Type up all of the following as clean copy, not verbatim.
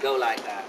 go like that.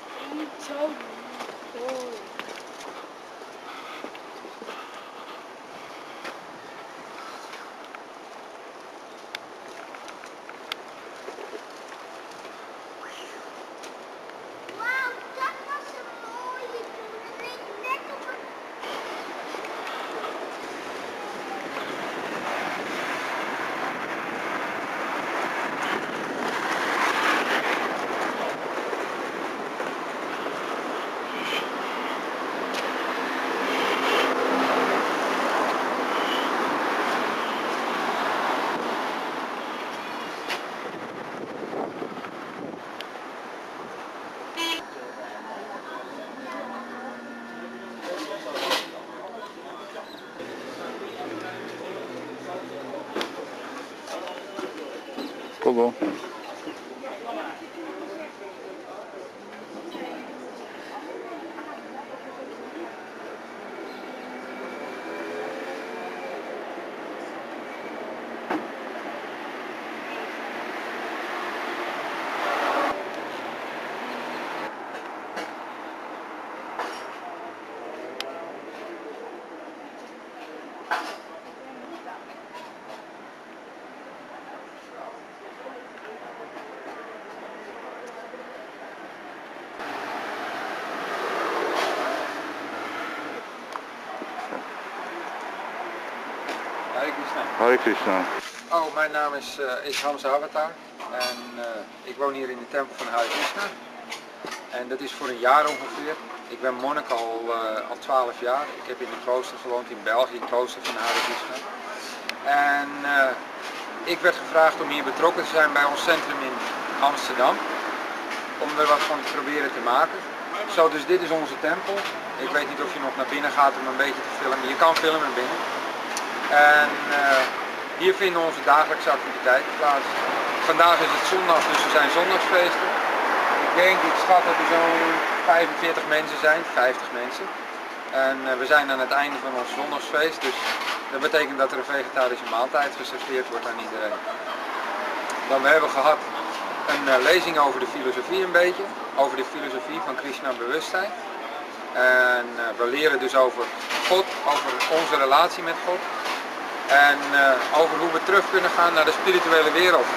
Kogo. Hare Krisna. Hare Krisna. Oh, mijn naam is Hamza Avatar en ik woon hier in de tempel van Hare Krisna. En dat is voor een jaar ongeveer. Ik ben monnik al 12 jaar. Ik heb in een klooster gewoond in België, het klooster van Hare Krisna. En ik werd gevraagd om hier betrokken te zijn bij ons centrum in Amsterdam. Om er wat van te proberen te maken. Zo, dus dit is onze tempel. Ik weet niet of je nog naar binnen gaat om een beetje te filmen. Je kan filmen binnen. En hier vinden onze dagelijkse activiteiten plaats. Vandaag is het zondag, dus er zijn zondagsfeesten. Ik schat dat er zo'n 45 mensen zijn, 50 mensen. En we zijn aan het einde van ons zondagsfeest, dus dat betekent dat er een vegetarische maaltijd geserveerd wordt aan iedereen. Dan we hebben gehad een lezing over de filosofie een beetje, over de filosofie van Krishna bewustzijn. En we leren dus over God, over onze relatie met God. En over hoe we terug kunnen gaan naar de spirituele wereld,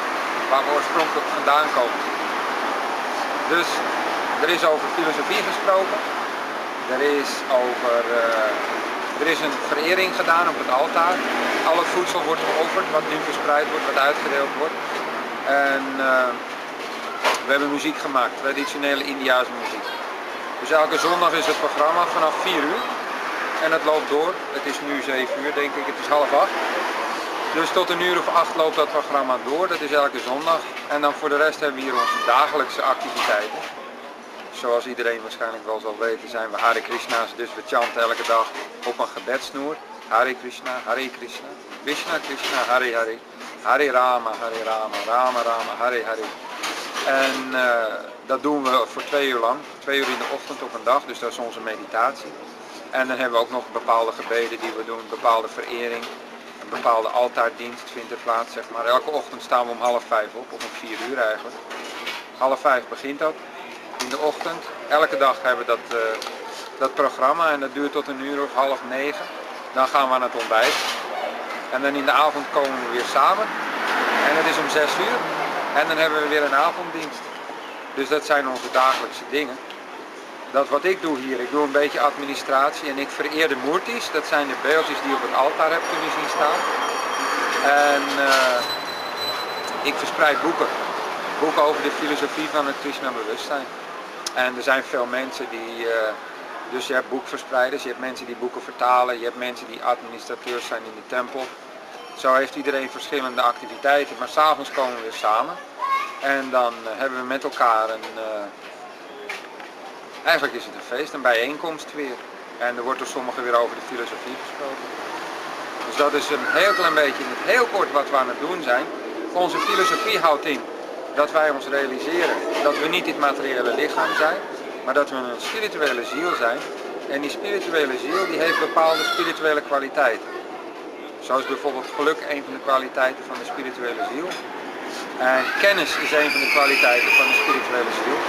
waar we oorspronkelijk vandaan komen. Dus er is over filosofie gesproken, er is een verering gedaan op het altaar. Al het voedsel wordt geofferd, wat nu verspreid wordt, wat uitgedeeld wordt. En we hebben muziek gemaakt, traditionele Indiase muziek. Dus elke zondag is het programma vanaf 4 uur. En het loopt door. Het is nu 7 uur denk ik, het is 7:30. Dus tot 1:00 of 8 loopt dat programma door, dat is elke zondag. En dan voor de rest hebben we hier onze dagelijkse activiteiten. Zoals iedereen waarschijnlijk wel zal weten zijn we Hare Krishna's, dus we chanten elke dag op een gebedssnoer. Hare Krishna, Hare Krishna, Krishna Krishna, Hare Hare, Hare Rama, Hare Rama, Rama Rama, Hare Hare. En dat doen we voor 2 uur lang, 2 uur in de ochtend op een dag, dus dat is onze meditatie. En dan hebben we ook nog bepaalde gebeden die we doen, bepaalde verering, een bepaalde altaardienst vindt er plaats, zeg maar. Elke ochtend staan we om 4:30 op, of om 4 uur eigenlijk. 4:30 begint dat, in de ochtend. Elke dag hebben we dat programma en dat duurt tot 1:00 of 8:30. Dan gaan we aan het ontbijt. En dan in de avond komen we weer samen. En het is om 6 uur. En dan hebben we weer een avonddienst. Dus dat zijn onze dagelijkse dingen. Dat wat ik doe hier, ik doe een beetje administratie en ik vereer de moertis. Dat zijn de beeldjes die je op het altaar hebt kunnen zien staan. En ik verspreid boeken. Boeken over de filosofie van het Krishna bewustzijn. En er zijn veel mensen die, dus je hebt boekverspreiders, je hebt mensen die boeken vertalen, je hebt mensen die administrateurs zijn in de tempel. Zo heeft iedereen verschillende activiteiten, maar 's avonds komen we weer samen. En dan hebben we met elkaar eigenlijk is het een feest, een bijeenkomst weer. En er wordt door sommigen weer over de filosofie gesproken. Dus dat is een heel klein beetje, in het heel kort wat we aan het doen zijn. Onze filosofie houdt in dat wij ons realiseren dat we niet dit materiële lichaam zijn, maar dat we een spirituele ziel zijn. En die spirituele ziel die heeft bepaalde spirituele kwaliteiten. Zo is bijvoorbeeld geluk een van de kwaliteiten van de spirituele ziel. En kennis is een van de kwaliteiten van de spirituele ziel.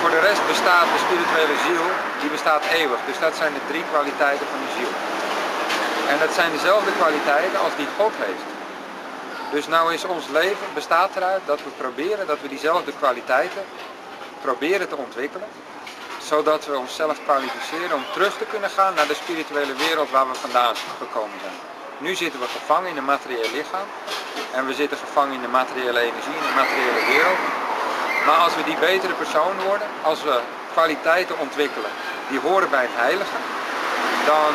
Voor de rest bestaat de spirituele ziel, die bestaat eeuwig. Dus dat zijn de 3 kwaliteiten van de ziel. En dat zijn dezelfde kwaliteiten als die God heeft. Dus nou is ons leven, bestaat eruit dat we proberen, dat we diezelfde kwaliteiten proberen te ontwikkelen. Zodat we onszelf kwalificeren om terug te kunnen gaan naar de spirituele wereld waar we vandaan gekomen zijn. Nu zitten we gevangen in een materieel lichaam. En we zitten gevangen in de materiële energie, in de materiële wereld. Maar als we die betere persoon worden, als we kwaliteiten ontwikkelen die horen bij het heilige, dan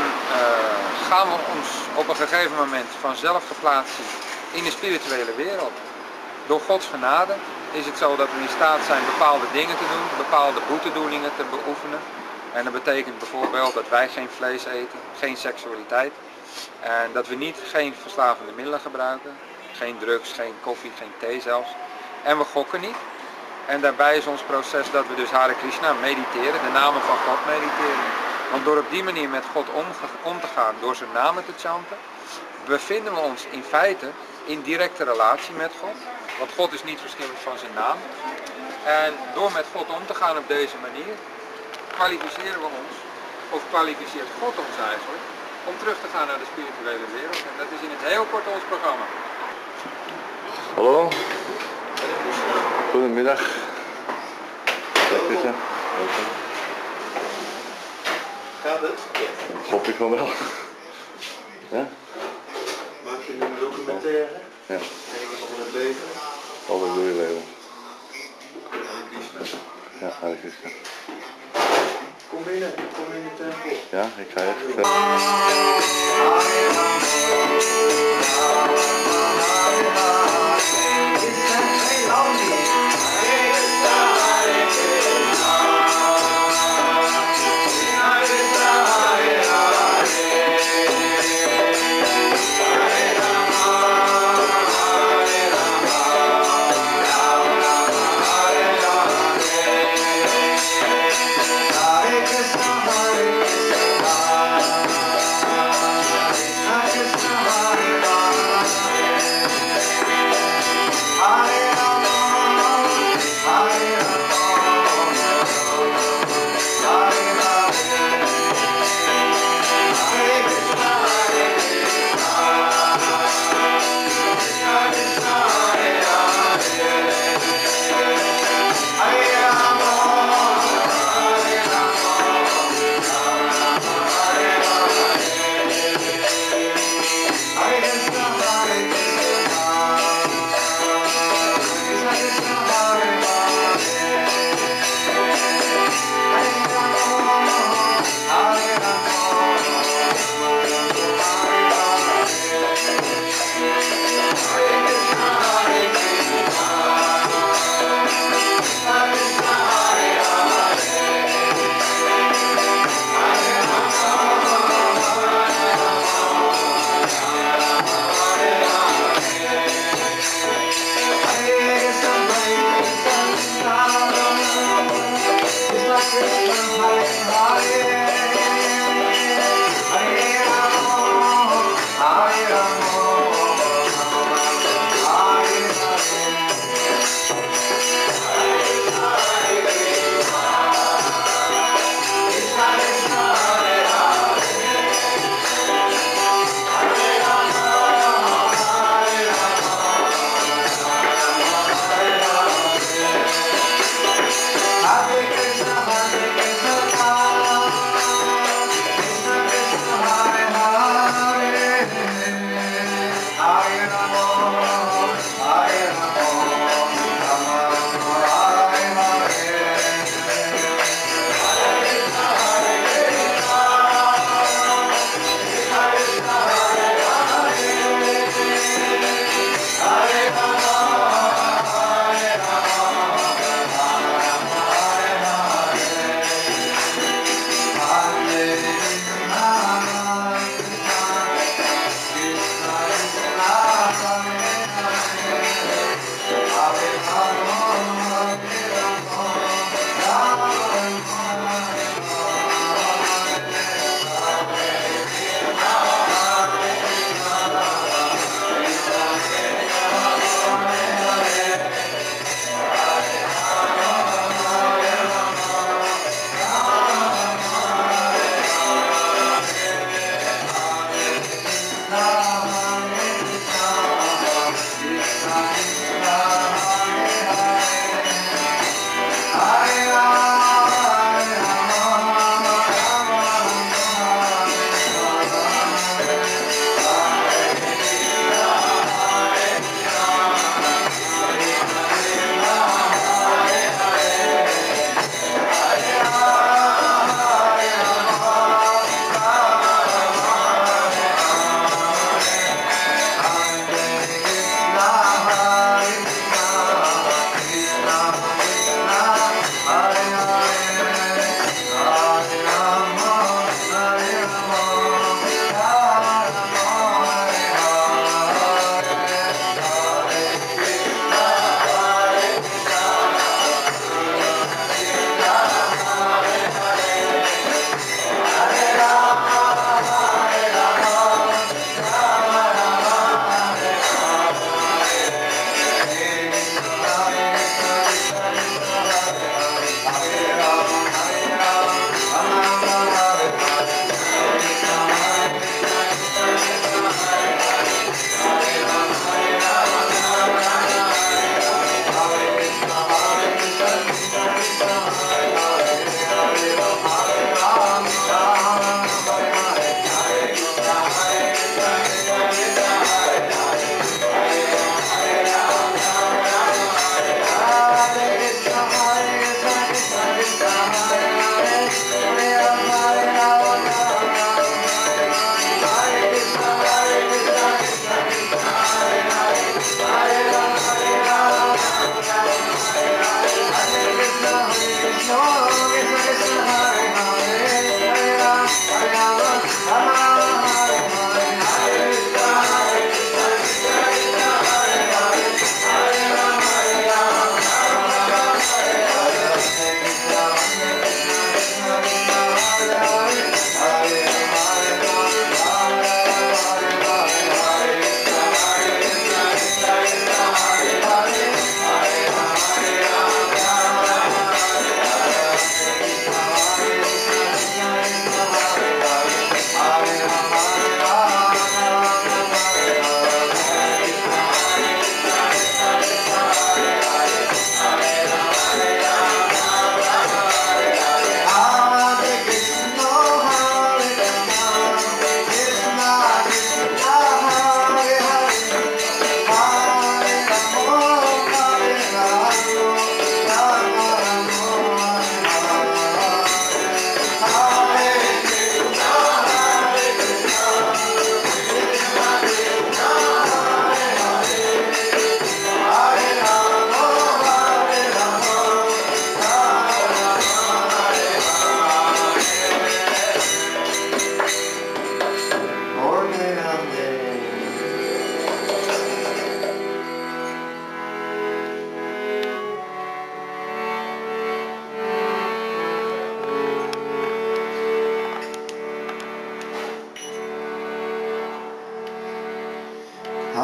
gaan we ons op een gegeven moment vanzelf geplaatst zien in de spirituele wereld. Door Gods genade is het zo dat we in staat zijn bepaalde dingen te doen, bepaalde boetedoeningen te beoefenen. En dat betekent bijvoorbeeld dat wij geen vlees eten, geen seksualiteit. En dat we geen verslavende middelen gebruiken, geen drugs, geen koffie, geen thee zelfs. En we gokken niet. En daarbij is ons proces dat we dus Hare Krisna mediteren, de namen van God mediteren. Want door op die manier met God om te gaan, door zijn namen te chanten, bevinden we ons in feite in directe relatie met God. Want God is niet verschillend van zijn naam. En door met God om te gaan op deze manier, kwalificeren we ons, of kwalificeert God ons eigenlijk, om terug te gaan naar de spirituele wereld. En dat is in het heel kort ons programma. Hallo. Goedemiddag. Hare Gaat het? Hoop ik van wel. Ja? Maak je nu een documentaire? Ja. Over het leven? Over het je leven. Hare Krisna. Ja, Hare Krisna. Kom binnen, kom in de tempel. Ja, ik ga echt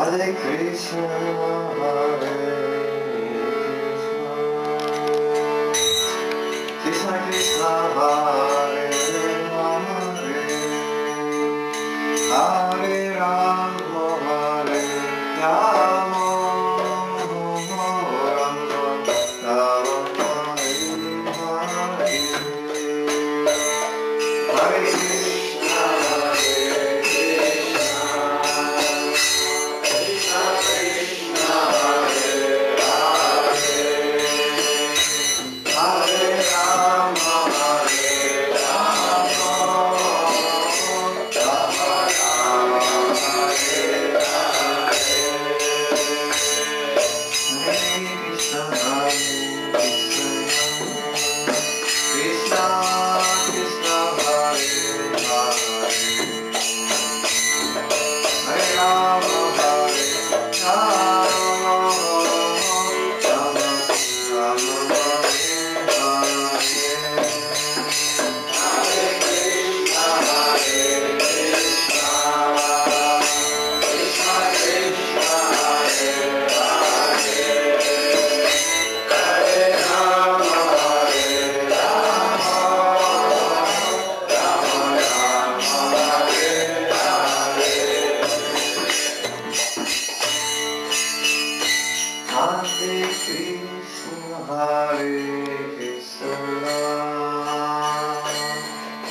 Hare Krishna,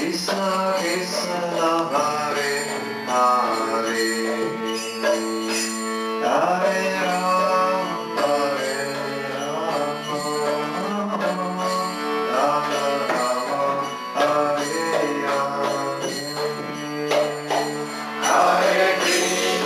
Krishna Krishna, Hare Hare, Hare Rama, Hare Rama, Rama Rama, Hare Hare, Hare Krishna,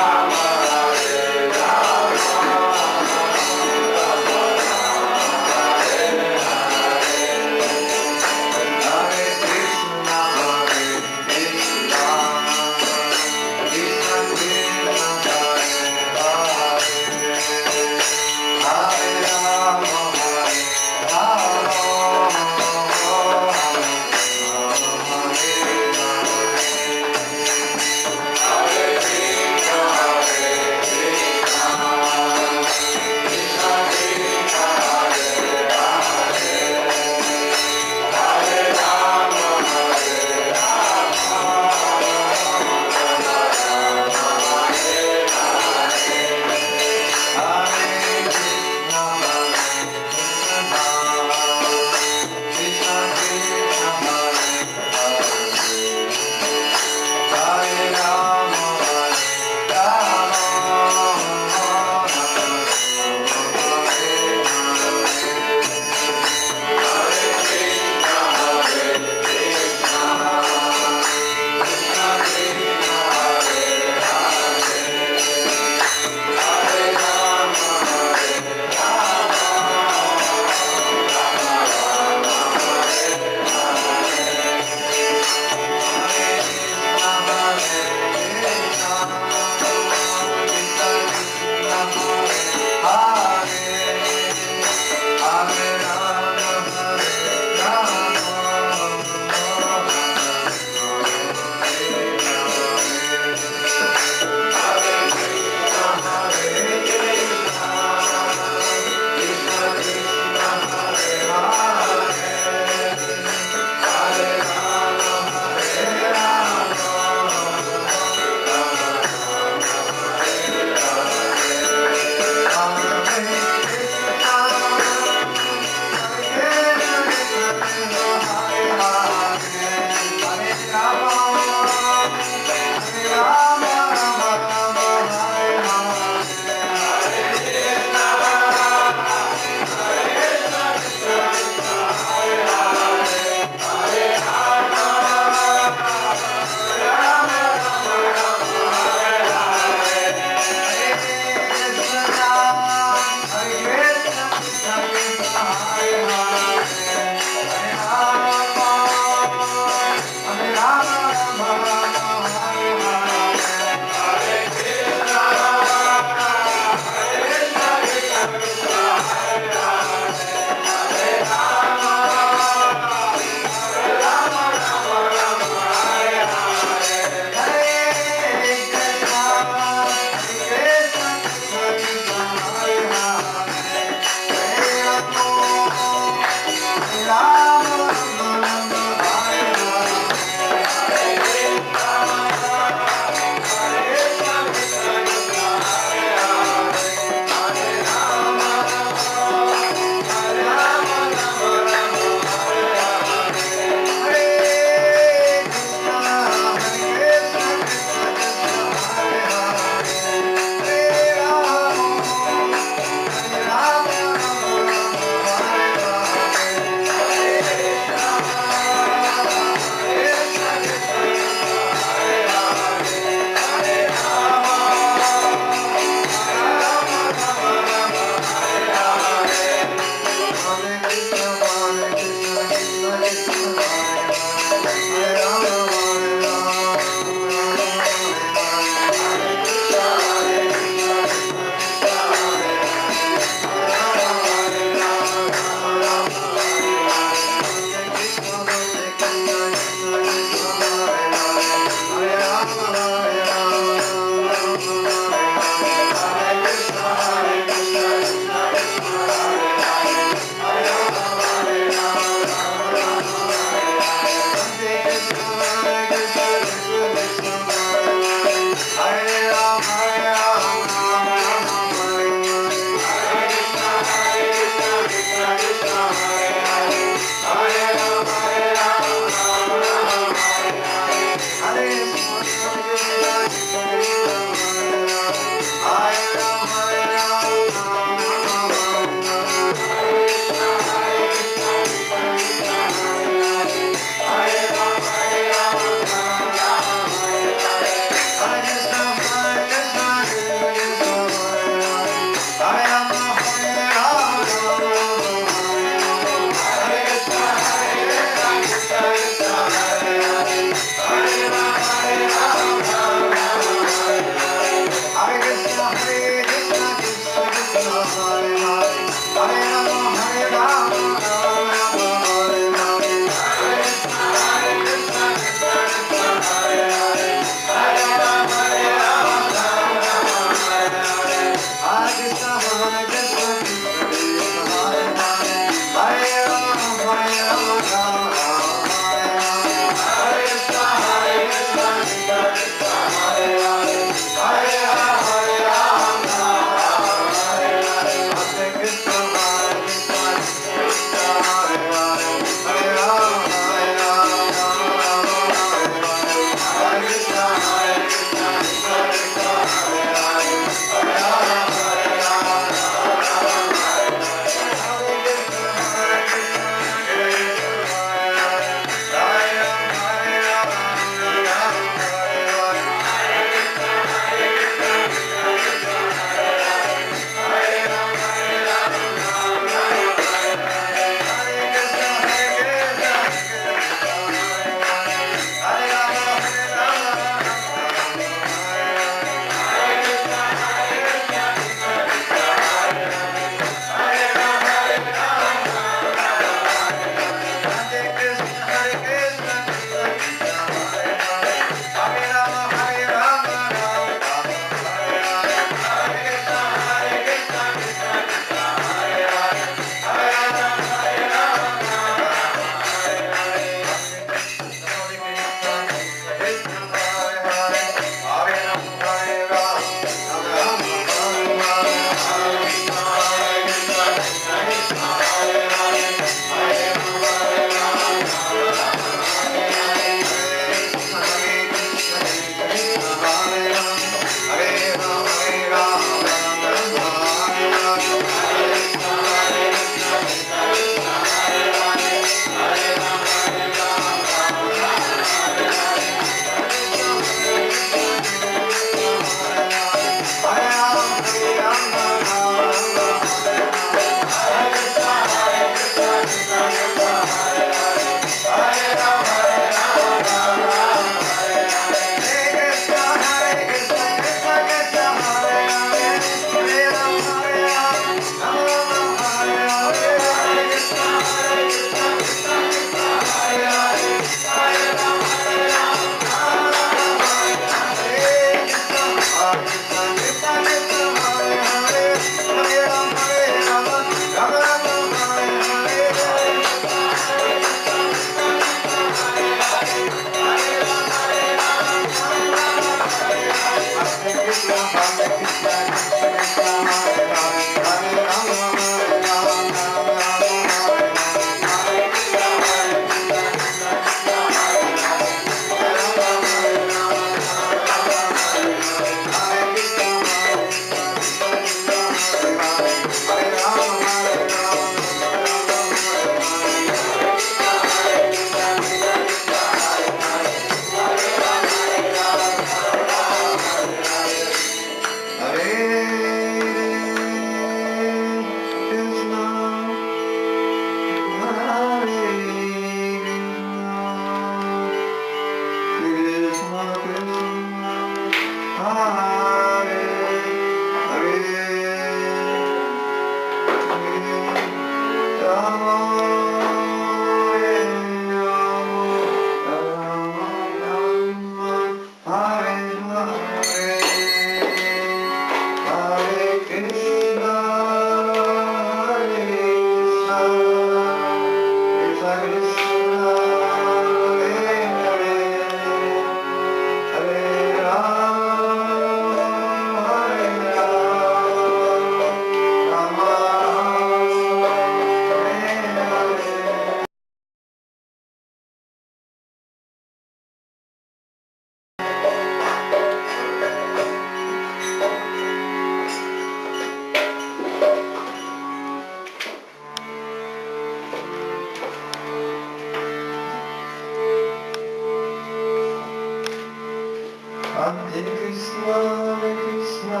Hare Krishna, Krishna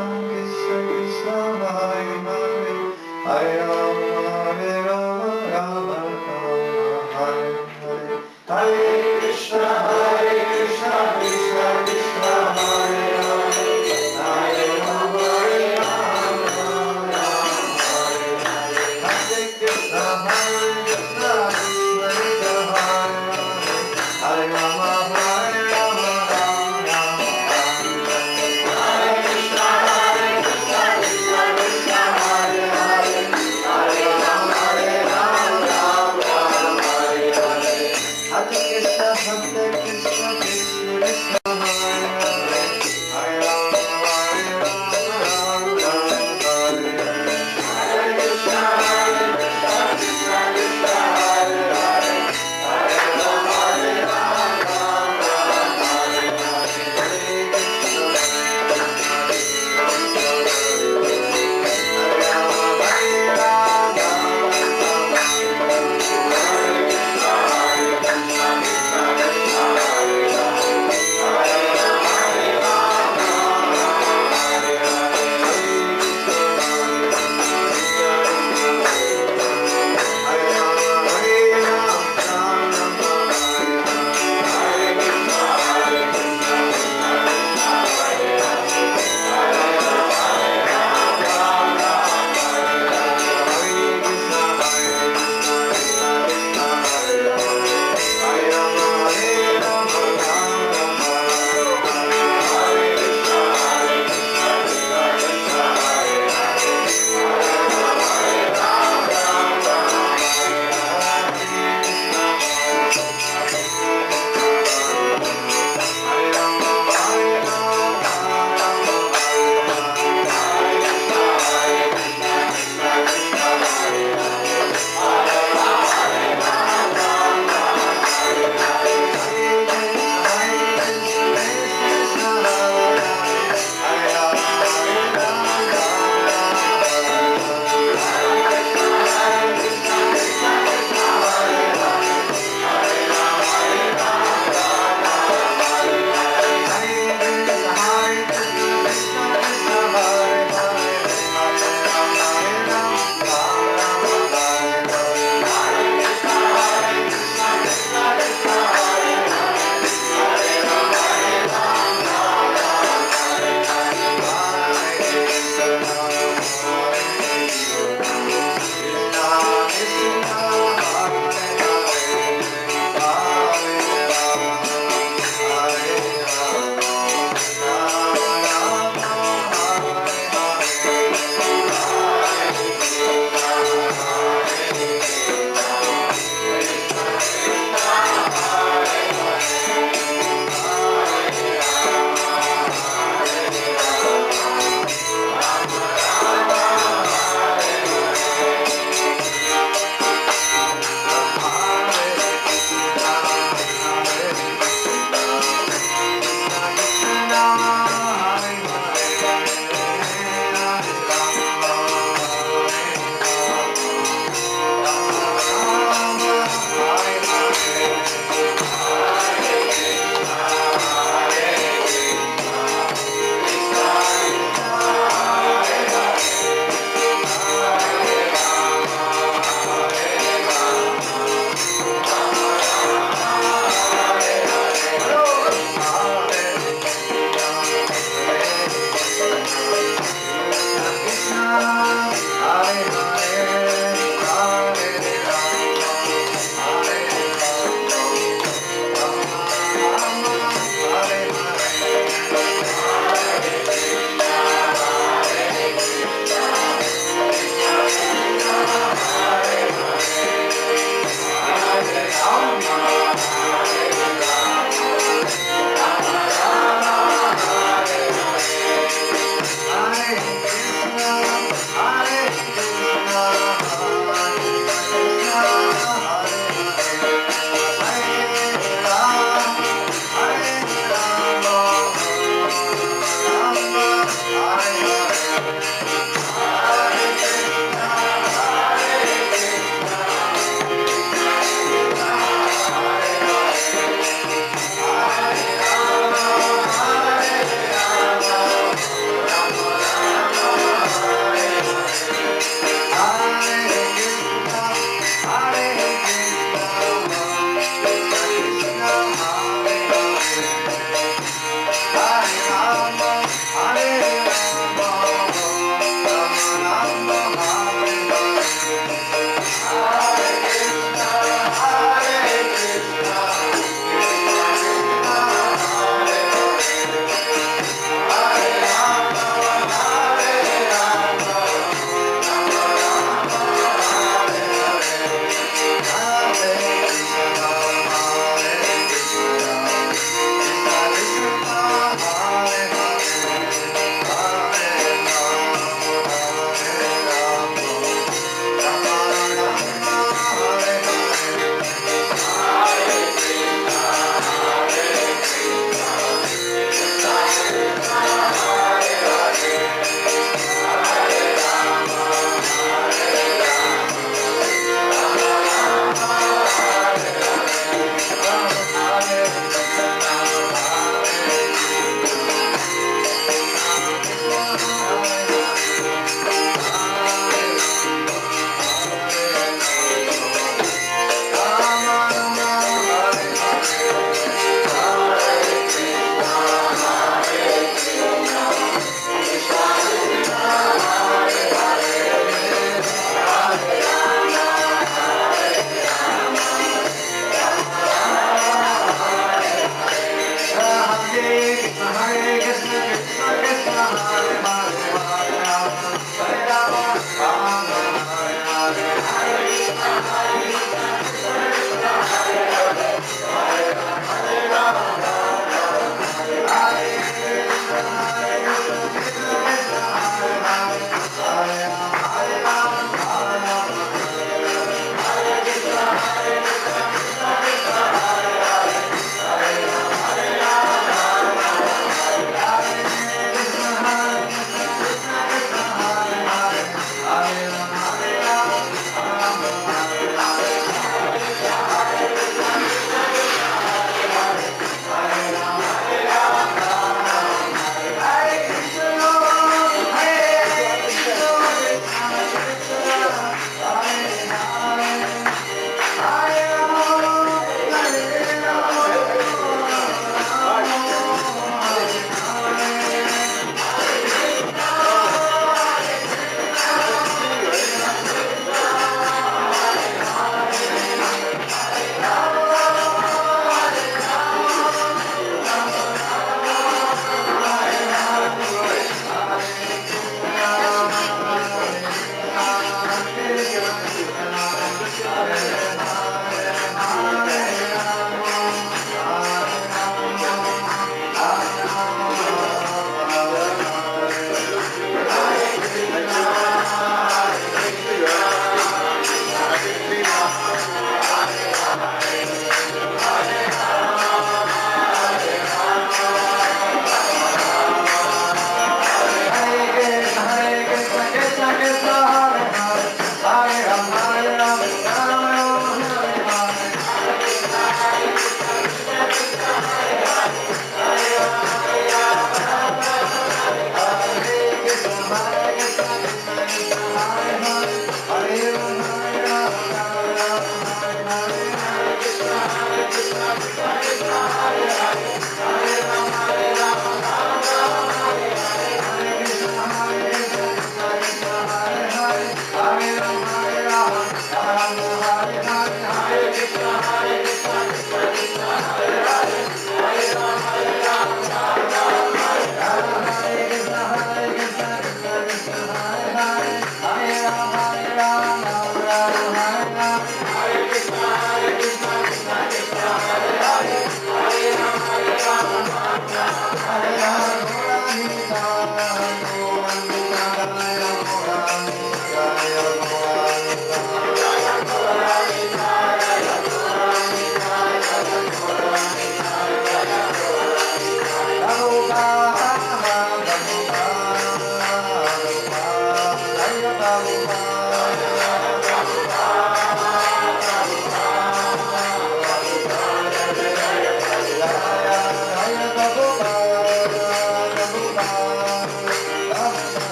Krishna, Hare Hare, Hare Rama, Rama Hare Hare. Hare Krishna, Krishna Krishna, Hare Hare, Hare Rama, Rama Hare Hare. Hare Krishna, Krishna Krishna, Hare Hare, Hare Rama, Hare Rama, Rama Hare Hare. Hare Krishna, Krishna Krishna, Hare Hare, Hare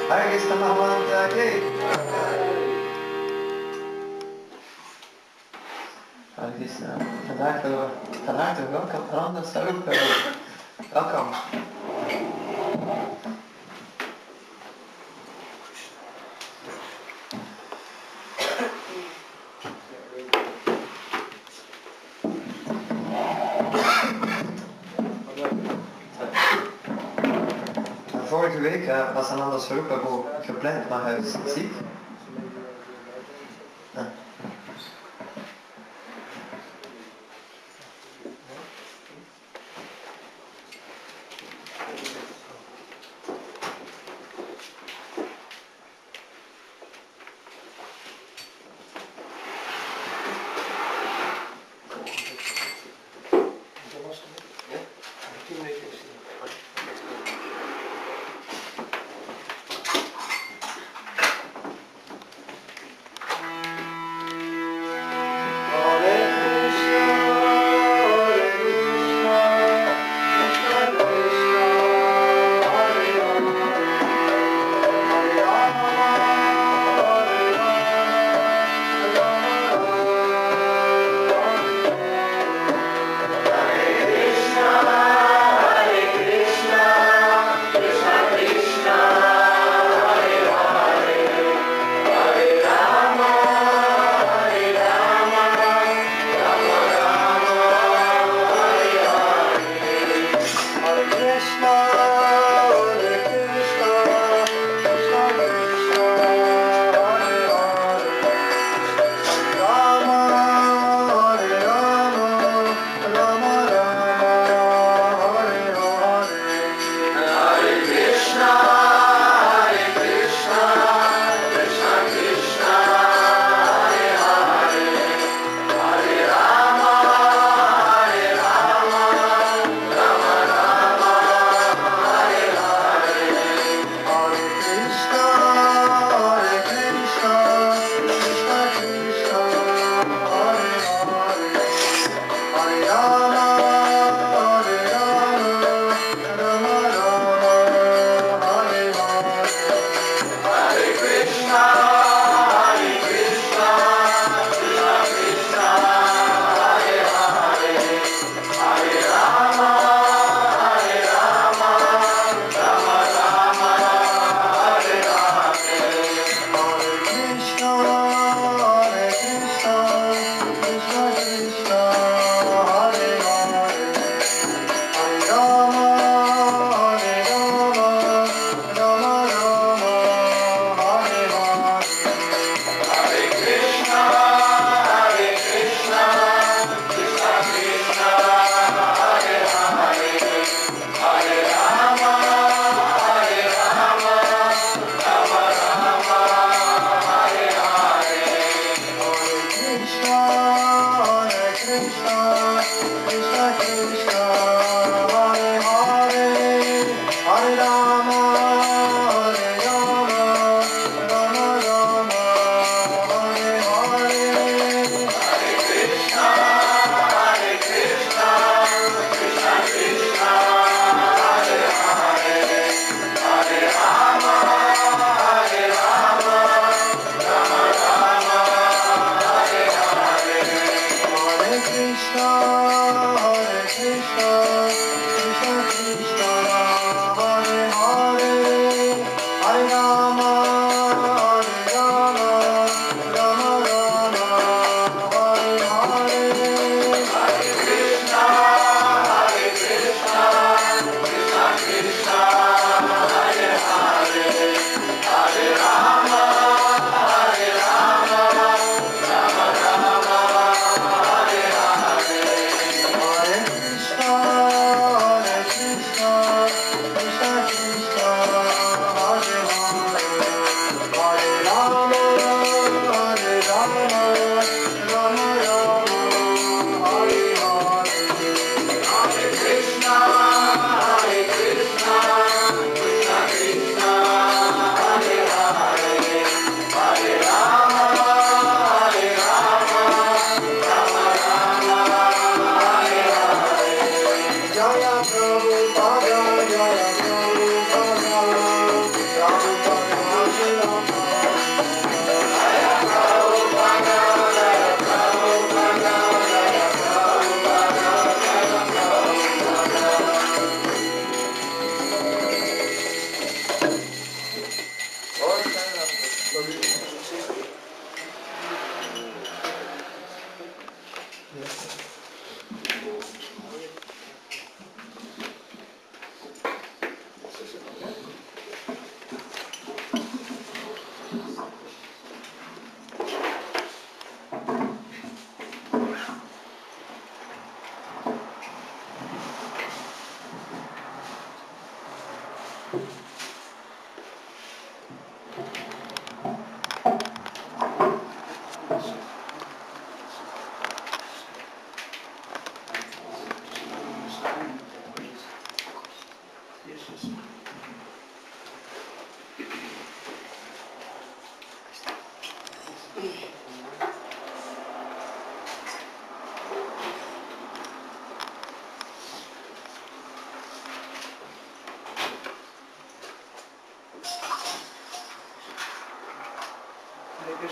Hare Krishna Mahamanta ki. Hare Krishna. Van harte welkom. Anders ook welkom. Vorige week was Ananda Swarupa gepland, maar hij is ziek. Ja.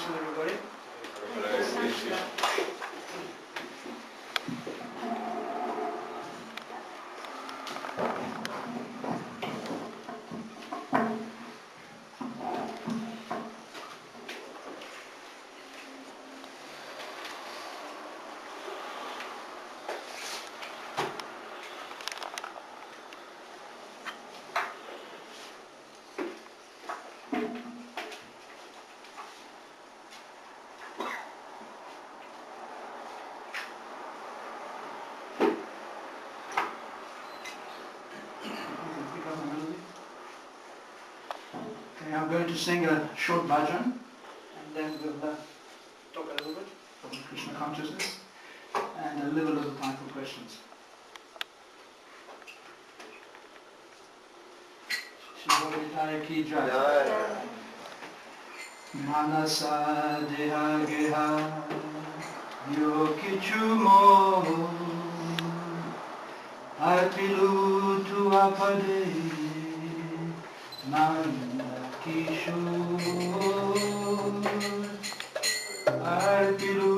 Krishna, everybody. Okay, I'm going to sing a short bhajan and then we'll talk a little bit about Krishna consciousness and leave a little time for questions. Shri Ki Jai. Manasa deha geha yokichu mo arpilu tu apade nanda kishore arpilu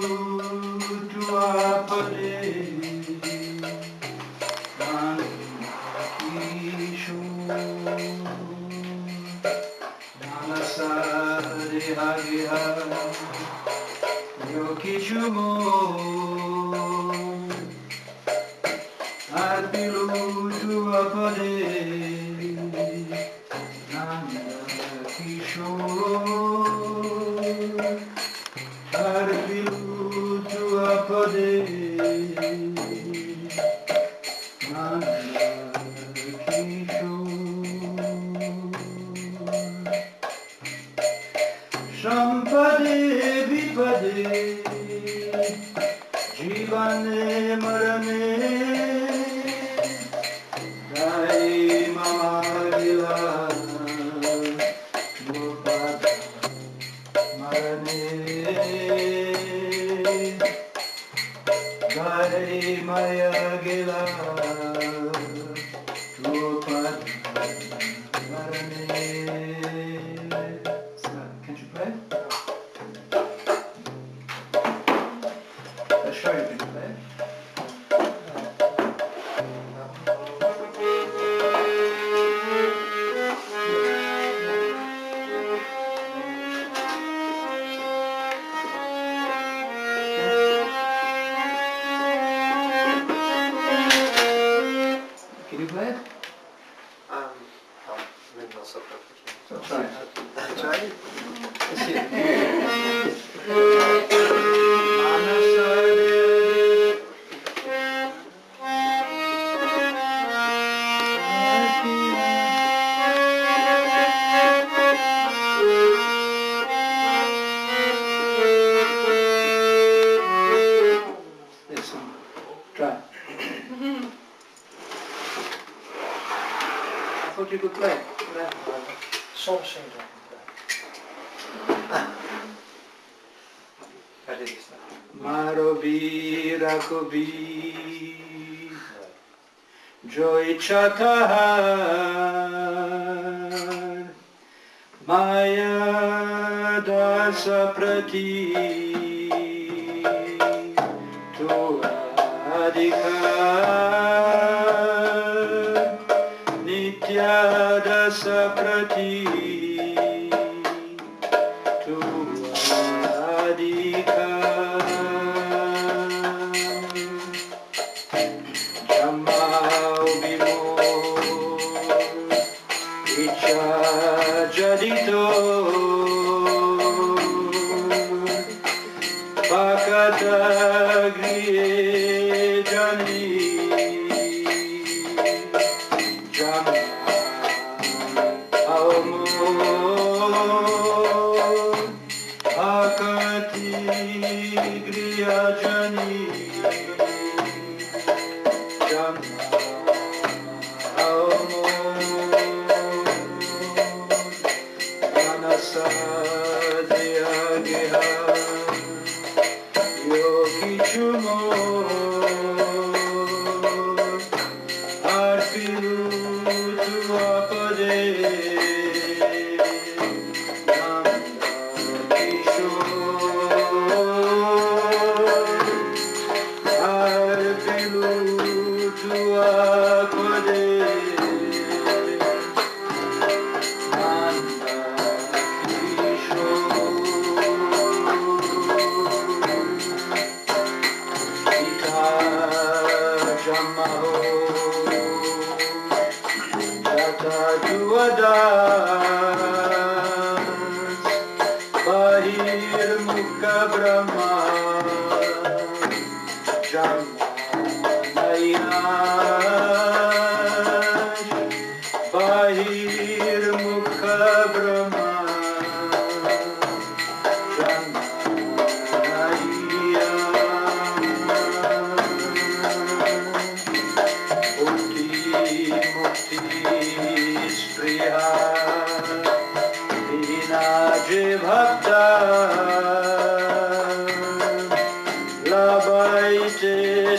tu apade nanda kishore manasa deha geha yokichu mo arpilu tu apade nanda kishore arpilu tu apade nanda kishore Sampade vipade jivane marane dai mama gila gopada marane dai maya gila gopada marane. Can't you play? Let's show you can play. Can you play it? Maybe not so perfect. So try it. Try it. Let's see. This one. Try. I thought you could play. Soms zing ik. Hare Krisna. Marobi Rakobi Joy Chakahar Maya Dasa Prati Tua Adhikar Nitya Dasa Prati Tua Adhikar Jamau Bimor Icha Jadito Pakata Griye Jani Jamau Amor Akati Griya Jani Kishore bhakta labaite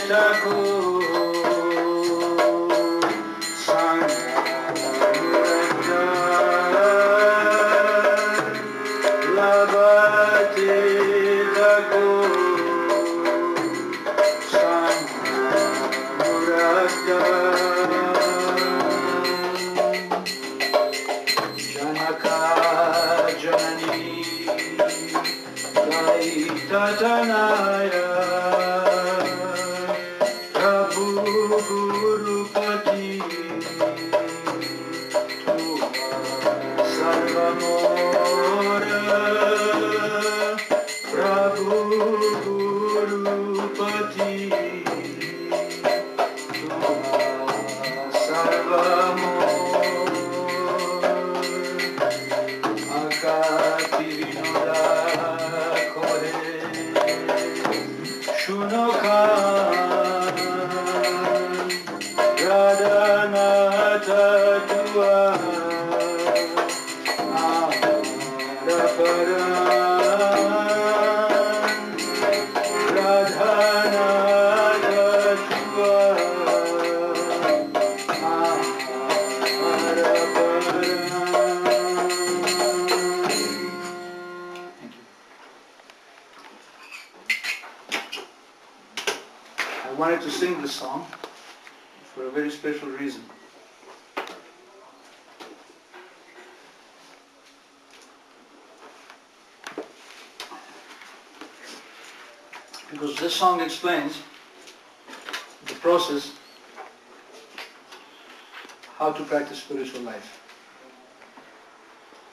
thakur Tatanaya Prabhu Gurupati Sarvamora Prabhu Gurupati Sarvamora Akati Vinoda Shunokan Radhanata Tua Amaraparan Radhanata Tua I wanted to sing this song for a very special reason. Because this song explains the process how to practice spiritual life.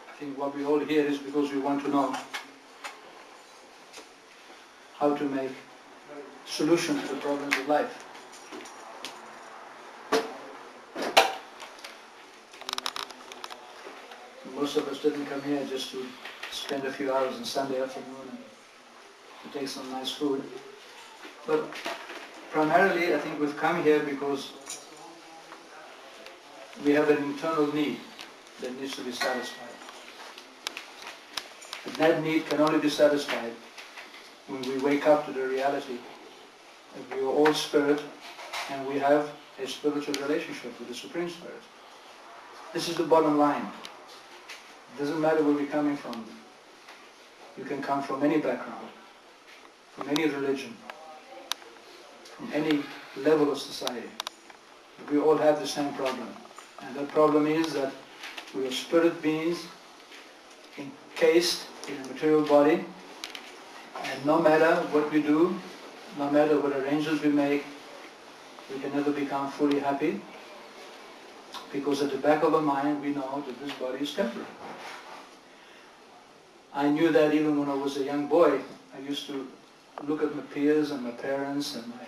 I think what we all hear is because we want to know how to make solutions to the problems of life. Most of us didn't come here just to spend a few hours on Sunday afternoon and to take some nice food. But primarily I think we've come here because we have an internal need that needs to be satisfied. And that need can only be satisfied when we wake up to the reality that we are all spirit and we have a spiritual relationship with the Supreme Spirit. This is the bottom line. It doesn't matter where we're coming from. You can come from any background, from any religion, from any level of society. We all have the same problem. And that problem is that we are spirit beings encased in a material body, and no matter what we do, no matter what arrangements we make, we can never become fully happy, because at the back of our mind we know that this body is temporary. I knew that even when I was a young boy. I used to look at my peers and my parents and my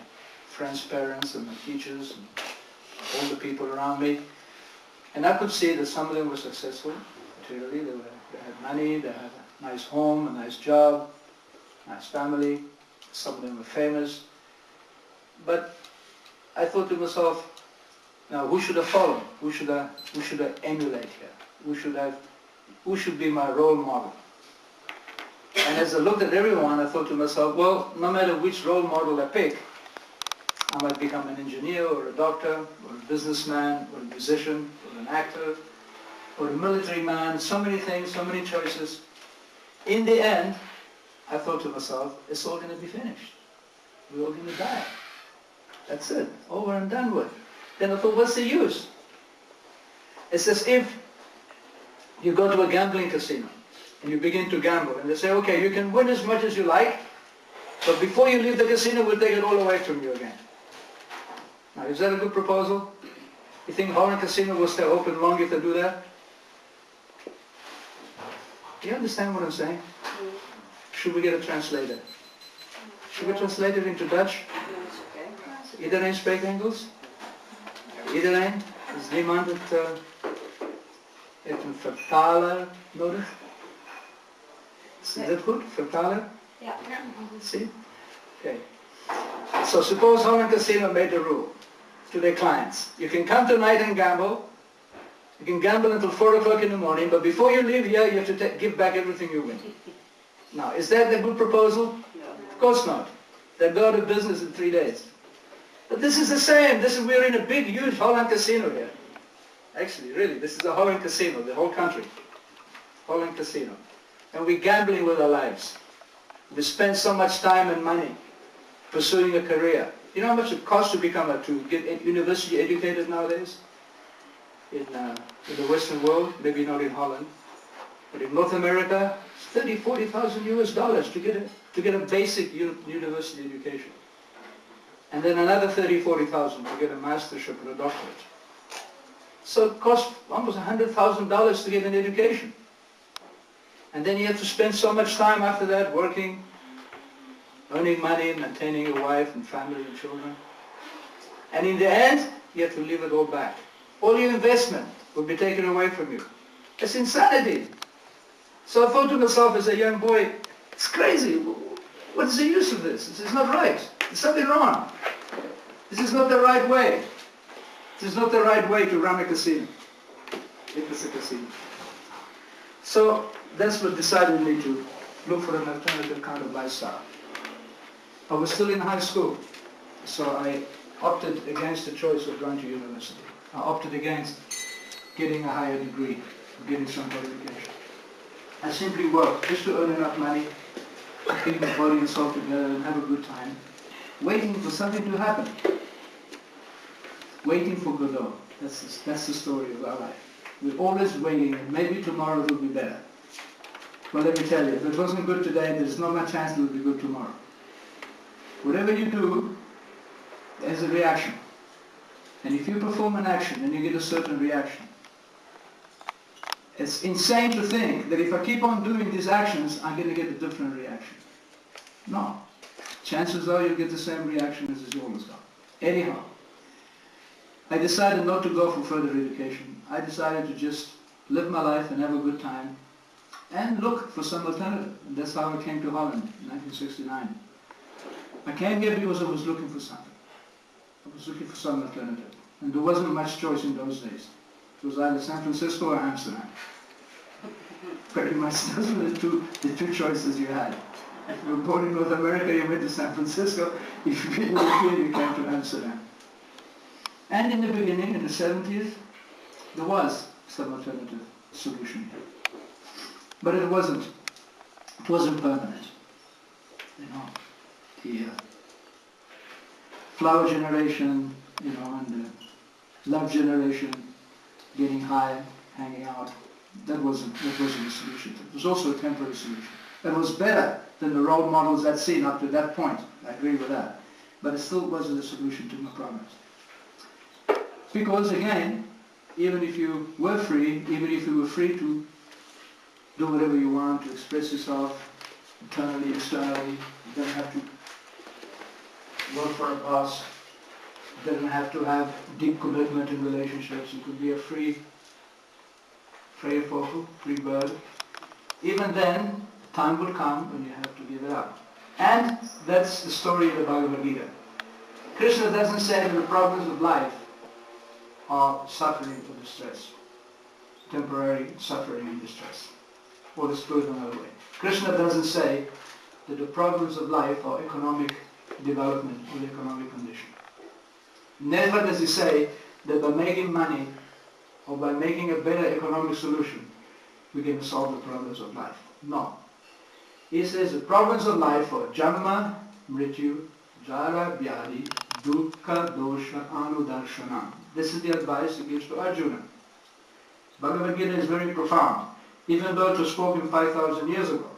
friends' parents and my teachers and all the people around me, and I could see that some of them were successful materially. They had money, they had a nice home, a nice job, nice family. Some of them were famous. But I thought to myself, now who should I follow? Who should I emulate here? Who should be my role model? And as I looked at everyone, I thought to myself, well, no matter which role model I pick, I might become an engineer or a doctor or a businessman or a musician or an actor or a military man, so many things, so many choices. In the end, I thought to myself, it's all going to be finished. We're all going to die. That's it, over and done with. Then I thought, what's the use? It's as if you go to a gambling casino and you begin to gamble, and they say, okay, you can win as much as you like, but before you leave the casino, we'll take it all away from you again. Now, is that a good proposal? You think Hare Casino will stay open long if they do that? Do you understand what I'm saying? Should we get a translator? Should we translate it into Dutch? Iedereen spreekt Engels? Iedereen? Is niemand het heeft een vertaler nodig? Is that good? Vertaler? Yeah. See? Okay. So suppose Hare Casino made the rule to their clients. You can come tonight and gamble. You can gamble until 4 o'clock in the morning, but before you leave here, you have to give back everything you win. Now, is that a good proposal? No. Of course not. They'll go out of business in 3 days. But this is the same. We're in a big, huge Holland casino here. Actually, really, this is a Holland casino, the whole country. Holland casino. And we're gambling with our lives. We spend so much time and money pursuing a career. You know how much it costs to get university educated nowadays? In the Western world, maybe not in Holland, but in North America, it's $30,000–40,000 US to get a basic university education. And then another $30,000–40,000 to get a mastership or a doctorate. So it costs almost $100,000 to get an education. And then you have to spend so much time after that working, earning money, maintaining a wife and family and children. And in the end, you have to leave it all back. All your investment will be taken away from you. It's insanity. So I thought to myself as a young boy, it's crazy. What is the use of this? This is not right. There's something wrong. This is not the right way. This is not the right way to run a casino. If it's a casino. So that's what decided me to look for an alternative kind of lifestyle. I was still in high school, so I opted against the choice of going to university. I opted against getting a higher degree, getting some qualification. I simply worked just to earn enough money, to keep my body and soul together and have a good time, waiting for something to happen. Waiting for Godot. That's the story of our life. We're always waiting, and maybe tomorrow will be better. Well, let me tell you, if it wasn't good today, there's not much chance it will be good tomorrow. Whatever you do, there's a reaction. And if you perform an action and you get a certain reaction, it's insane to think that if I keep on doing these actions, I'm going to get a different reaction. No. Chances are you'll get the same reaction as you always got. Anyhow, I decided not to go for further education. I decided to just live my life and have a good time and look for some alternative. And that's how I came to Holland in 1969. I came here because I was looking for something. I was looking for some alternative. And there wasn't much choice in those days. It was either San Francisco or Amsterdam. Pretty much those were the two choices you had. If you were born in North America, you went to San Francisco. If you were here, you came to Amsterdam. And in the beginning, in the 70s, there was some alternative solution here. But it wasn't permanent. You know, the flower generation, you know, and the love generation, getting high, hanging out, that wasn't a solution. It was also a temporary solution. It was better than the role models I'd seen up to that point. I agree with that. But it still wasn't a solution to my problems. Because again, even if you were free, even if you were free to do whatever you want, to express yourself internally, externally, you don't have to work for a boss, you don't have to have deep commitment in relationships, you could be a free bird. Even then, time would come when you have to give it up. And that's the story of the Bhagavad Gita. Krishna doesn't say that the problems of life are suffering or distress, temporary suffering and distress. Or let's put it another way. Krishna doesn't say that the problems of life are economic development or economic condition. Never does he say that by making money or by making a better economic solution, we can solve the problems of life. No. He says the problems of life are Janma, Mrityu, Jara, Vyadi, Dukkha, Dosha, Anudarshanam. This is the advice he gives to Arjuna. Bhagavad Gita is very profound. Even though it was spoken 5,000 years ago,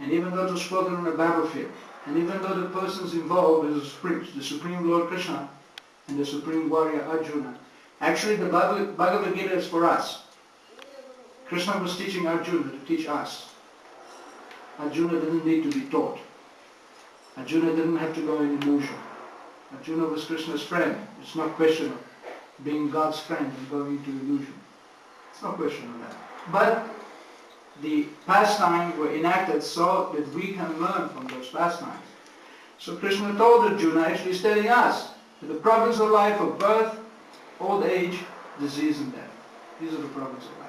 and even though it was spoken on a battlefield, and even though the persons involved is the Supreme Lord Krishna and the Supreme Warrior Arjuna, actually the Bhagavad Gita is for us. Krishna was teaching Arjuna to teach us. Arjuna didn't need to be taught. Arjuna didn't have to go in illusion. Arjuna was Krishna's friend. It's not a question of being God's friend and going into illusion. It's no question of that. But the pastimes were enacted so that we can learn from those pastimes. So Krishna told Arjuna, actually telling us, that the problems of life are birth, old age, disease and death. These are the problems of life.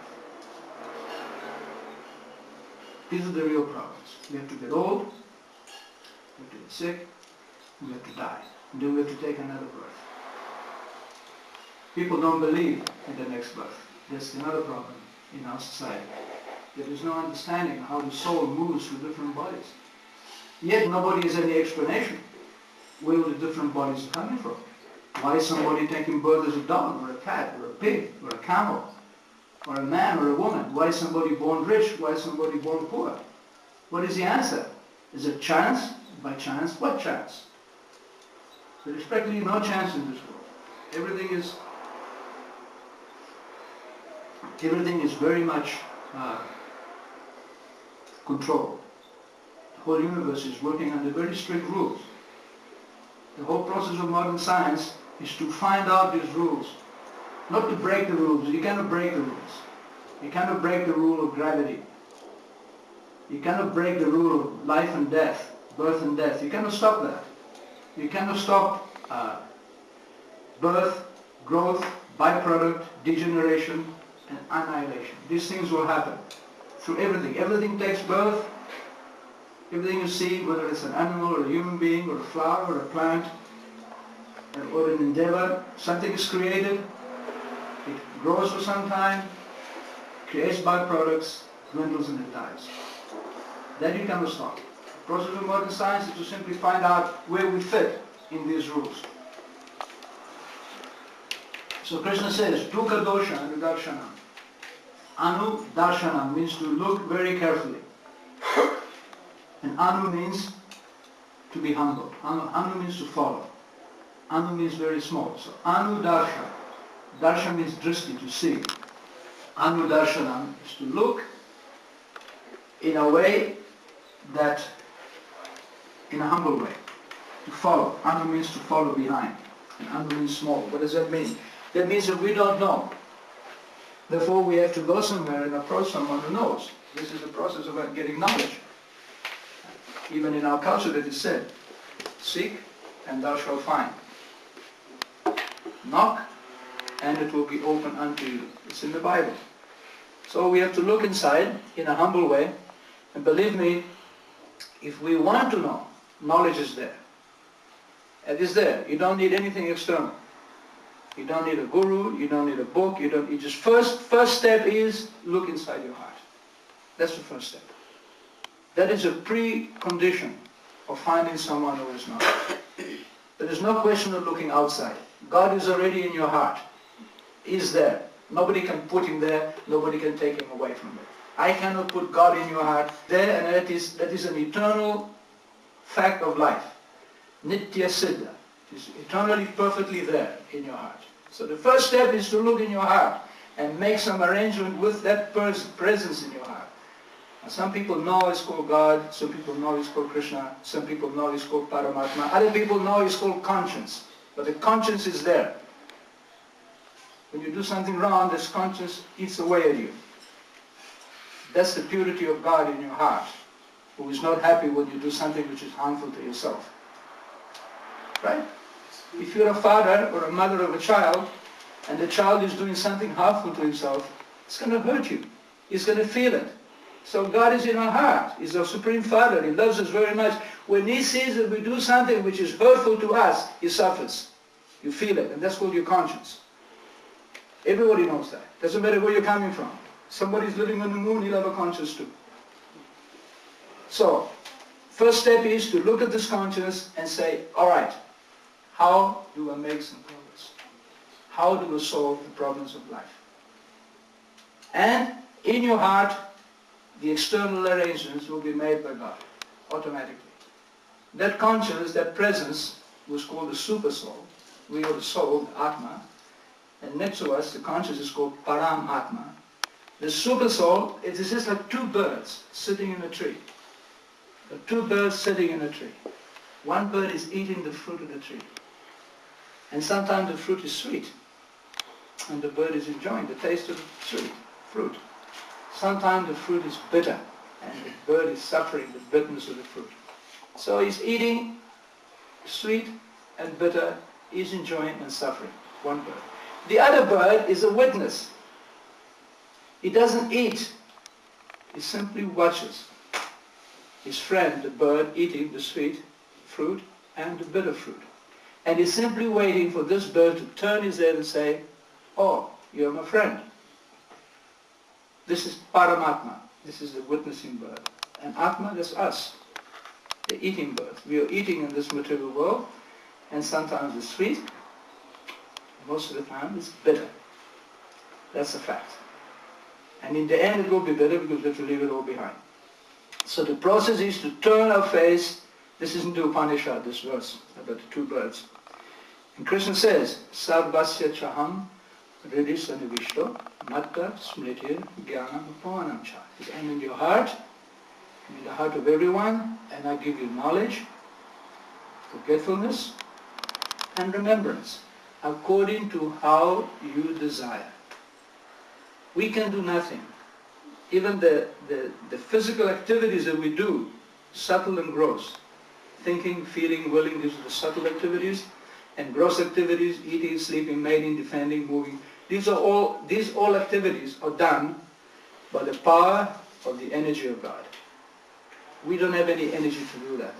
These are the real problems. We have to get old, we have to get sick, we have to die. And then we have to take another birth. People don't believe in the next birth. That's another problem in our society. There is no understanding how the soul moves through different bodies. Yet nobody has any explanation where the different bodies are coming from. Why is somebody taking birth as a dog, or a cat, or a pig, or a camel, or a man, or a woman? Why is somebody born rich? Why is somebody born poor? What is the answer? Is it chance? By chance? What chance? There is practically no chance in this world. Everything is very much controlled. The whole universe is working under very strict rules. The whole process of modern science is to find out these rules. Not to break the rules. You cannot break the rules. You cannot break the rule of gravity. You cannot break the rule of life and death, birth and death. You cannot stop that. You cannot stop birth, growth, byproduct, degeneration, and annihilation. These things will happen through everything. Everything takes birth. Everything you see, whether it's an animal or a human being or a flower or a plant or an endeavor, something is created, it grows for some time, creates byproducts, dwindles and it dies. That you cannot stop. The process of modern science is to simply find out where we fit in these rules. So Krishna says, Dukkha dosha anudarshanam. Anu darshanam means to look very carefully. And anu means to be humble. Anu means to follow. Anu means very small. So anu darsha. Darsha means drishti, to see. Anu darshanam is to look in a way that, in a humble way. To follow. Anu means to follow behind. And anu means small. What does that mean? That means that we don't know. Therefore we have to go somewhere and approach someone who knows. This is the process of getting knowledge. Even in our culture it is said, seek and thou shalt find. Knock and it will be open unto you. It's in the Bible. So we have to look inside in a humble way, and believe me, if we want to know, knowledge is there. It is there. You don't need anything external. You don't need a guru, you don't need a book, you just first step is look inside your heart. That's the first step. That is a precondition of finding someone who is not. There is no question of looking outside. God is already in your heart. He's there. Nobody can put him there, nobody can take him away from it. I cannot put God in your heart there, and that is an eternal fact of life. Nitya Siddha. It is eternally perfectly there in your heart. So the first step is to look in your heart and make some arrangement with that presence in your heart. Now, some people know it's called God, some people know it's called Krishna, some people know it's called Paramatma, other people know it's called conscience. But the conscience is there. When you do something wrong, this conscience eats away at you. That's the purity of God in your heart, who is not happy when you do something which is harmful to yourself. Right? If you're a father or a mother of a child, and the child is doing something harmful to himself, it's going to hurt you. He's going to feel it. So God is in our heart. He's our Supreme Father. He loves us very much. When He sees that we do something which is hurtful to us, He suffers. You feel it, and that's called your conscience. Everybody knows that. Doesn't matter where you're coming from. Somebody's living on the moon, he'll have a conscience too. So, first step is to look at this conscience and say, all right, how do I make some progress? How do I solve the problems of life? And in your heart, the external arrangements will be made by God, automatically. That conscience, that presence, was called the super soul. We are the soul, the Atma. And next to us, the conscience is called Param Atma. The super soul, it is just like two birds sitting in a tree. The two birds sitting in a tree. One bird is eating the fruit of the tree. And sometimes the fruit is sweet. And the bird is enjoying the taste of the fruit. Sometimes the fruit is bitter. And the bird is suffering the bitterness of the fruit. So he's eating sweet and bitter. He's enjoying and suffering. One bird. The other bird is a witness. He doesn't eat. He simply watches his friend, the bird, eating the sweet fruit and the bitter fruit. And he's simply waiting for this bird to turn his head and say, oh, you're my friend. This is Paramatma. This is the witnessing bird. And Atma, that's us, the eating bird. We are eating in this material world, and sometimes it's sweet, most of the time it's bitter. That's a fact. And in the end it will be bitter because we have to leave it all behind. So the process is to turn our face. This isn't the Upanishad, this verse about the two birds. And Krishna says, Sarvasya chaham hridhi sanivishto matta smritir jnanam upanam cha. I'm in your heart, I'm in the heart of everyone, and I give you knowledge, forgetfulness, and remembrance, according to how you desire. We can do nothing. Even the physical activities that we do, subtle and gross, thinking, feeling, willing, these are the subtle activities, and gross activities, eating, sleeping, mating, defending, moving. These all activities are done by the power of the energy of God. We don't have any energy to do that.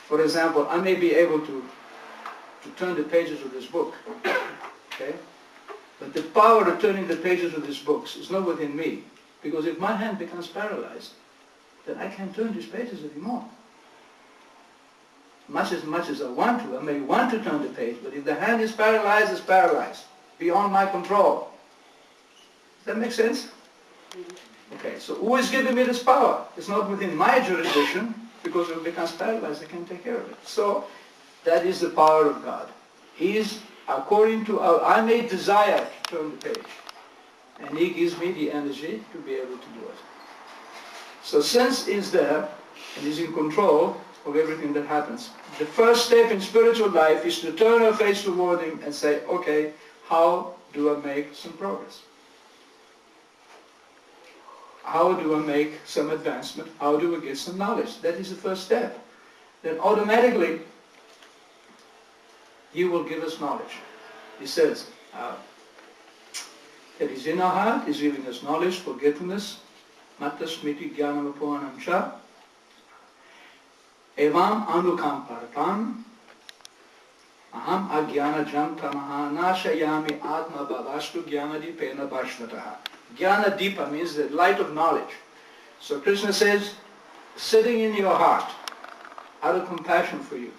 For example, I may be able to turn the pages of this book, okay? But the power of turning the pages of these books is not within me, because if my hand becomes paralyzed, then I can't turn these pages anymore. Much as I want to, I may want to turn the page, but if the hand is paralyzed, it's paralyzed, beyond my control. Does that make sense? Okay, so who is giving me this power? It's not within my jurisdiction, because if it becomes paralyzed, I can't take care of it. So, that is the power of God. He is, according to I may desire to turn the page, and He gives me the energy to be able to do it. So since He's there, and He's in control of everything that happens, the first step in spiritual life is to turn our face toward Him and say, okay, how do I make some progress? How do I make some advancement? How do I get some knowledge? That is the first step. Then automatically, He will give us knowledge. He says that He's in our heart, He's giving us knowledge, forgetfulness, matta smriti jnanam upanam cha, evam anukam paratam, aham ajnana jam tamaha nashayami atma bhavastu jnanadipena bhashvataha. Jnana Dipa means the light of knowledge. So Krishna says, sitting in your heart, out of compassion for you,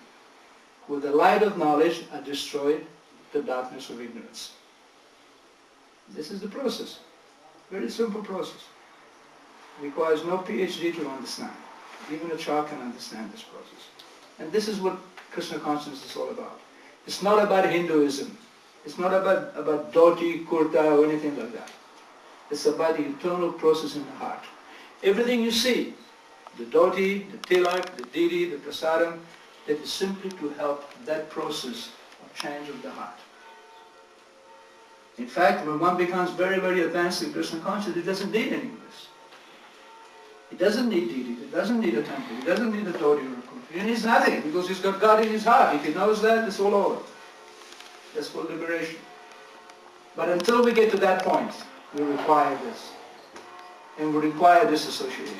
with the light of knowledge, I destroyed the darkness of ignorance. This is the process. Very simple process. It requires no PhD to understand. Even a child can understand this process. And this is what Krishna consciousness is all about. It's not about Hinduism. It's not about dhoti, kurta, or anything like that. It's about the eternal process in the heart. Everything you see, the dhoti, the tilak, the didi, the prasadam, that is simply to help that process of change of the heart. In fact, when one becomes very, very advanced in Krishna consciousness, he doesn't need any of this. He doesn't need didi, he doesn't need a temple, he doesn't need a dhoti or a kurta. He needs nothing, because he's got God in his heart. If he knows that, it's all over. That's called liberation. But until we get to that point, we require this. And we require this association.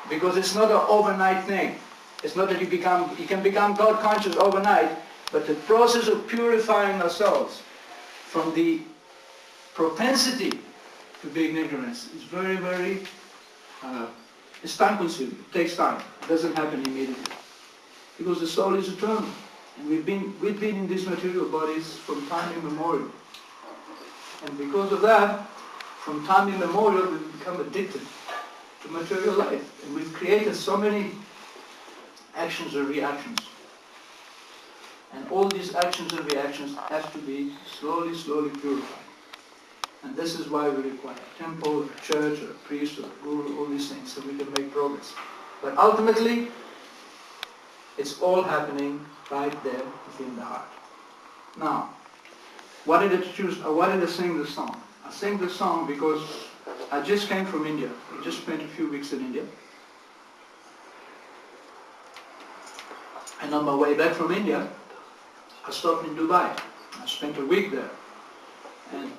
Because it's not an overnight thing. It's not that you can become God conscious overnight, but the process of purifying ourselves from the propensity to be in ignorance is very, very, it's time consuming. It takes time. It doesn't happen immediately. Because the soul is eternal. And we've been in these material bodies from time immemorial. And because of that, from time immemorial, we've become addicted to material life. And we've created so many actions or reactions. And all these actions and reactions have to be slowly, slowly purified. And this is why we require a temple, a church, or a priest, or a guru, all these things, so we can make progress. But ultimately, it's all happening right there within the heart. Now, why did I sing this song? I sing this song because I just came from India. I just spent a few weeks in India. And on my way back from India, I stopped in Dubai. I spent a week there. And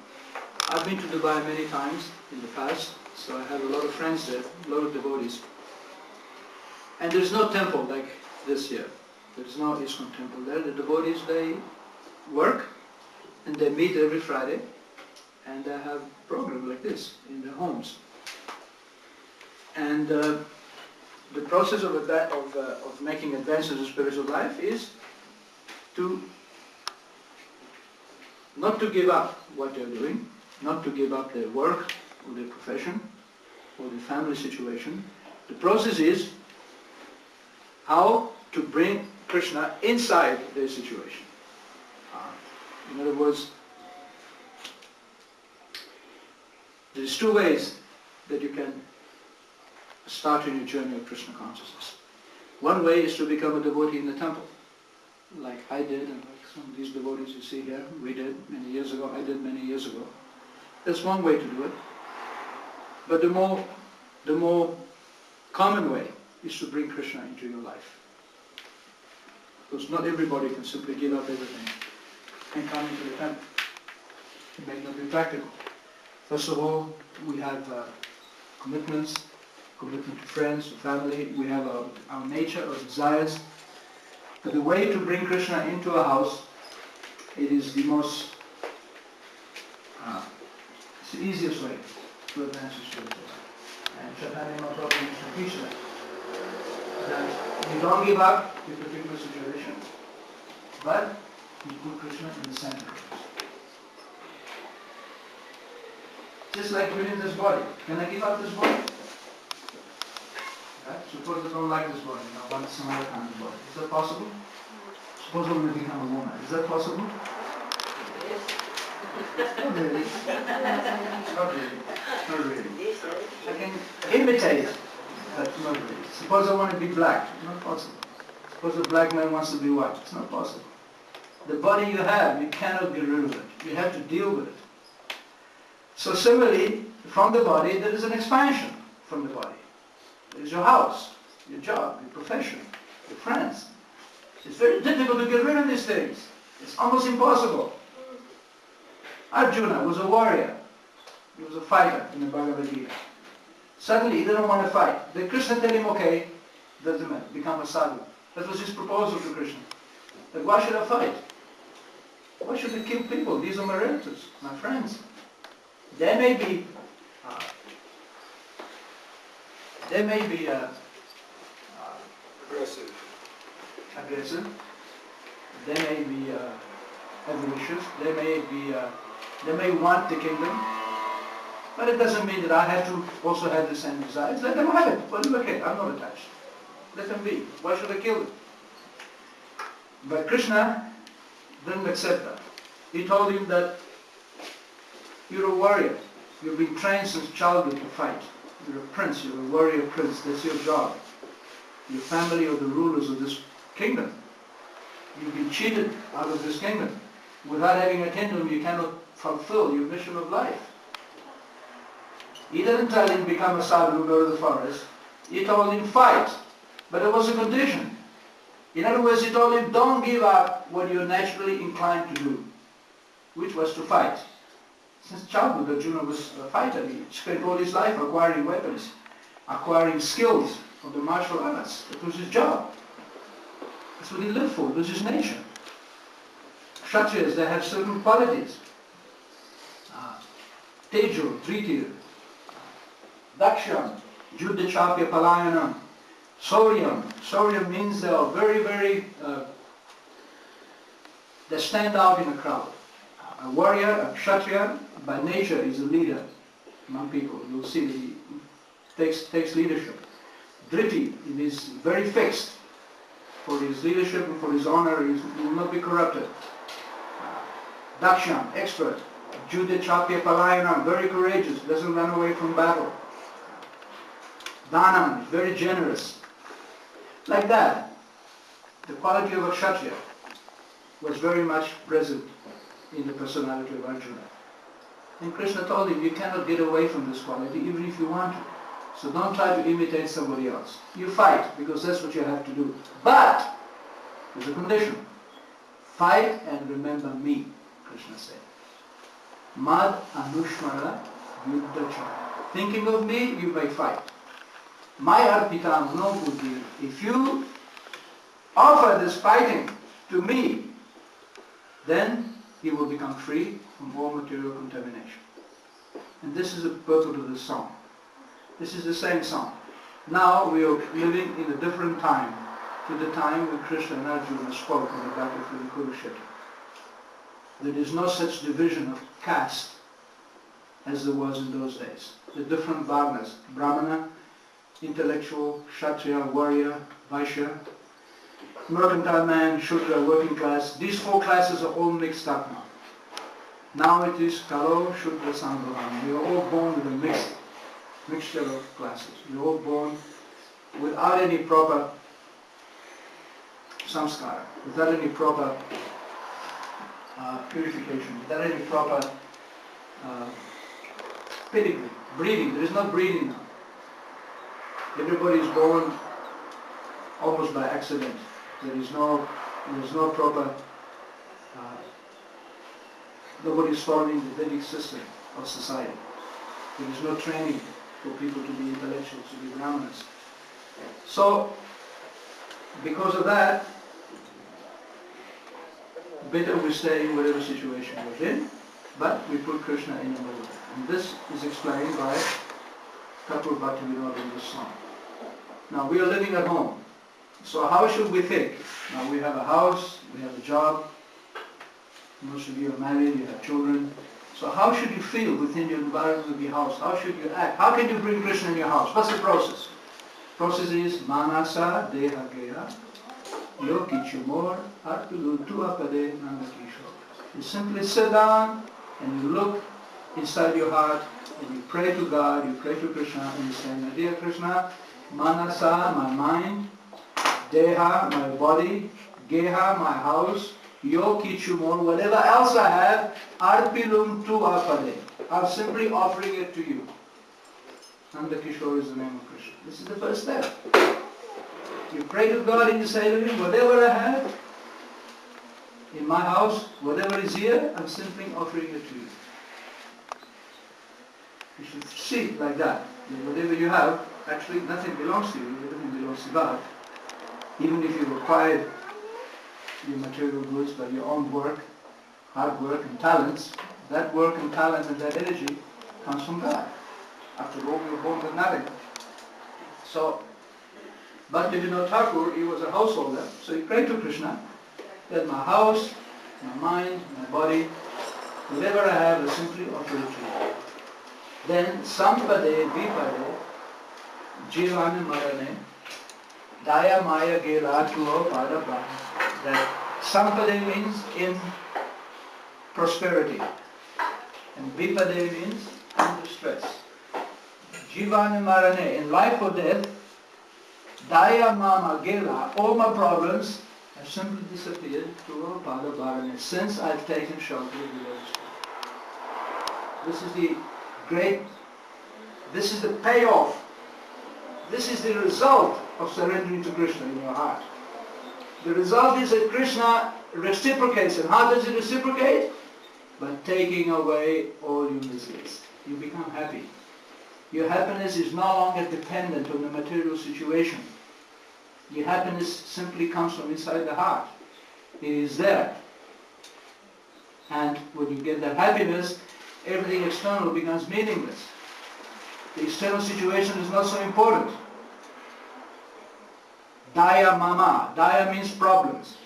I've been to Dubai many times in the past, so I have a lot of friends there, a lot of devotees. And there's no temple like this here. There's no ISKCON temple there. The devotees, they work and they meet every Friday and they have a program like this in their homes. And the process of making advances in spiritual life is not to give up what they're doing, not to give up their work or their profession or their family situation. The process is how to bring Krishna inside their situation. In other words, there's two ways that you can start in your journey of Krishna consciousness. One way is to become a devotee in the temple, like I did, and like some of these devotees you see here, we did many years ago, I did many years ago. That's one way to do it. But the more common way is to bring Krishna into your life. Because not everybody can simply give up everything and come into the temple. It may not be practical. First of all, we have commitment to friends, to family. We have our nature, our desires. But the way to bring Krishna into a house, it is the most, it's the easiest way to advance your spiritual life. And Chaitanya Mahaprabhu used to teach that you don't give up your particular situation, but you put Krishna in the center of it. Just like within this body. Can I give up this body? Right? Suppose I don't like this body, I want some other kind of body. Is that possible? Suppose I want to become a woman. Is that possible? Not really. Not really. Not really. I can imitate, but not really. Suppose I want to be black. Not possible. Suppose a black man wants to be white. It's not possible. The body you have, you cannot get rid of it. You have to deal with it. So similarly, from the body, there is an expansion from the body. There is your house, your job, your profession, your friends. It's very difficult to get rid of these things. It's almost impossible. Arjuna was a warrior. He was a fighter in the Bhagavad Gita. Suddenly he didn't want to fight. Then Krishna told him, okay, doesn't matter, become a sadhu. That was his proposal to Krishna. Like, why should I fight? Why should I kill people? These are my relatives, my friends. They may be aggressive. They may be avaricious. They may want the kingdom. But it doesn't mean that I have to also have the same desires. Let them have it. Well, okay, I'm not attached. Let them be. Why should I kill them? But Krishna didn't accept that. He told him that you're a warrior. You've been trained since childhood to fight. You're a prince. You're a warrior prince. That's your job. Your family are the rulers of this kingdom. You've been cheated out of this kingdom. Without having a kingdom, you cannot fulfill your mission of life. He didn't tell him become a sadhu, go to the forest. He told him fight. But there was a condition. In other words, he told him don't give up what you're naturally inclined to do, which was to fight. Since childhood, Arjuna was a fighter. He spent all his life acquiring weapons, acquiring skills of the martial arts. That was his job. That's what he lived for. It was his nature. Kshatriyas, they have certain qualities. Tejo, Tritiya, Daksham, Juddhachapya Palayanam, Sauryam. Sauryam means they are very, they stand out in a crowd. A warrior, a Kshatriya, by nature is a leader among people. You'll see he takes leadership. Dhriti, he is very fixed. For his leadership and for his honor, he will not be corrupted. Daksham, expert. Juddhachapya Palayanam, very courageous, doesn't run away from battle. Dhanam, very generous. Like that, the quality of a Kshatriya was very much present in the personality of Arjuna. And Krishna told him, you cannot get away from this quality even if you want to. So don't try to imitate somebody else. You fight, because that's what you have to do. But, there's a condition. Fight and remember me, Krishna said. Mad Anushmara Yuddhacha. Thinking of me, you may fight. My Arpitam no Buddhi. If you offer this fighting to me, then you will become free from all material contamination. And this is the purport of this song. This is the same song. Now we are living in a different time to the time when Krishna and Arjuna spoke on the battlefield of Kurukshetra. There is no such division of caste as there was in those days. The different varnas, Brahmana, intellectual, Kshatriya, warrior, Vaishya, mercantile man, Shudra, working class. These four classes are all mixed up now. Now it is Kalo, Shudra, Sambhavam. We are all born with a mixture of classes. We are all born without any proper samskara, without any proper purification, without any proper pedigree, breeding. There is no breeding now. Everybody is born almost by accident. There is no proper, nobody is following the Vedic system of society. There is no training for people to be intellectuals, to be brahmanas. So, because of that, better we stay in whatever situation we're in, but we put Krishna in the middle. And this is explained by Thakur Bhaktivinoda in this song. Now we are living at home. So how should we think? Now we have a house, we have a job, most of you are married, you have children. So how should you feel within your environment of your house? How should you act? How can you bring Krishna in your house? What's the process? Process is Manasa Deha Geha Yokichumor Artulutu Apade Nandakisho. You simply sit down and you look inside your heart and you pray to God, you pray to Krishna and you say, Dear Krishna, Manasa, my mind, Deha, my body, Geha, my house, Yokichumor, whatever else I have, Arpilum tu apade. I'm simply offering it to you. Nanda Kishore is the name of Krishna. This is the first step. You pray to God and you say to Him, whatever I have in my house, whatever is here, I'm simply offering it to you. You should see it like that. Whatever you have, actually nothing belongs to you. Everything belongs to God. Even if you acquired your material goods by your own work, hard work and talents, that work and talent and that energy comes from God. After all, we were born with nothing. So, Bhaktivinoda Thakur, he was a householder, so he prayed to Krishna that my house, my mind, my body, whatever I have, I simply offer it to you. Then, Sampade, Vipade, Jivane Marane, Daya Maya Gela Tuo Pada Bhaja. That Sampade means in prosperity, and Vipade means in distress. Jivane Marane, in life or death, Daya Mama Gela, all my problems have simply disappeared to Pada Bharane since I've taken shelter of the Lord's feet. This is the great, this is the payoff, this is the result of surrendering to Krishna in your heart. The result is that Krishna reciprocates. And how does he reciprocate? By taking away all your miseries. You become happy. Your happiness is no longer dependent on the material situation. Your happiness simply comes from inside the heart. It is there. And when you get that happiness, everything external becomes meaningless. The external situation is not so important. Daya Mama. Daya means problems.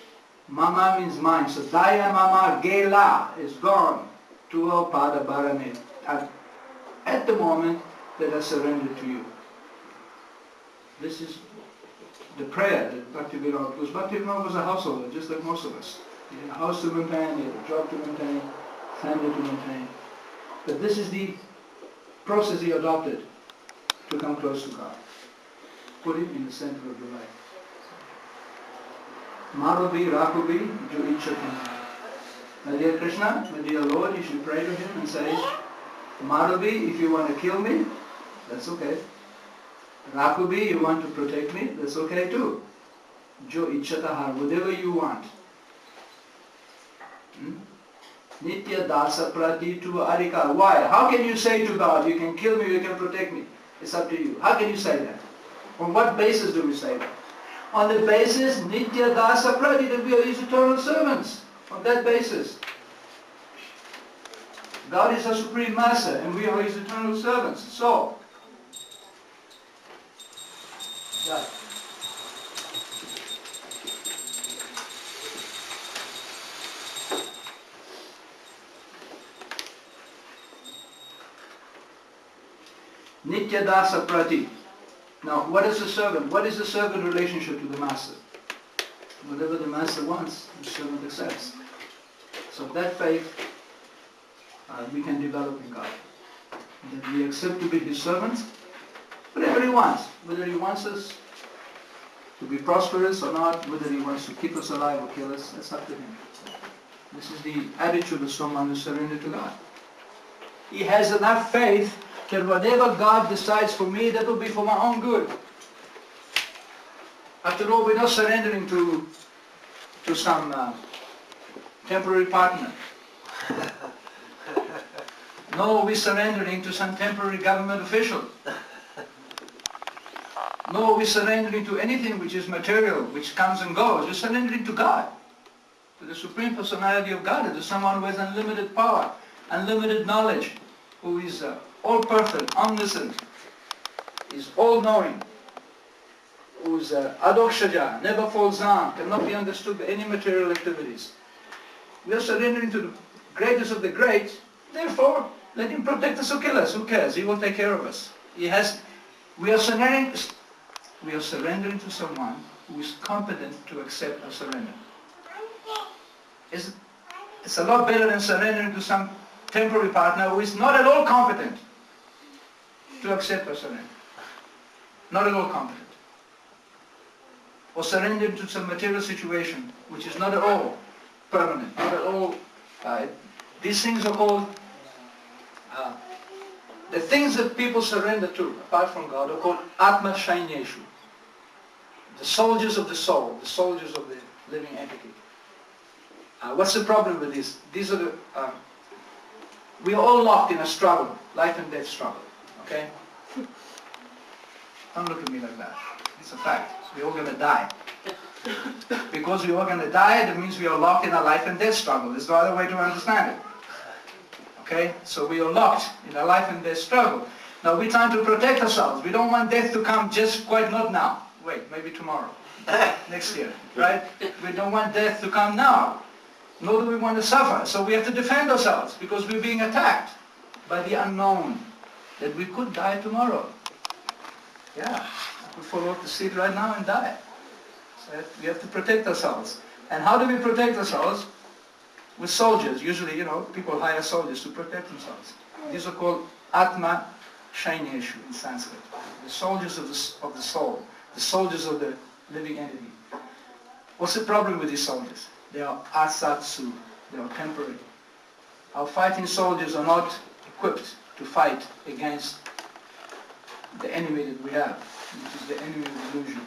Mama means mind. So Daya Mama Gela is gone to our Pada Bharane. At the moment that I surrender to you. This is the prayer that Bhaktivinoda, because Bhaktivinoda was a householder, just like most of us. He had a house to maintain, he had a job to maintain, family to maintain. But this is the process he adopted to come close to God. Put him in the center of your life. Marubi, Rakubi, Jo Ichati. My dear Krishna, my dear Lord, you should pray to him and say, Marubi, if you want to kill me, that's okay. Rakubi, you want to protect me, that's okay too. Jo Ichatahar, whatever you want. Nitya dasa pratitu arika. Why? How can you say to God, you can kill me, you can protect me? It's up to you. How can you say that? On what basis do we say that? On the basis, Nitya dasa prati, that we are His eternal servants. On that basis. God is our Supreme Master and we are His eternal servants. So, yeah. Nitya dasa prati. Now, what is the servant? What is the servant relationship to the master? Whatever the master wants, the servant accepts. So that faith we can develop in God. That we accept to be His servants, whatever He wants. Whether He wants us to be prosperous or not, whether He wants to keep us alive or kill us, that's up to Him. This is the attitude of someone who surrendered to God. He has enough faith that whatever God decides for me, that will be for my own good. After all, we're not surrendering to some temporary partner. No, we're surrendering to some temporary government official. No, we're surrendering to anything which is material, which comes and goes. We're surrendering to God, to the Supreme Personality of God, to someone who has unlimited power, unlimited knowledge, who is all-perfect, omniscient, is all-knowing, who is adokshaja, never falls down, cannot be understood by any material activities. We are surrendering to the greatest of the great, therefore let Him protect us or kill us. Who cares? He will take care of us. We are surrendering to someone who is competent to accept our surrender. It's a lot better than surrendering to some temporary partner who is not at all competent to accept our surrender. Not at all competent. Or surrendering to some material situation which is not at all permanent, not at all. These things are called, the things that people surrender to, apart from God, are called Atma Shainyeshu. The soldiers of the soul, the soldiers of the living entity. What's the problem with this? These are the, we are all locked in a struggle, life and death struggle, okay? Don't look at me like that. It's a fact. We're all going to die. Because we're all going to die, that means we are locked in a life and death struggle. There's no other way to understand it. Okay? So we are locked in a life and death struggle. Now we're trying to protect ourselves. We don't want death to come just quite not now. Wait, maybe tomorrow. Next year. Right? We don't want death to come now. Nor do we want to suffer. So we have to defend ourselves because we're being attacked by the unknown. That we could die tomorrow. Yeah. I could fall off the seat right now and die. So we have to protect ourselves. And how do we protect ourselves? With soldiers. Usually, people hire soldiers to protect themselves. These are called Atma Shainyeshu in Sanskrit. The soldiers of the soul. The soldiers of the living entity. What's the problem with these soldiers? They are asatsu. They are temporary. Our fighting soldiers are not equipped to fight against the enemy that we have, which is the enemy of illusion.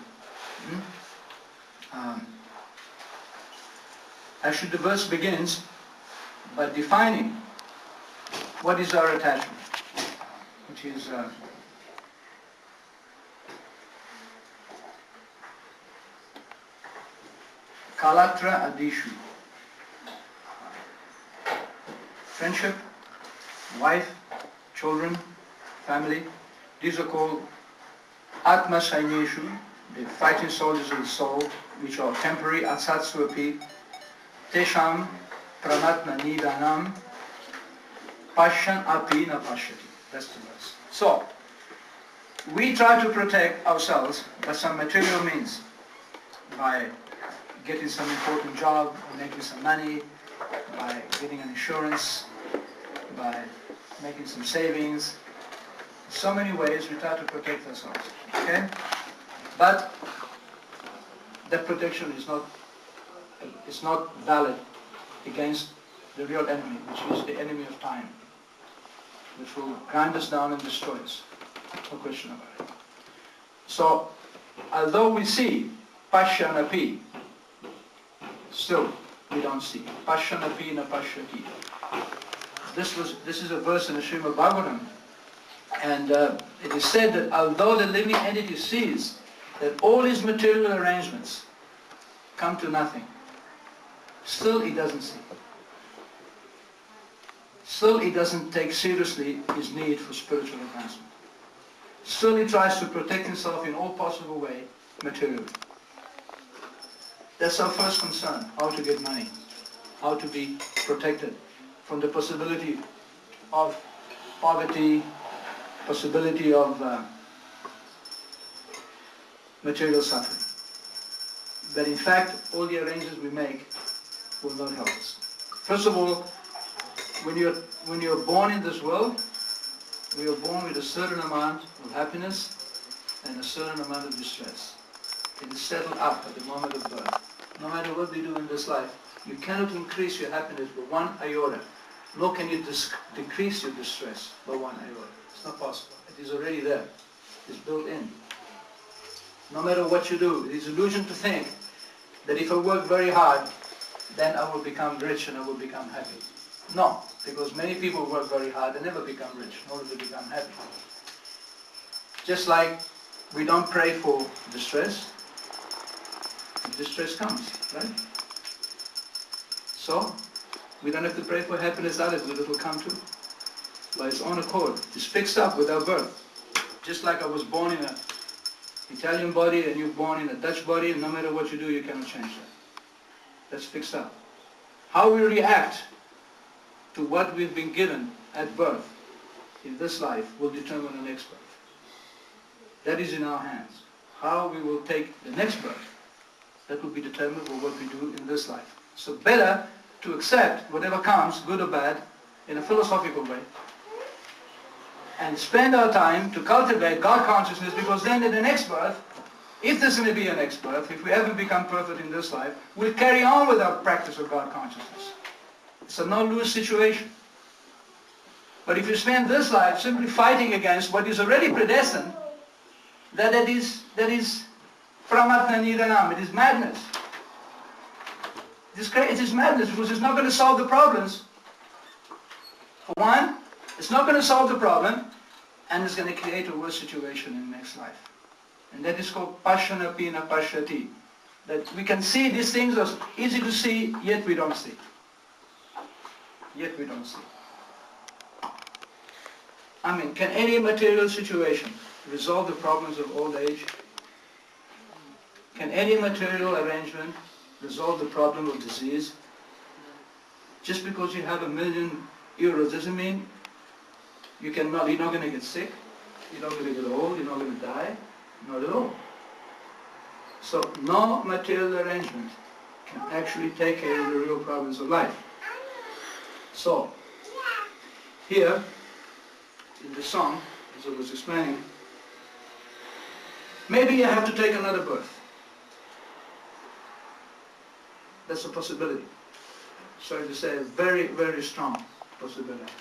Actually, the verse begins by defining what is our attachment, which is Kalatra Adishu. Friendship, wife, children, family. These are called Atma Shainyeshu, the fighting soldiers of the soul, which are temporary, Atsatsu api, Tesham Pranatna Nidanam, Pashan api na pashyati. That's the verse. So, we try to protect ourselves by some material means, by getting some important job, making some money, by getting an insurance, by making some savings. So many ways we try to protect ourselves. Okay? But that protection is not valid against the real enemy, which is the enemy of time, which will grind us down and destroy us. No question about it. So, although we see Pashyanapi, still we don't see. Pashyanapi na pashyati. this is a verse in the Srimad Bhagavatam, and it is said that although the living entity sees that all his material arrangements come to nothing, still he doesn't see. Still he doesn't take seriously his need for spiritual advancement. Still he tries to protect himself in all possible way materially. That's our first concern, how to get money, how to be protected from the possibility of poverty, possibility of material suffering. But in fact, all the arrangements we make will not help us. First of all, when you're born in this world, we are born with a certain amount of happiness and a certain amount of distress. It is settled up at the moment of birth. No matter what we do in this life, you cannot increase your happiness by 1 iota, nor can you decrease your distress by 1 iota. It's not possible. It is already there. It's built in. No matter what you do, it is an illusion to think that if I work very hard, then I will become rich and I will become happy. No, because many people work very hard and never become rich, nor do they become happy. Just like we don't pray for distress, distress comes, right? So, we don't have to pray for happiness either, because it will come too. By its own accord. It's fixed up with our birth. Just like I was born in an Italian body and you're born in a Dutch body, and no matter what you do, you cannot change that. That's fixed up. How we react to what we've been given at birth in this life will determine the next birth. That is in our hands. How we will take the next birth, that will be determined by what we do in this life. So better to accept whatever comes, good or bad, in a philosophical way, and spend our time to cultivate God consciousness, because then in the next birth, if there's going to be a next birth, if we haven't become perfect in this life, we'll carry on with our practice of God consciousness. It's a no-lose situation. But if you spend this life simply fighting against what is already predestined, that is pramatna niranam, it is madness. It is madness, because it's not going to solve the problems. For one, it's not going to solve the problem, and it's going to create a worse situation in the next life. And that is called pashyanapi na pashyati. That we can see these things as easy to see, yet we don't see. Yet we don't see. I mean, can any material situation resolve the problems of old age? Can any material arrangement resolve the problem of disease? Just because you have €1 million doesn't mean you're not going to get sick, you're not going to get old, you're not going to die. Not at all. So no material arrangement can actually take care of the real problems of life. So here in the song, as I was explaining, maybe you have to take another birth. That's a possibility. Sorry to say, a very, very strong possibility.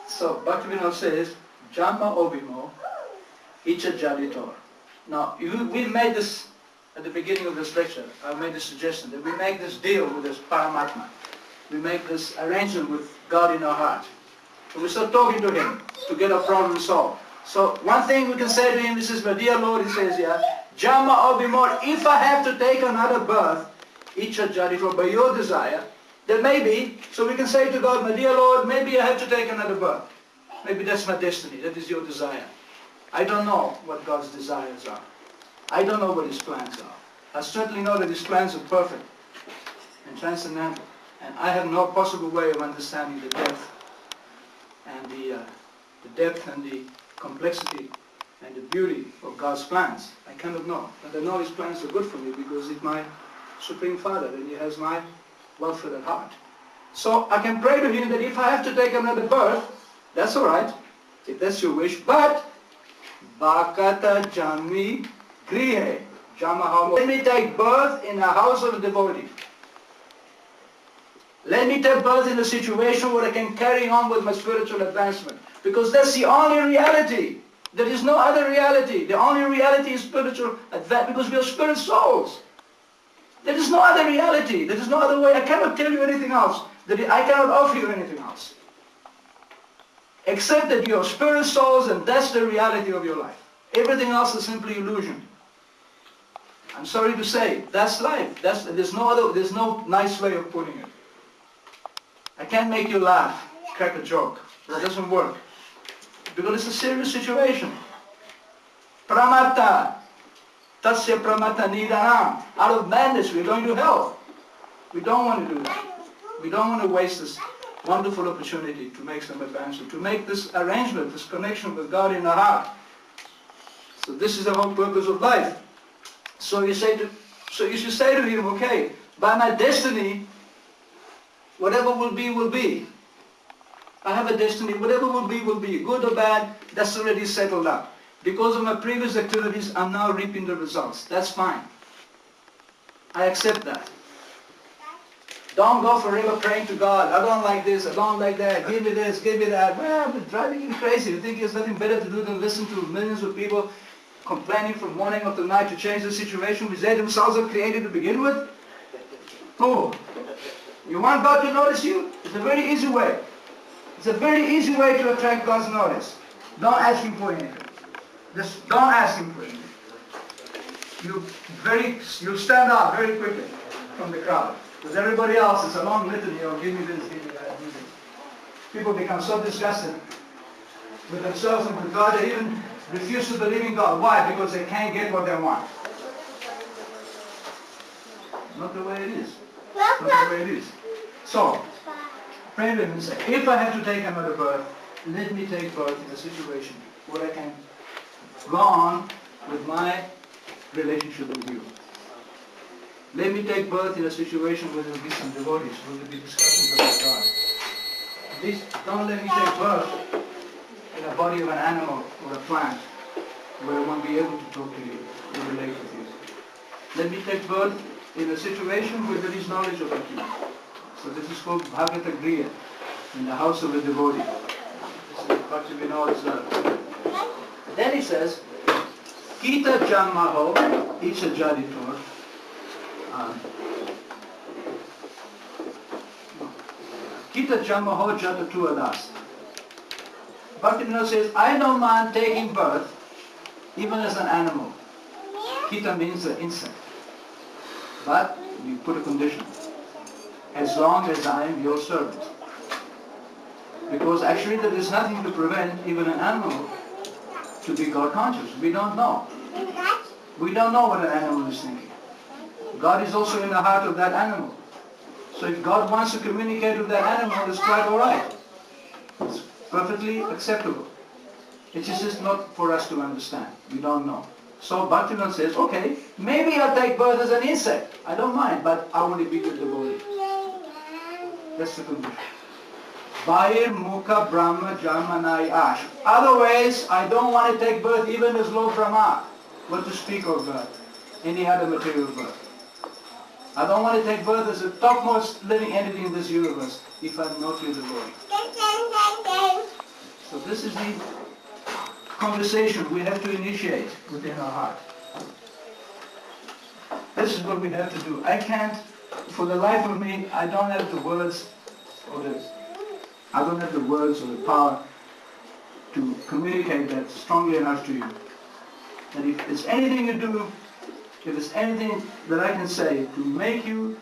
So Bhaktivinoda says, Jama obimo icha jaditor. Now, we made this at the beginning of this lecture. I made the suggestion that we make this deal with this Paramatma. We make this arrangement with God in our heart. So we start talking to Him to get our problem solved. So one thing we can say to Him, this is, my dear Lord, He says here, Jama obimor, if I have to take another birth, icha jaditor, by your desire, then maybe, so we can say to God, my dear Lord, maybe I have to take another birth. Maybe that's my destiny, that is your desire. I don't know what God's desires are. I don't know what His plans are. I certainly know that His plans are perfect and transcendental. And I have no possible way of understanding the depth and the depth and the complexity and the beauty of God's plans. I cannot know. But I know His plans are good for me because He's my Supreme Father and He has my welfare at heart. So I can pray to Him that if I have to take another birth, that's all right, if that's your wish, but Bhakata Jami Grihe Jamahamo. Let me take birth in a house of a devotee. Let me take birth in a situation where I can carry on with my spiritual advancement. Because that's the only reality. There is no other reality. The only reality is spiritual advancement, because we are spirit souls. There is no other reality. There is no other way. I cannot tell you anything else. I cannot offer you anything else. Except that you are spirit souls and that's the reality of your life. Everything else is simply illusion. I'm sorry to say, that's life. There's no nice way of putting it. I can't make you laugh, crack a joke. That doesn't work. Because it's a serious situation. Pramatta, tasya pramatta nidanam. Out of madness we're going to hell. We don't want to do that. We don't want to waste this wonderful opportunity to make some advancement, to make this arrangement, this connection with God in the heart. So this is the whole purpose of life. So you should say to him, okay, by my destiny, whatever will be, will be. I have a destiny, whatever will be, good or bad, that's already settled up. Because of my previous activities, I'm now reaping the results. That's fine. I accept that. Don't go forever praying to God, I don't like this, I don't like that, give me this, give me that. Well, it's driving you crazy. You think there's nothing better to do than listen to millions of people complaining from morning up to night to change the situation which they themselves have created to begin with? Oh, you want God to notice you? It's a very easy way. It's a very easy way to attract God's notice. Don't ask Him for anything. Just don't ask Him for anything. You'll stand out very quickly from the crowd. Because everybody else is a long litany of give me this, give me that, give me this. People become so disgusted with themselves and with God, they even refuse to believe in God. Why? Because they can't get what they want. Not the way it is. Not the way it is. So, pray with him and say, if I have to take another birth, let me take birth in a situation where I can go on with my relationship with you. Let me take birth in a situation where there will be some devotees, where there will be discussions about God. Please don't let me take birth in a body of an animal or a plant where I won't be able to talk to you or relate with you. Let me take birth in a situation where there is knowledge about you. So this is called Bhagavata Griya, in the house of a devotee. This is what we know as Then he says, Kita Jammaho, Icha Jaditor. Kita Jammaho Jata Tuadas. Bhaktivinoda says, I don't mind taking birth even as an animal. Kita means an insect. But we put a condition. As long as I am your servant. Because actually there is nothing to prevent even an animal to be God conscious. We don't know. We don't know what an animal is thinking. God is also in the heart of that animal. So if God wants to communicate with that animal, it's quite alright. It's perfectly acceptable. It is just not for us to understand. We don't know. So Bhaktivinoda says, okay, maybe I'll take birth as an insect. I don't mind, but I want to be with the devotee. That's the condition. Bhair Mukha Brahma Jamanai Ash. Otherwise, I don't want to take birth even as Lord Brahma. What to speak of any other material birth. I don't want to take birth as the topmost living entity in this universe if I'm not your devotee. So this is the conversation we have to initiate within our heart. This is what we have to do. I can't, for the life of me, I don't have the words or the power to communicate that strongly enough to you. And if there's anything you do, if there's anything that I can say to make you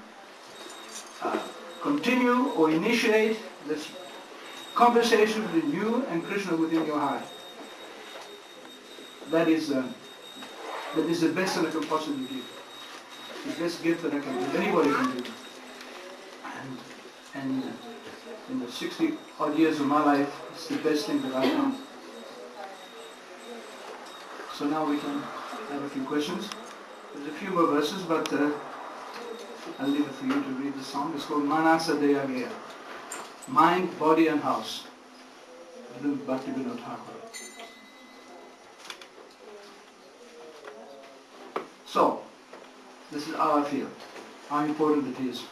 continue or initiate this conversation between you and Krishna within your heart, that is the best that I can possibly give. The best gift that I can give. Anybody can do. And in the 60 odd years of my life, it's the best thing that I've done. So now we can have a few questions. There's a few more verses, but I'll leave it for you to read the song. It's called Manasa Deyagaya. Mind, body and house. Bhaktivinoda Thakur. So, this is how I feel. How important it is.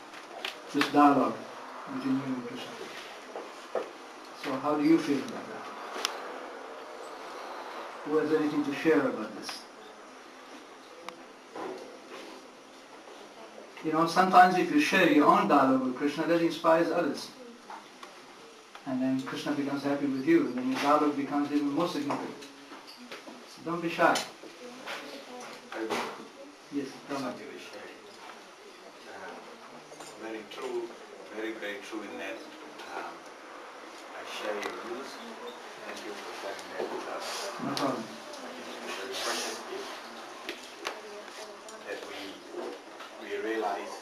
This dialogue between you and Krishna. So how do you feel about that? Who has anything to share about this? You know, sometimes if you share your own dialogue with Krishna, that inspires others. And then Krishna becomes happy with you, and then your dialogue becomes even more significant. So don't be shy. Yes, don't be. Very true, very, very true in that. I share your views. Thank you for sharing that with us. No problem. Very precious gift that we realize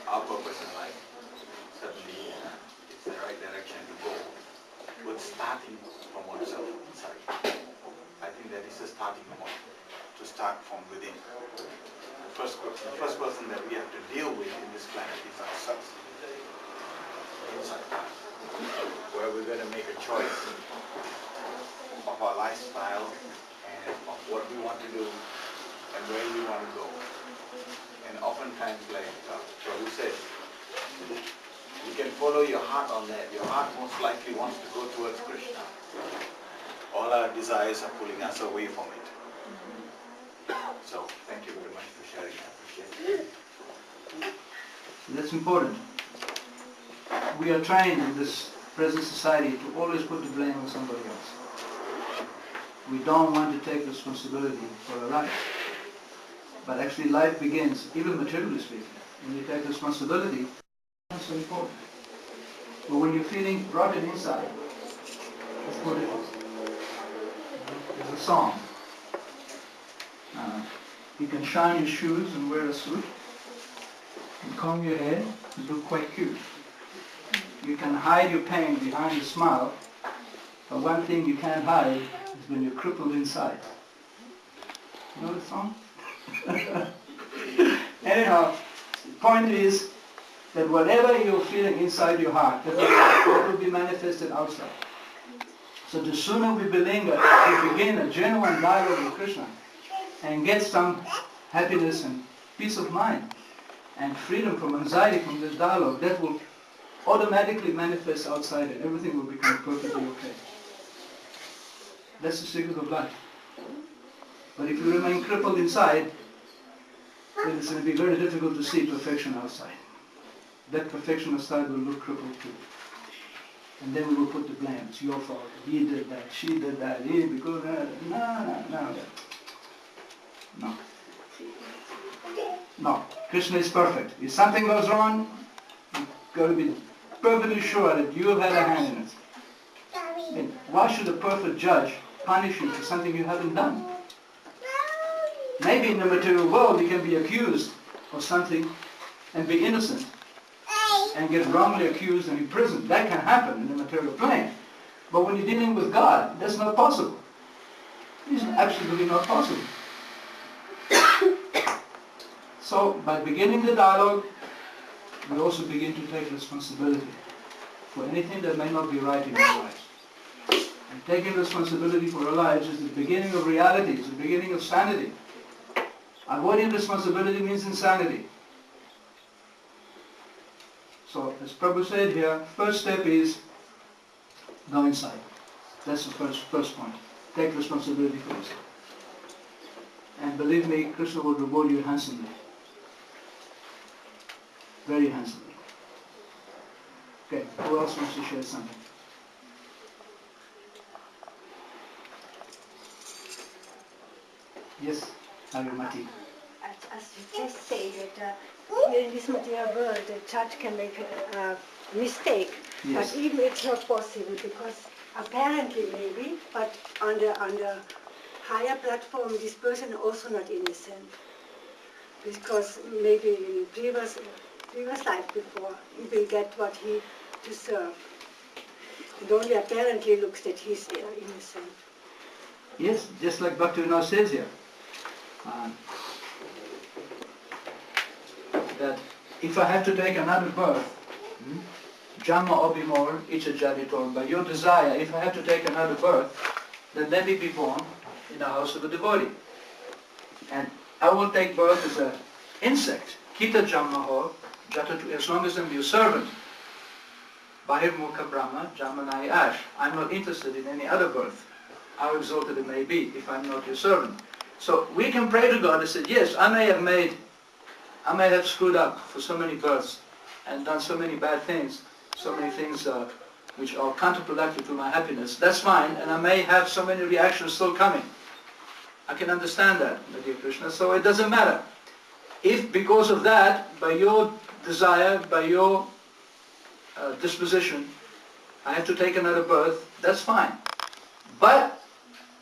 our purpose in life. Certainly, it's the right direction to go. With starting from oneself inside. I think that is the starting point. To start from within. The first person that we have to deal with in this planet is ourselves. Inside. Where we're going to make a choice of our lifestyle and of what we want to do and where we want to go. And oftentimes, like Prabhu said, you can follow your heart on that. Your heart most likely wants to go towards Krishna. All our desires are pulling us away from it. So, thank you very much for sharing. I appreciate it. That's important. We are trained in this present society to always put the blame on somebody else. We don't want to take responsibility for our life. But actually life begins, even materially speaking, when you take responsibility. That's so important. But when you're feeling rotten inside, that's what it is. There's a song. You can shine your shoes and wear a suit, and comb your hair and look quite cute. You can hide your pain behind a smile, but one thing you can't hide is when you're crippled inside. You know the song? Anyhow, the point is that whatever you're feeling inside your heart, that will be manifested outside. So the sooner we begin a genuine dialogue with Krishna, and get some happiness and peace of mind and freedom from anxiety from this dialogue, that will automatically manifest outside and everything will become perfectly okay. That's the secret of life. But if you remain crippled inside, then it's going to be very difficult to see perfection outside. That perfection outside will look crippled too. And then we will put the blame. It's your fault. He did that, she did that, he because no. No. Krishna is perfect. If something goes wrong, you've got to be perfectly sure that you have had a hand in it. I mean, why should a perfect judge punish you for something you haven't done? Maybe in the material world you can be accused of something and be innocent and get wrongly accused and imprisoned. That can happen in the material plane. But when you're dealing with God, that's not possible. It's absolutely not possible. So, by beginning the dialogue, we also begin to take responsibility for anything that may not be right in our lives. And taking responsibility for our lives is the beginning of reality, it's the beginning of sanity. Avoiding responsibility means insanity. So, as Prabhu said here, first step is go inside. That's the first point. Take responsibility for yourself. And believe me, Krishna will reward you handsomely. Very handsomely. Okay, who else wants to share something? Yes, Harimati. As you just say that here in this material world, the judge can make a mistake, Yes. but even it's not possible because apparently maybe, but on the higher platform, this person also not innocent because maybe in previous life before he will get what he deserves. It only apparently looks that he's innocent. Yes, just like Bhaktivinoda says here. That if I have to take another birth, Jamma Obimor, Icha Jaditor, by your desire, if I have to take another birth, then let me be born in the house of a devotee. And I will take birth as an insect, Kita Jamma Ho, as long as I'm your servant. Bahir Mukha Brahma, Jammanai Ash. I'm not interested in any other birth, how exalted it may be, if I'm not your servant. So we can pray to God and say, yes, I may have made I may have screwed up for so many births and done so many bad things, so many things which are counterproductive to my happiness. That's fine, and I may have so many reactions still coming. I can understand that, my dear Krishna, so it doesn't matter. If because of that, by your desire, by your disposition, I have to take another birth, that's fine. But,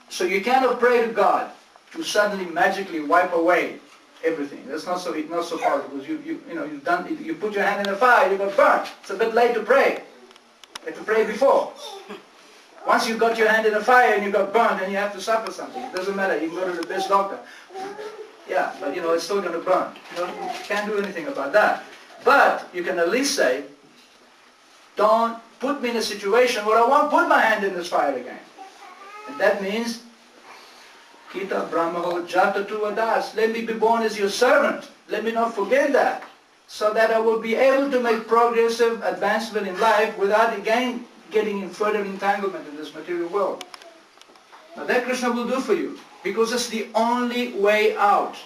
so you cannot pray to God to suddenly magically wipe away everything. That's not so far, because you put your hand in the fire, you got burnt. It's a bit late to pray. You have to pray before. Once you got your hand in the fire and you got burnt and you have to suffer something, it doesn't matter, you can go to the best doctor. Yeah, but it's still going to burn. You can't do anything about that. But you can at least say, don't put me in a situation where I won't put my hand in this fire again. And that means, Kita Brahmaho Jata tu Adas, let me be born as your servant. Let me not forget that. So that I will be able to make progressive advancement in life without again getting in further entanglement in this material world. Now that Krishna will do for you, because it's the only way out.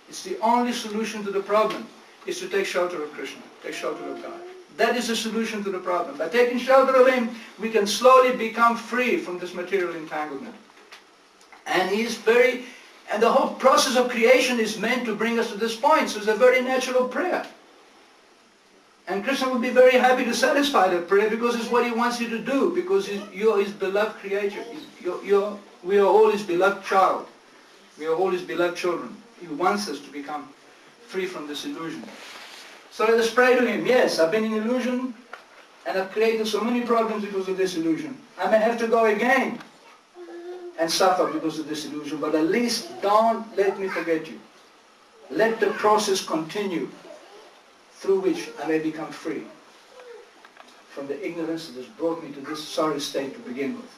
It's the only solution to the problem, is to take shelter of Krishna, take shelter of God. That is the solution to the problem. By taking shelter of Him, we can slowly become free from this material entanglement. And and the whole process of creation is meant to bring us to this point, so it's a very natural prayer. And Krishna will be very happy to satisfy that prayer, because it's what He wants you to do, because you're His beloved creature. We are all His beloved child. We are all His beloved children. He wants us to become free from this illusion. So let us pray to Him. Yes, I've been in illusion, and I've created so many problems because of this illusion. I may have to go again and suffer because of this illusion, but at least don't let me forget you. Let the process continue, through which I may become free from the ignorance that has brought me to this sorry state to begin with.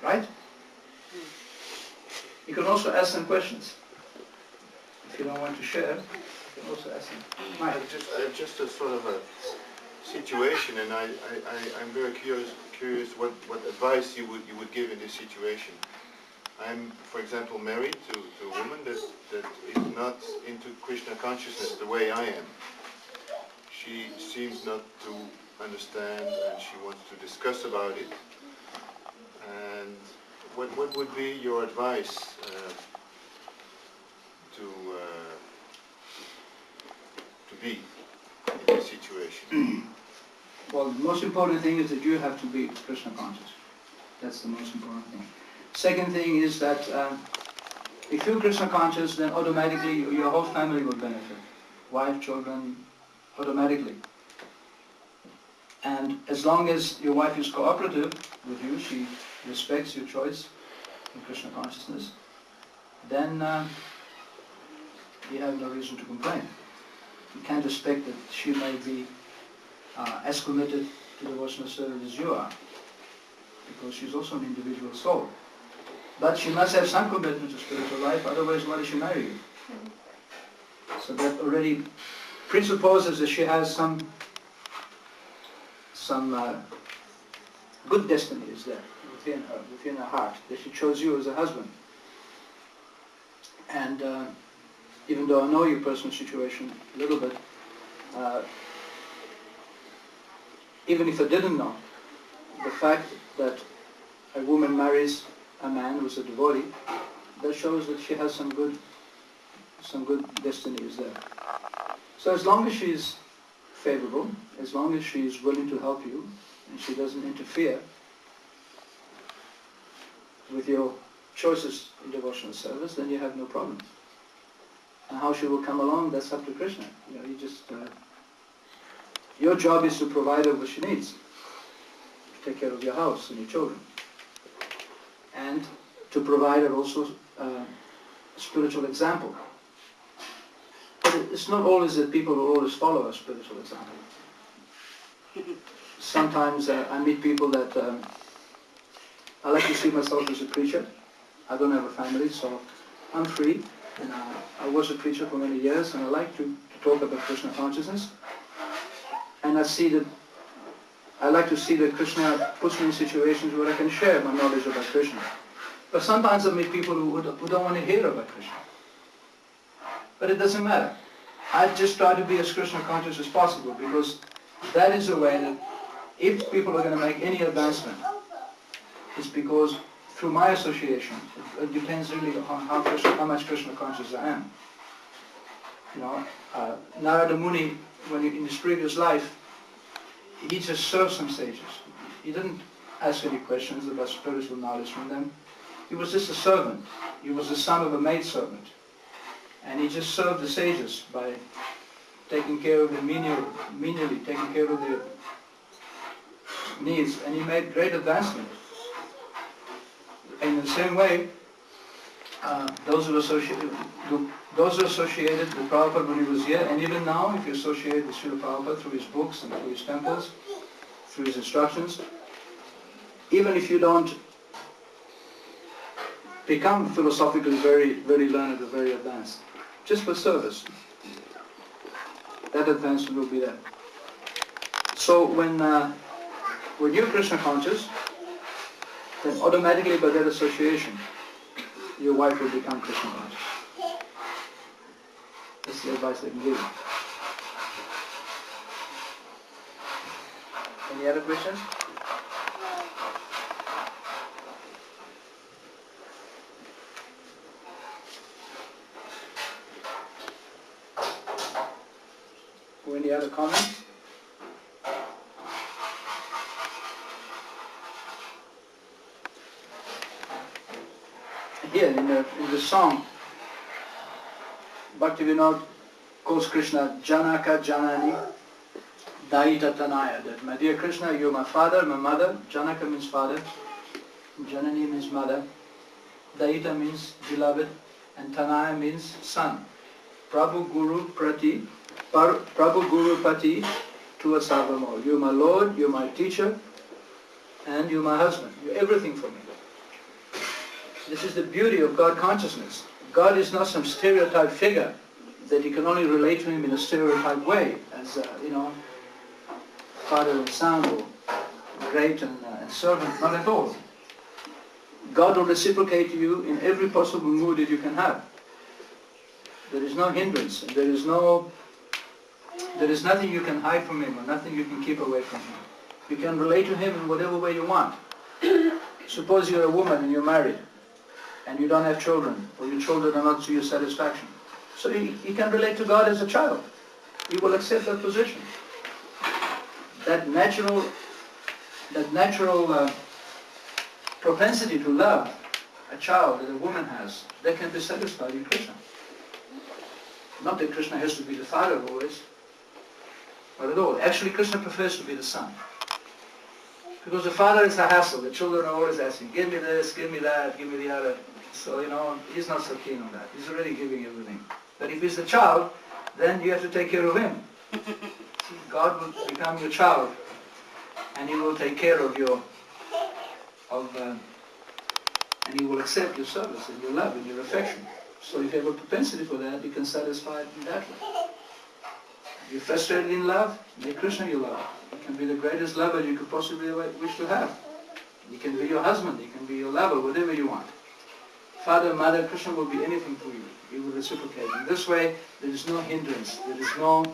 Right? You can also ask some questions. If you don't want to share, you can also ask them. Mike. Just a sort of a situation, and I'm very curious what advice you would give in this situation. I'm, for example, married to a woman that is not into Krishna consciousness the way I am. She seems not to understand, and she wants to discuss about it. And what would be your advice to be in this situation? Well, the most important thing is that you have to be Krishna conscious. That's the most important thing. Second thing is that if you're Krishna conscious, then automatically your whole family will benefit. Wife, children, automatically. And as long as your wife is cooperative with you, she respects your choice in Krishna consciousness, then you have no reason to complain. You can't expect that she may be as committed to devotional service as you are, because she's also an individual soul. But she must have some commitment to spiritual life, otherwise why does she marry you? So that already presupposes that she has some good destiny is there within her heart, that she chose you as a husband. And even though I know your personal situation a little bit, even if I didn't know, the fact that a woman marries a man who's a devotee, that shows that she has some good destiny is there. So as long as she's favorable, as long as she's willing to help you, and she doesn't interfere with your choices in devotional service, then you have no problem. And how she will come along, that's up to Krishna. You just your job is to provide her what she needs, to take care of your house and your children, and to provide her also a spiritual example. But it's not always that people will always follow a spiritual example. Sometimes I meet people that I like to see myself as a preacher. I don't have a family, so I'm free. And I was a preacher for many years, and I like to talk about Krishna consciousness. And I like to see that Krishna puts me in situations where I can share my knowledge about Krishna. But sometimes I meet people who don't want to hear about Krishna. But it doesn't matter. I just try to be as Krishna conscious as possible, because that is the way that if people are going to make any advancement, it's because through my association, it depends really on how much Krishna conscious I am. You know, Narada Muni, when in his previous life, he just served some sages. He didn't ask any questions about spiritual knowledge from them. He was just a servant. He was the son of a maidservant. And he just served the sages by taking care of them menially, taking care of their needs. And he made great advancement. In the same way, those who are associated with Prabhupada when he was here, and even now, if you associate with Srila Prabhupada through his books and through his temples, through his instructions, even if you don't become philosophically very, very learned or very advanced, just for service, that advancement will be there. So when you're Krishna conscious, then automatically by that association, your wife will become Krishna conscious. That's the advice I can give you. Any other questions? Or any other comments? Here in the song, Bhaktivinoda calls Krishna Janaka Janani Daita Tanaya, that my dear Krishna, you're my father, my mother. Janaka means father, Janani means mother, Daita means beloved, and Tanaya means son. Prabhu Guru Prati, Prabhu Guru Pati Tua Sarvamo. You're my Lord, you're my teacher, and you're my husband. You're everything for me. This is the beauty of God consciousness. God is not some stereotyped figure that you can only relate to him in a stereotyped way, as father and son, or great and servant. Not at all. God will reciprocate to you in every possible mood that you can have. There is no hindrance. There is nothing you can hide from him, or nothing you can keep away from him. You can relate to him in whatever way you want. Suppose you're a woman and you're married, and you don't have children, or your children are not to your satisfaction. So you can relate to God as a child. He will accept that position. That natural propensity to love a child that a woman has, that can be satisfied in Krishna. Not that Krishna has to be the father always, not at all. Actually, Krishna prefers to be the son. Because the father is a hassle. The children are always asking, give me this, give me that, give me the other. So, he's not so keen on that. He's already giving everything. But if he's the child, then you have to take care of him. See, God will become your child, and he will take care of and he will accept your service and your love and your affection. So if you have a propensity for that, you can satisfy it in that way. You're frustrated in love, make Krishna your lover. He can be the greatest lover you could possibly wish to have. He can be your husband, he can be your lover, whatever you want. Father, mother, Krishna will be anything for you. He will reciprocate. In this way, there is no hindrance. There is no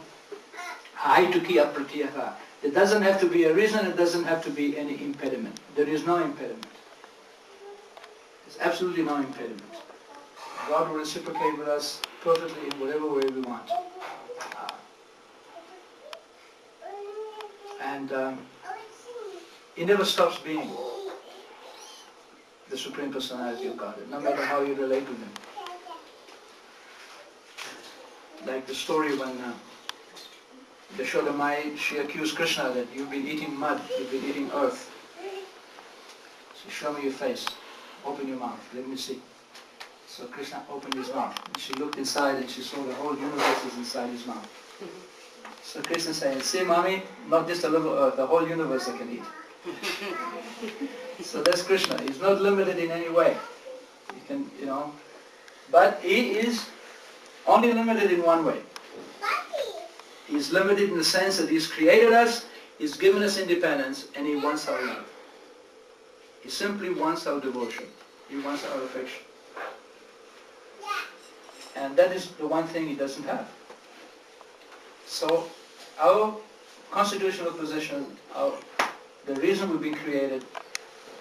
haituki apratyaha. There doesn't have to be a reason, it doesn't have to be any impediment. There is no impediment. There's absolutely no impediment. God will reciprocate with us perfectly in whatever way we want. And he never stops being the Supreme Personality of Godhead, no matter how you relate to him. Like the story when Yashoda Mai, she accused Krishna that you've been eating mud, you've been eating earth. So show me your face, open your mouth, let me see. So Krishna opened his mouth, and she looked inside and she saw the whole universe is inside his mouth. So Krishna said, see mommy, not just a little earth, the whole universe I can eat. So that's Krishna. He's not limited in any way. He can, but he is only limited in one way. He's limited in the sense that he's created us, he's given us independence, and he wants our love. He simply wants our devotion. He wants our affection. And that is the one thing he doesn't have. So our constitutional position, the reason we've been created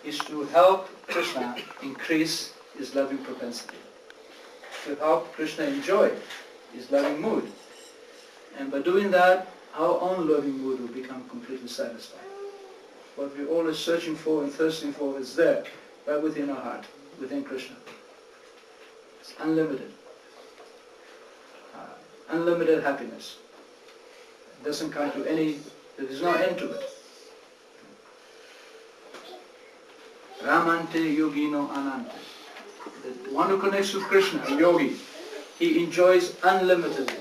is to help Krishna increase his loving propensity, to help Krishna enjoy his loving mood. And by doing that, our own loving mood will become completely satisfied. What we're always searching for and thirsting for is there, right within our heart, within Krishna. It's unlimited. Unlimited happiness. It doesn't come to any, there is no end to it. Ramante yogino anante. The one who connects with Krishna, a yogi, he enjoys unlimitedly.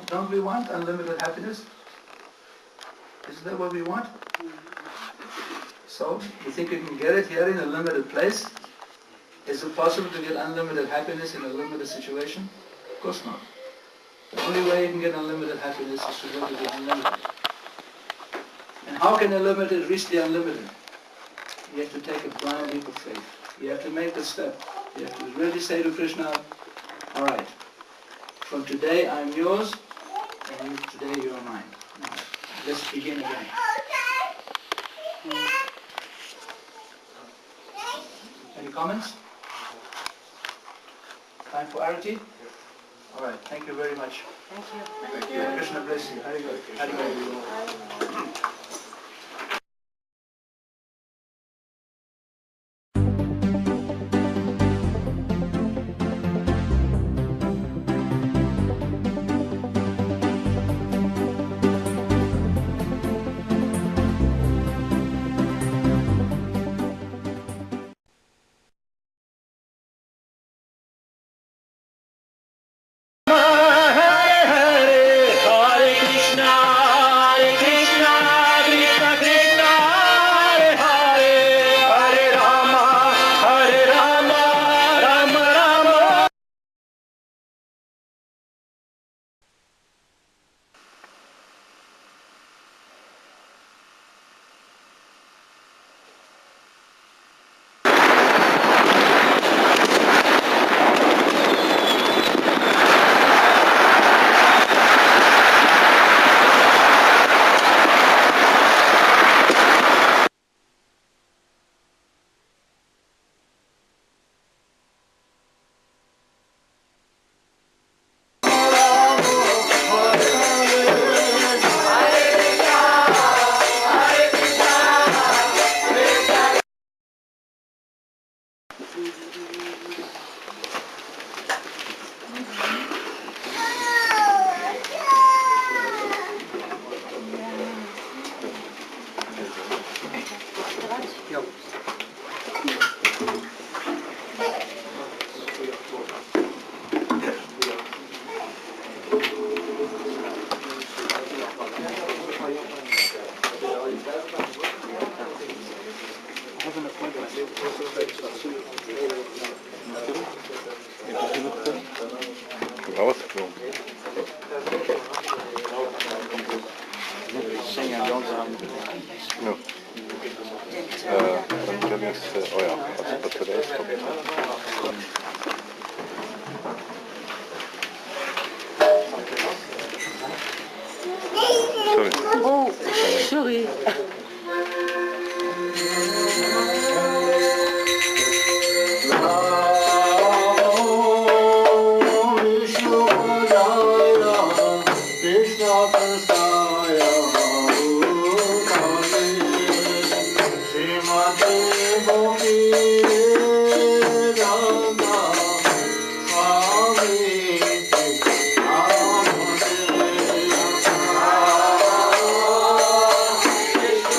Don't we want unlimited happiness? Isn't that what we want? So, you think you can get it here in a limited place? Is it possible to get unlimited happiness in a limited situation? Of course not. The only way you can get unlimited happiness is to go to the unlimited. And how can the limited reach the unlimited? You have to take a blind leap of faith. You have to make the step. You have to really say to Krishna, all right, from today I'm yours, and today you're mine. Now, let's begin again. Any comments? Time for arati? All right, thank you very much. Thank you. Thank you. Krishna bless you. Hare Krishna. Sorry. Krishna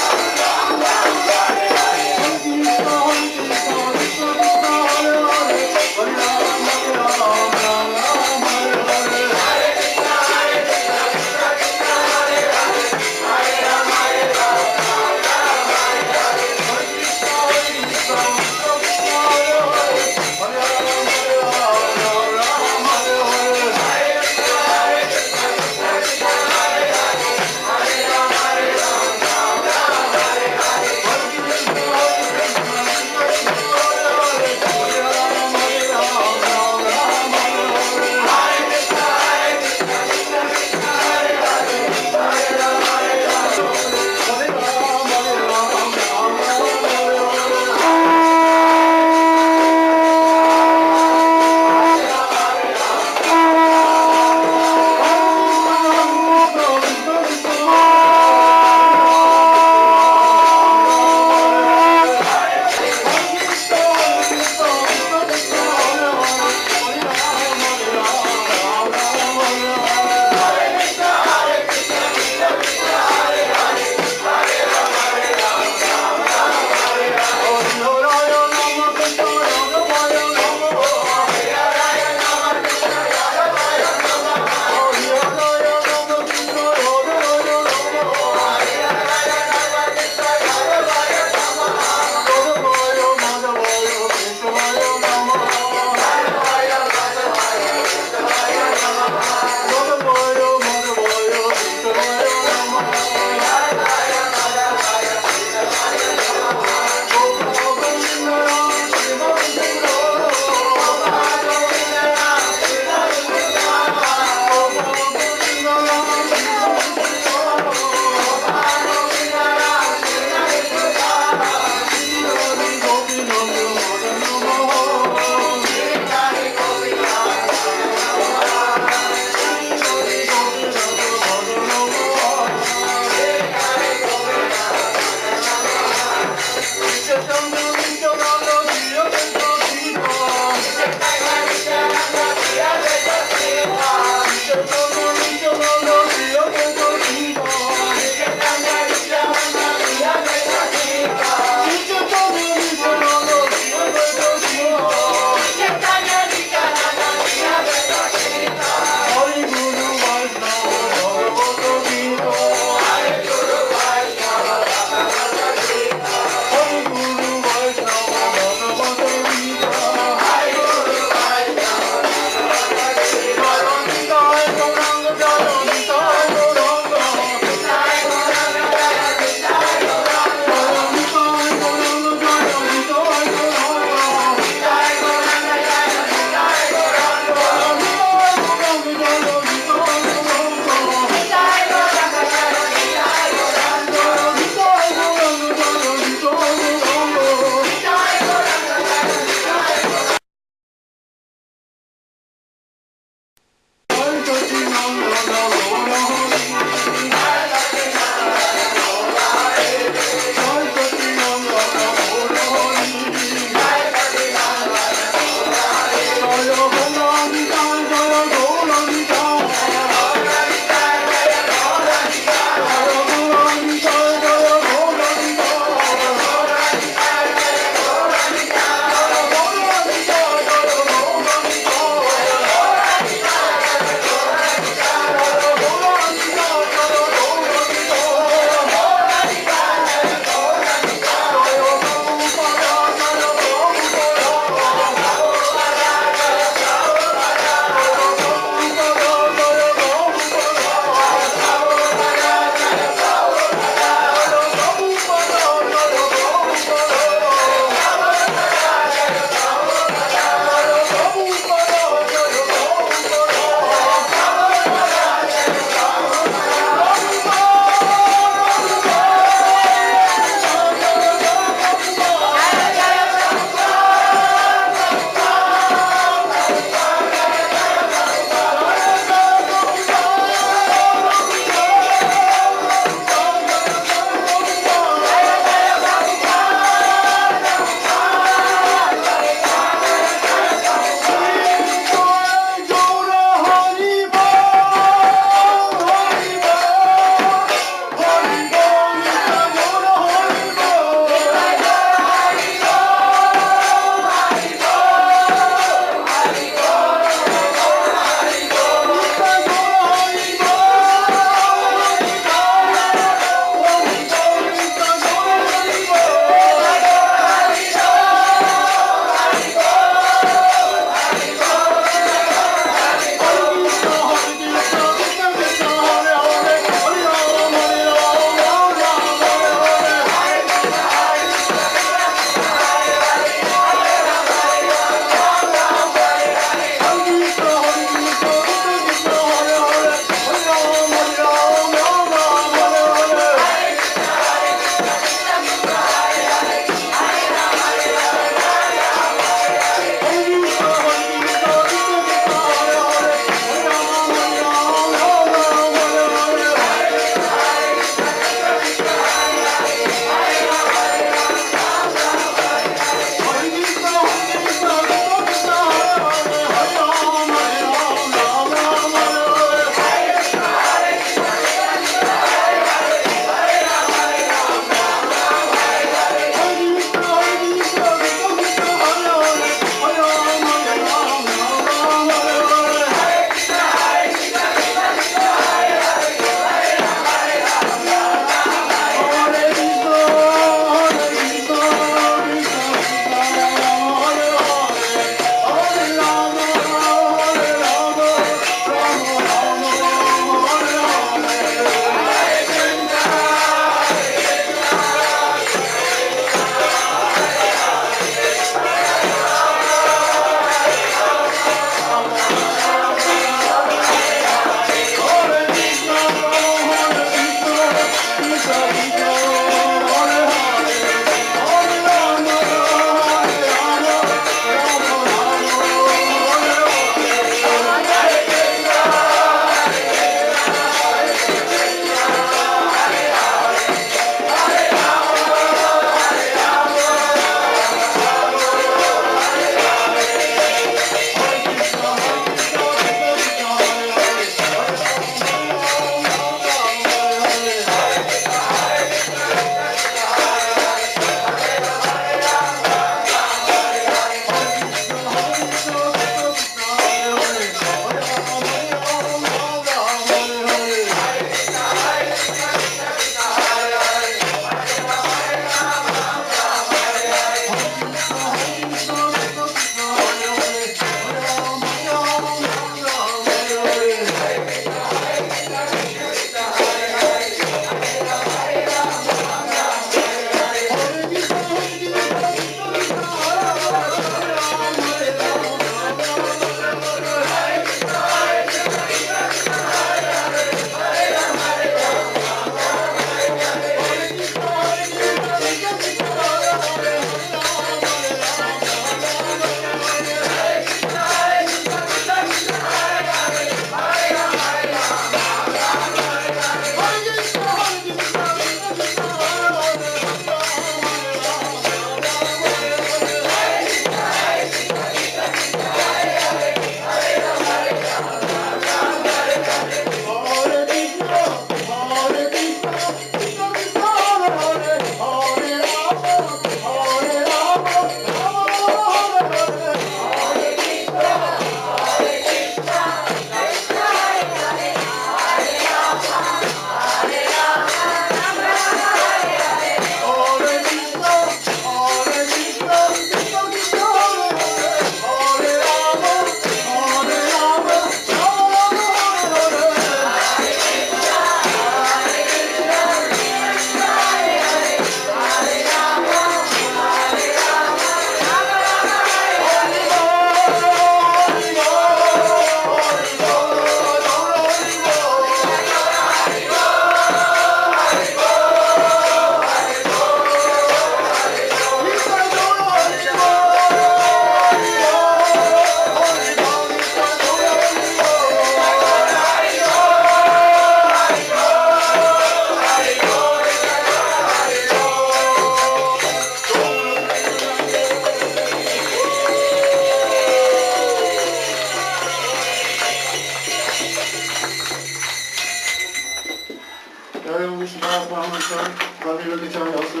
Chai also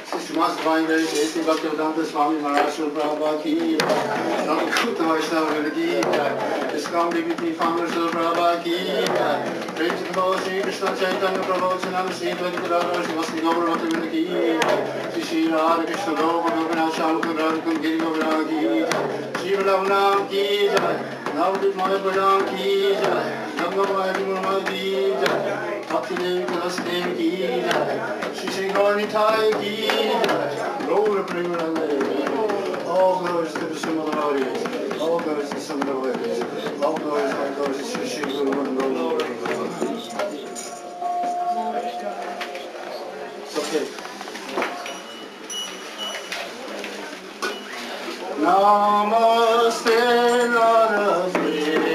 Sistemas Divine Grace, A.C. Bhaktivedanta Swami Maharaj Prabhupada ki, Namo Kuta Vaishnava ki, ISKCON BBT founder Prabhupada ki, Praise the Lord Sri Krishna Chaitanya Prabhu Chanam Sri Dvaita Radha Sri Gaur Bhaktivedanta ki, Sri Hare Krishna Gaur Bhaktivedanta Shalukun Radhakun Giri Govardhan ki, Sri Vrindavan ki jai, Navadip Maya Pradhan ki jai, Ganga Maya Murma ki jai, Bhakti Devi Tulas Devi ki jai, Shri Shri Gauranitai ki jai, Gaura Premanande. All glories to the Srimad, all glories to the Srimad, all glories to Shri Shri Guru Guru. Okay. Namaste Narasingaya.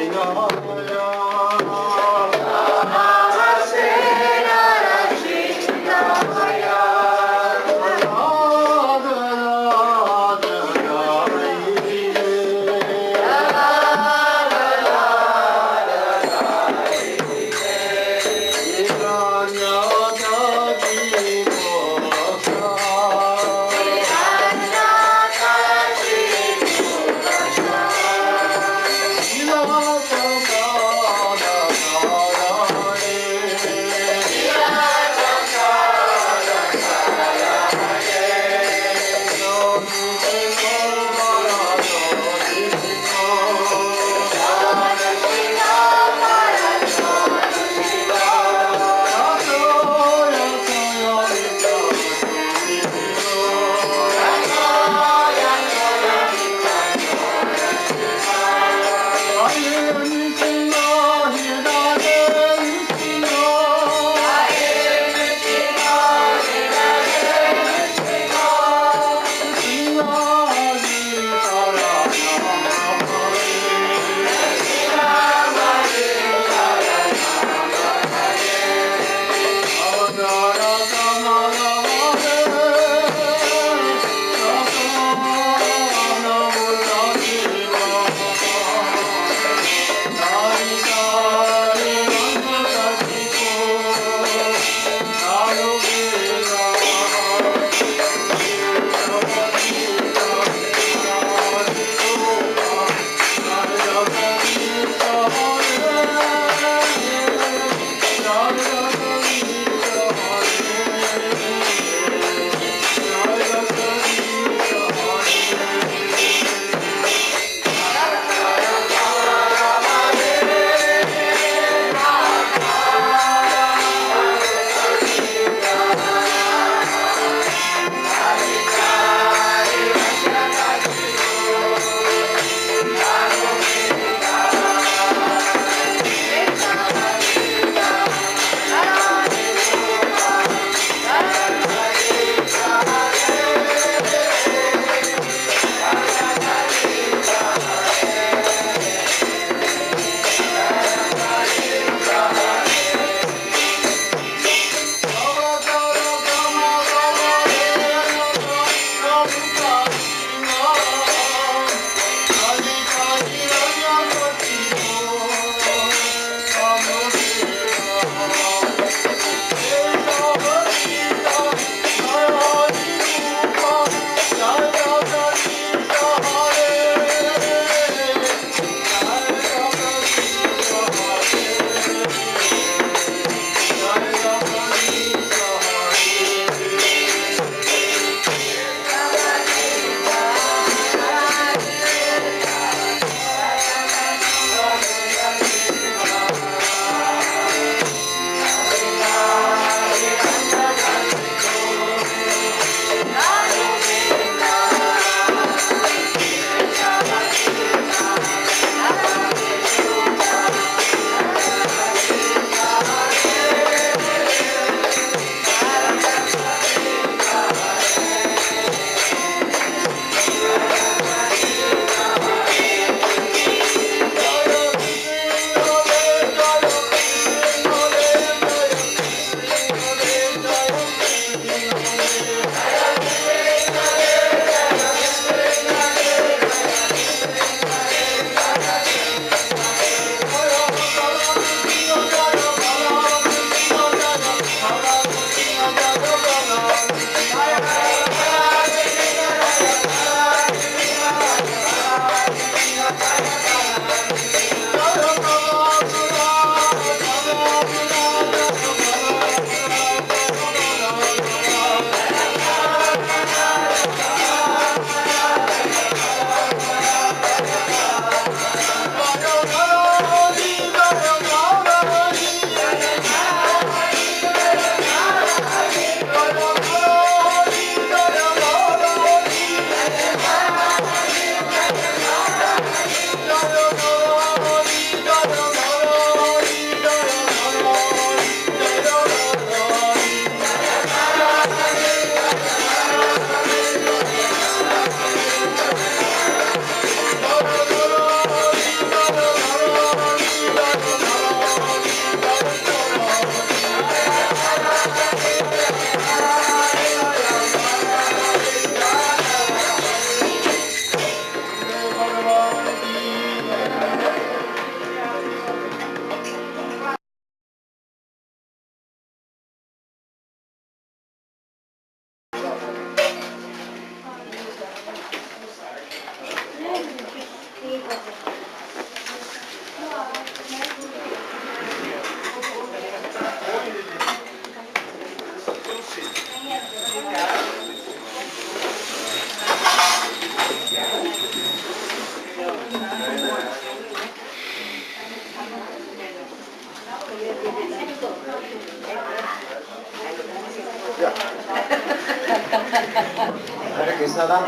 Krisnadam.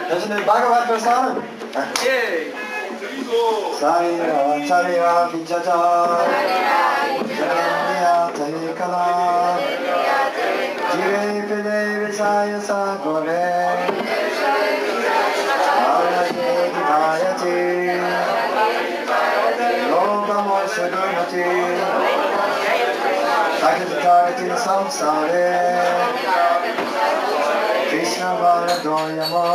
Dat is nu Bhagavad Prasadam. Sarira, Sarira, Vijaja, Jaya, Tahikala, Jire, Pide, Visaya, Sagore, Arayati, Divayati, Lokamoy, Sudunati, Sakitagati, Samsare, Krishna Varadoyamo,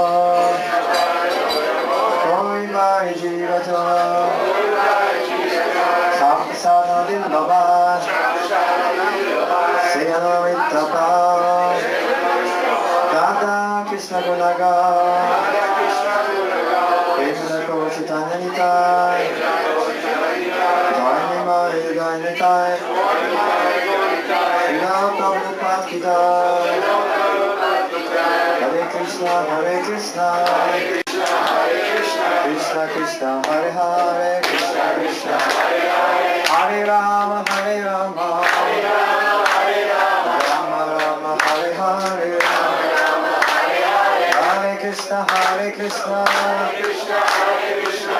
Koi Vai Jivata, Sapasana Dindava, Seyano Ittapa, Tata Krishna Gunaga, Krishna Kochitanya Nitai, Dharma Yudanitai, Srila Prabhupada Kitai, Hare Krishna, Hare Krishna, Krishna Krishna, Hare Hare, Krishna Krishna, Hare Rama, Hare Rama, Rama Rama, Hare Hare, Hare Krishna, Hare Krishna,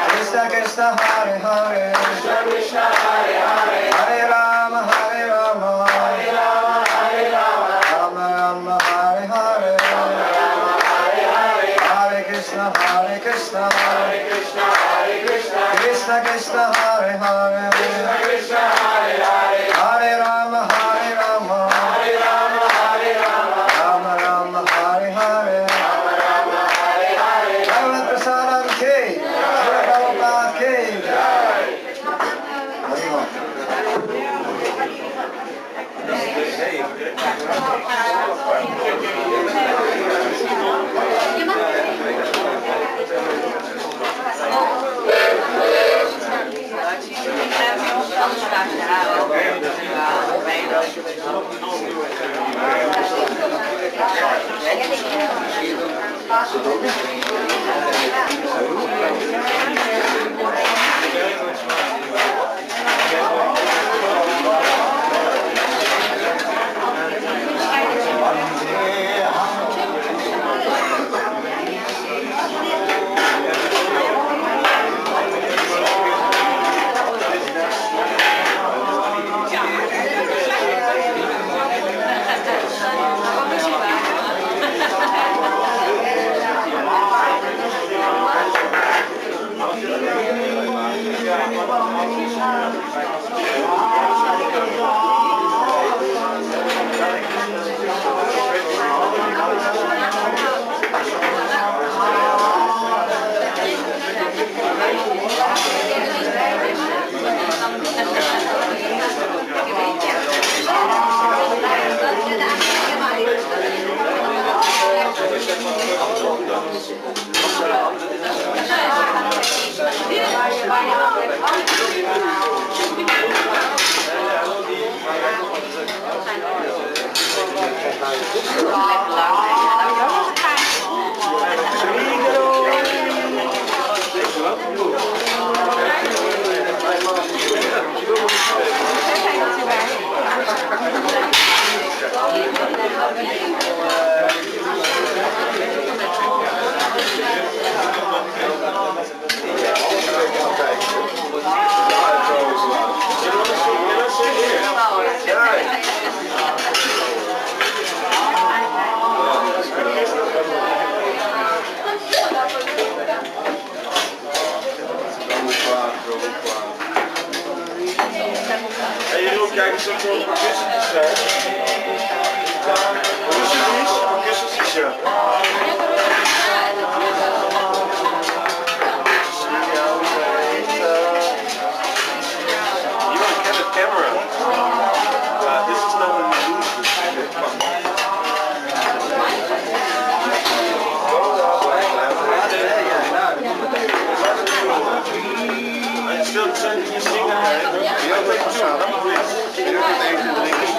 Krishna Krishna, Hare Hare, Hare Rama, Hare Rama, Rama Rama, Hare Hare, Hare Krishna, Hare Krishna, Krishna Krishna, Hare Hare, Hare Rama, Hare Rama, Rama Rama, Hare Hare. Bhagavad Prasadam ki, Srila Prabhupada ki.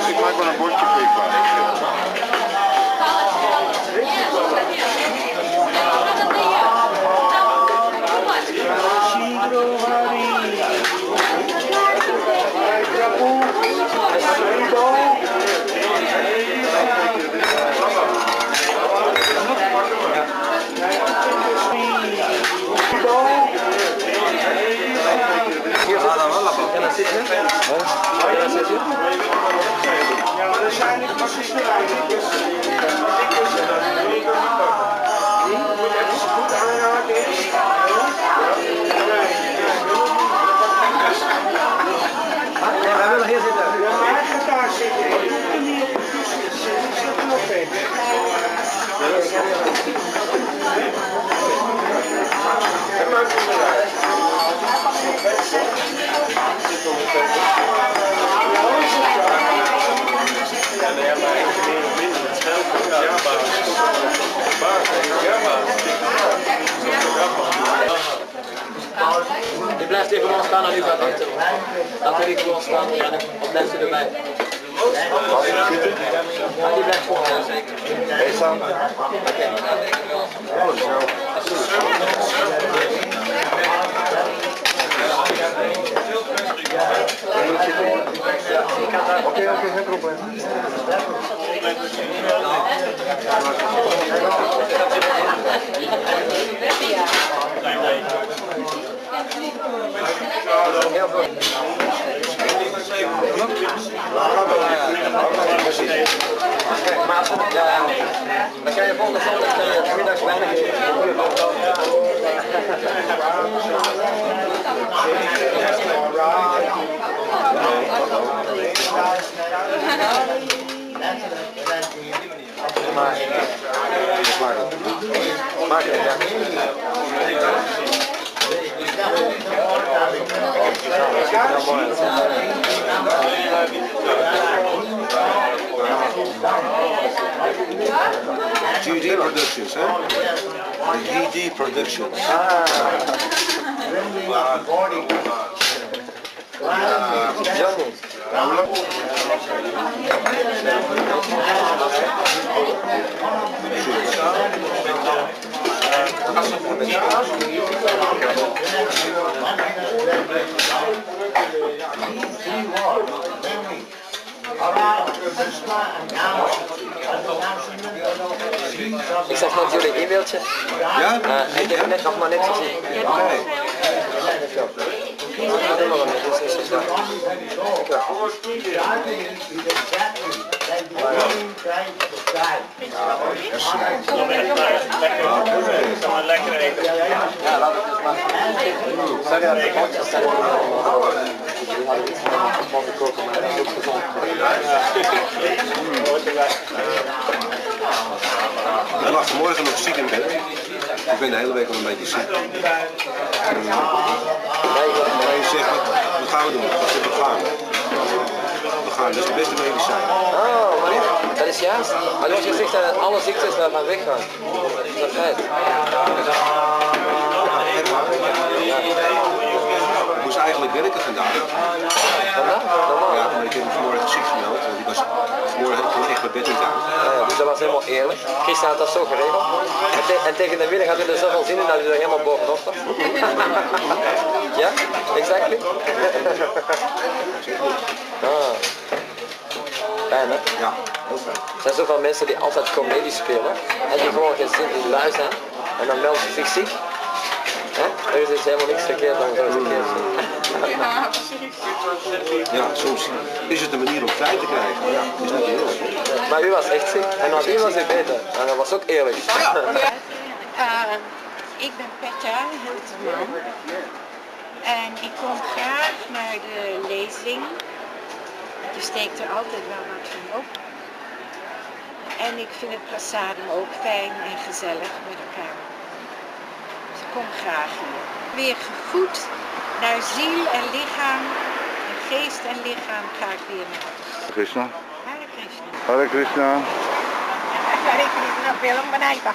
Ik maak wel een bordje voor je. Wij willen hier zitten. Daar zitten. Zitten nog even. Je blijft hier gewoon staan en u gaat eten. Dat wil ik gewoon staan, ja, dan blijft u erbij. Ja, die blijft gewoon zeker. Oké, geen probleem. Heel veel. Maar dan ga je volgende zondag middags weinig Maak het, ja. GD Productions, hè? De GD Productions. Ik zag net jullie e-mailtje. Ja? Ik heb net nog maar niks gezien. Lekker eten. Ja, laat ik het maar. Sorry dat ik het stel. Die hadden iets van gekocht, maar dat is ook gezond. Ik lag vanmorgen nog ziek in bed. Ik ben de hele week al een beetje ziek. Maar je zegt, wat gaan we doen? Ik zeg, we gaan. We gaan, dat is de beste medicijn. Oh, maar dat is juist. Maar als je zegt dat alle ziektes daarvan weggaan. Dat is feit. Ik moest eigenlijk werken vandaag. Vandaag? Normaal? Ja, maar ik heb me vanmorgen ziek gemeld, want ik was vanmorgen gewoon echt mijn bed niet uit. Ja, dus dat was helemaal eerlijk. Christen had dat zo geregeld. En tegen de middag had hij er zoveel zin in dat hij er helemaal bovenop was. Ja, exactly. Fijn, hè? Ja, heel fijn. Er zijn zoveel mensen die altijd comedie spelen en die gewoon geen zin in lui zijn en dan melden ze zich ziek. Er is dus helemaal niks verkeerd dan zo'n verkeerd. Ja, soms is het een manier om vrij te krijgen. Ja, is niet eerlijk. Maar u was echt ziek en dan u was u beter en dat was ook eerlijk. Ik ben Petja Hilterman en ik kom graag naar de lezing. Je steekt er altijd wel wat van op. En ik vind het prasadam ook fijn en gezellig met elkaar. Dus ik kom graag hier. Weer gevoed naar ziel en lichaam, en geest en lichaam ga ik weer naar huis. Krishna. Hare Krisna. Hare Krishna. Hare Krisna, film benijden.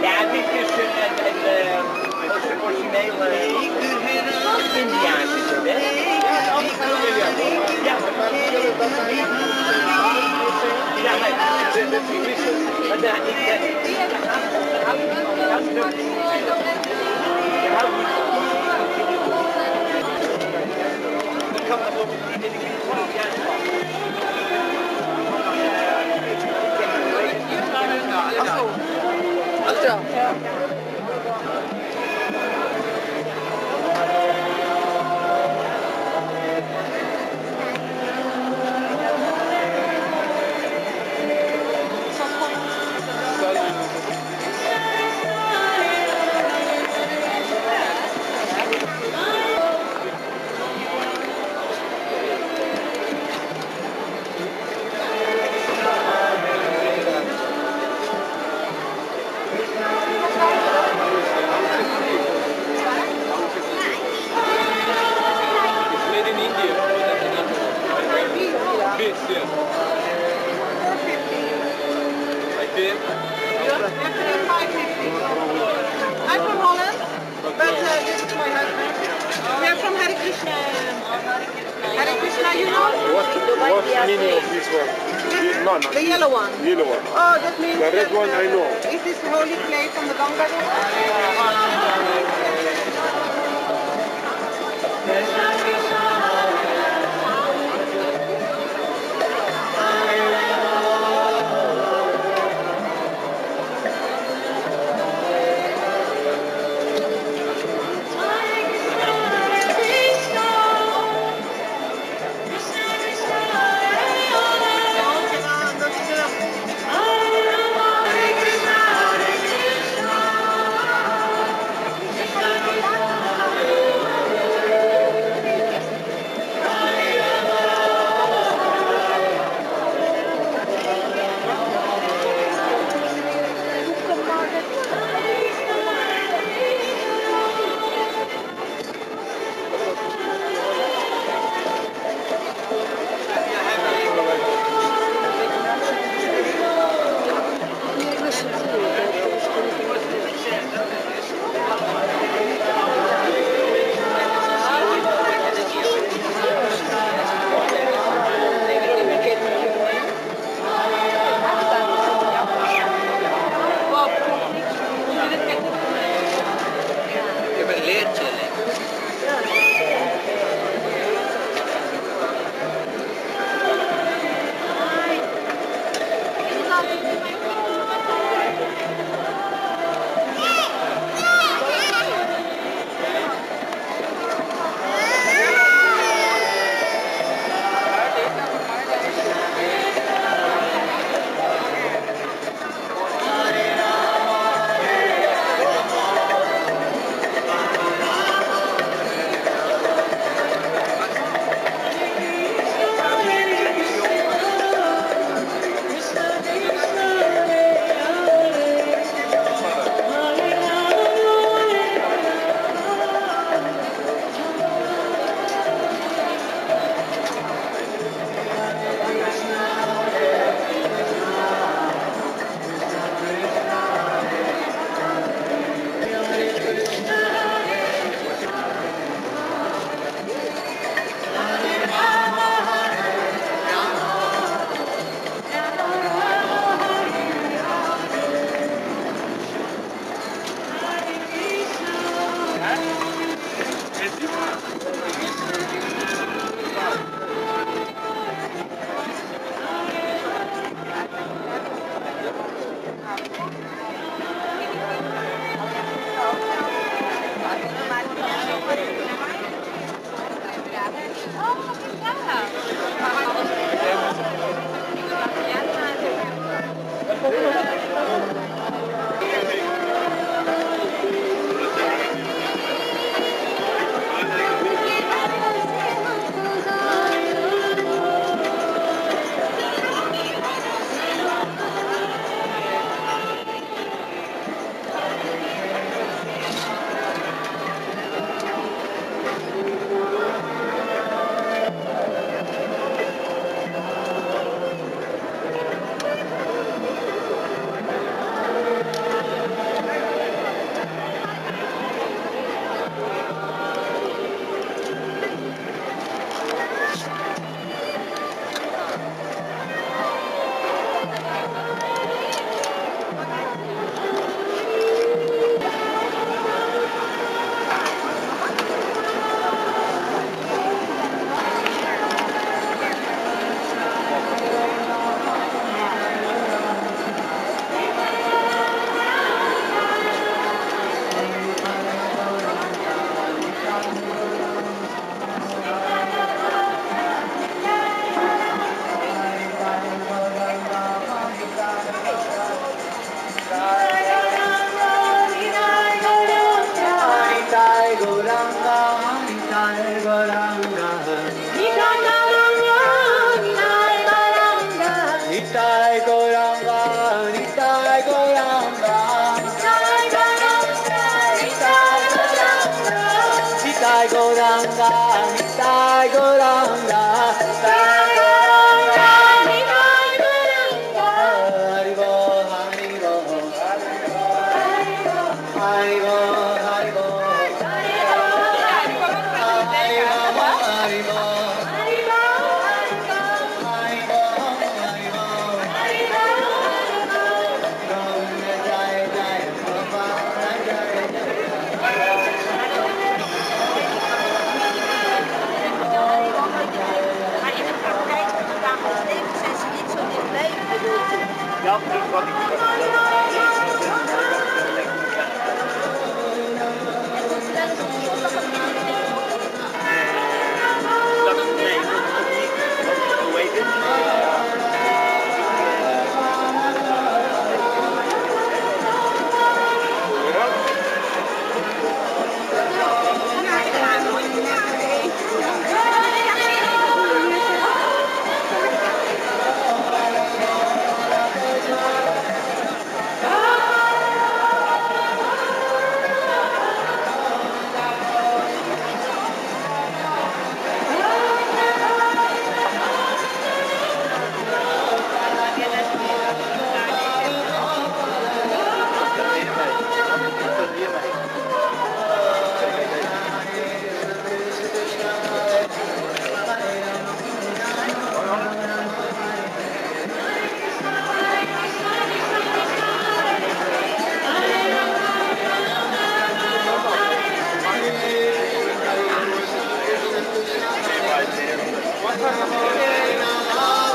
Ja, dit is een originele Indiaanse, hè? Ja, I'm from Holland, but this is my husband. We are from Hare Krisna. Hare Krisna, you know? What meaning of this one? No, The yellow one. Yellow one. Oh, that means The red one I know. It is holy clay from the Ganga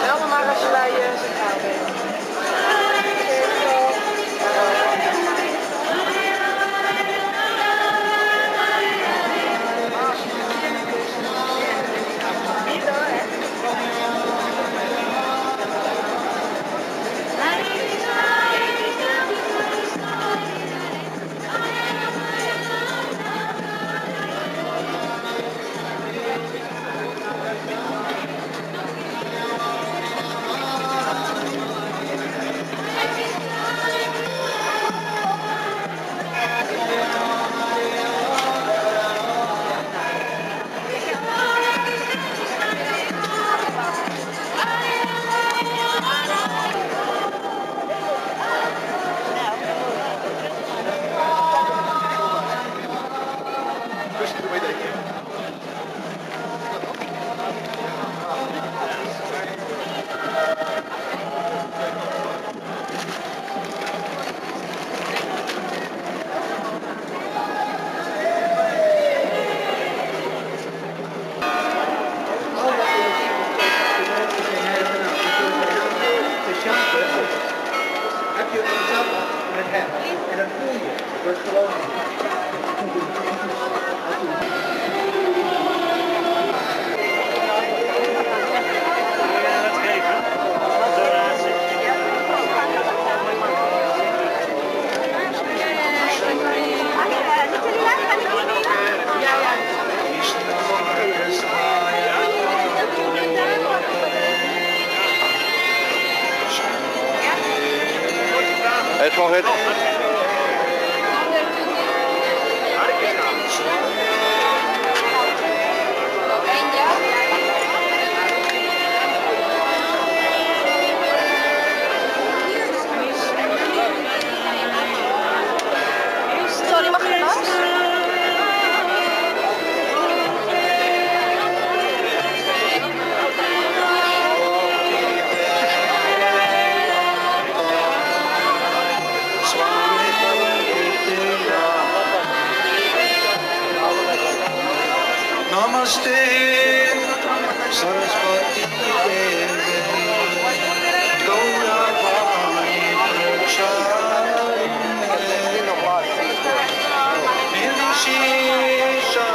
Wel maar als je bij je centraal bent. Heb je een tap met hem en dan voel je, het wordt gewoon. Het is gewoon het. Sorry, mag je langs? Namaste, Saraswati Devi, Gauravani Pracharine, Nidishesha,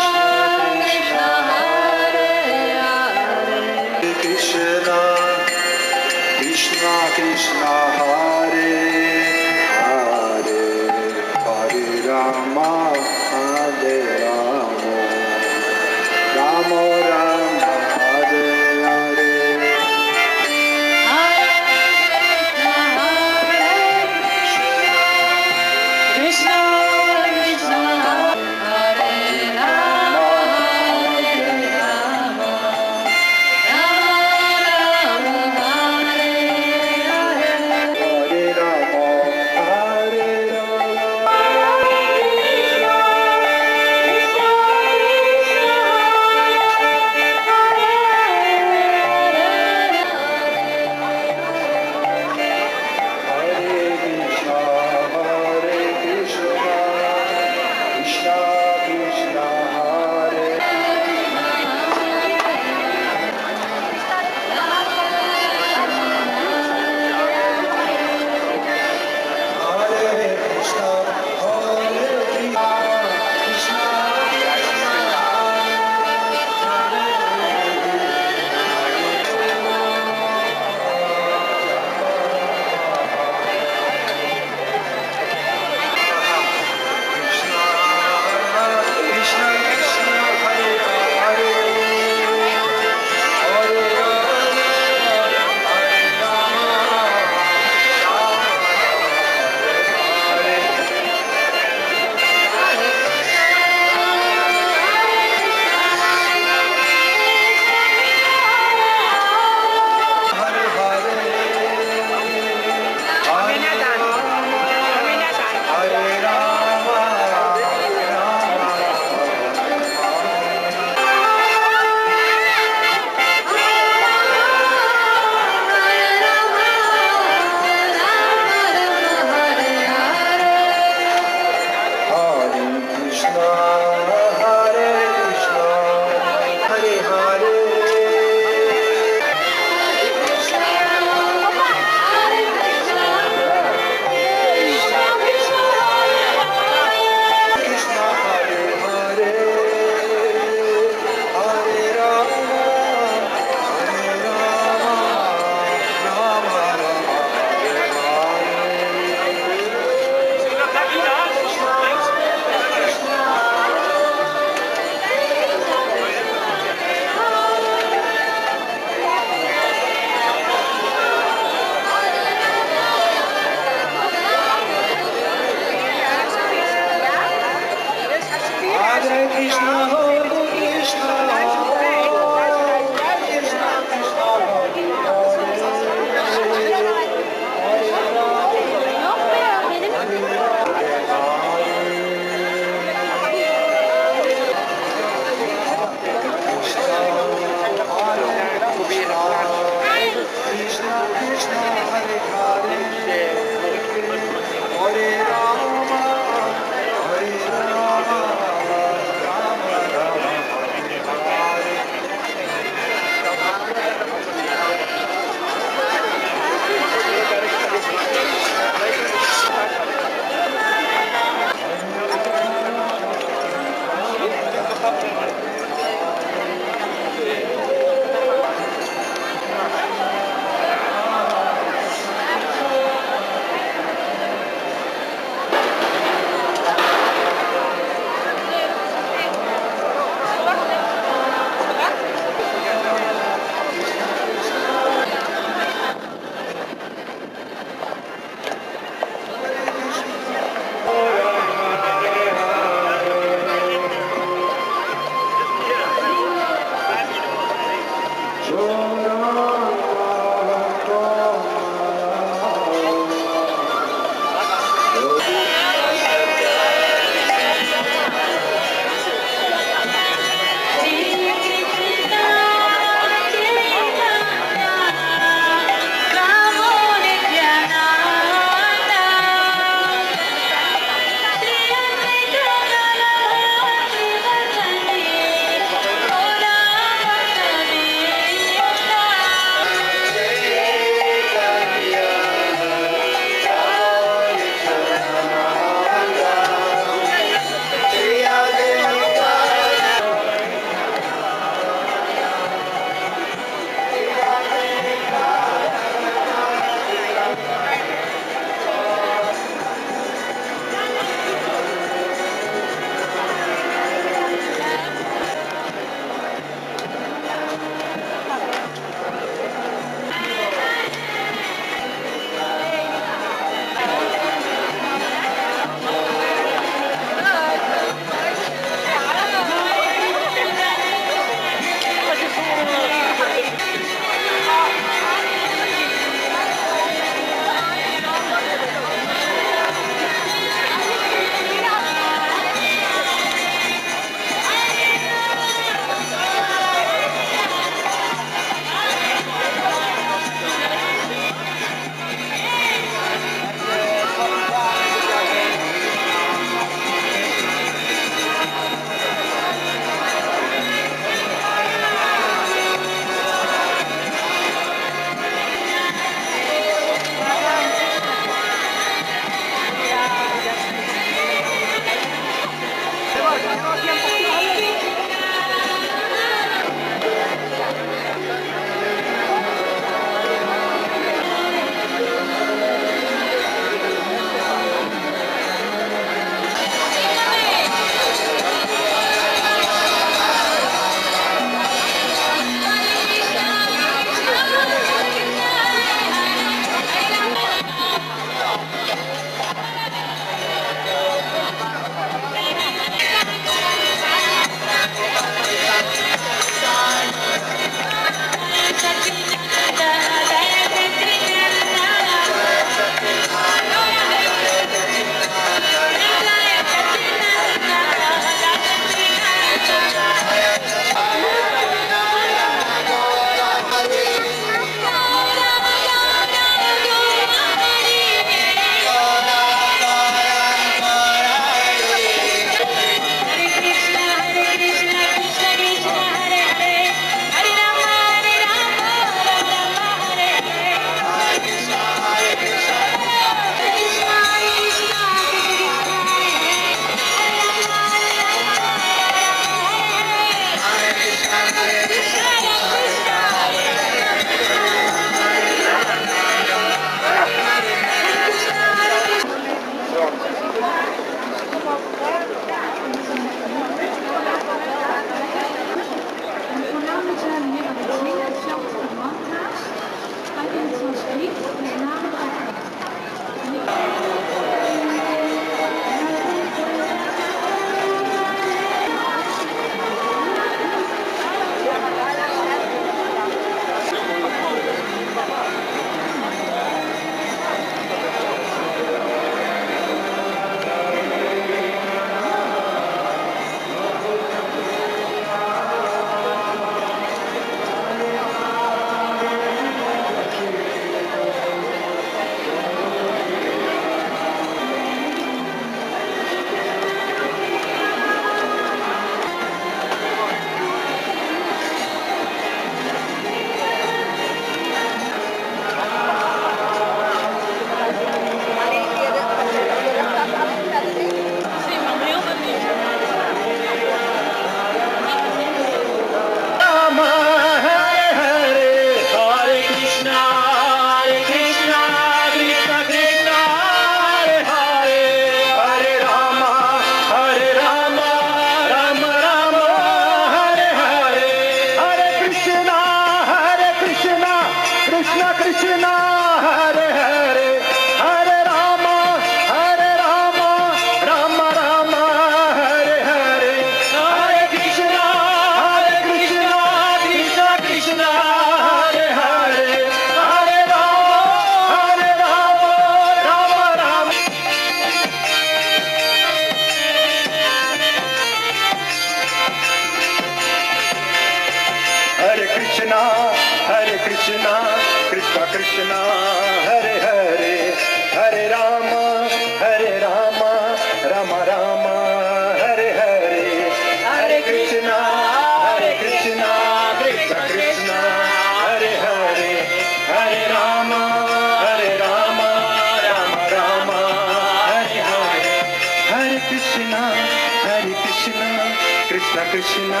Krishna Krishna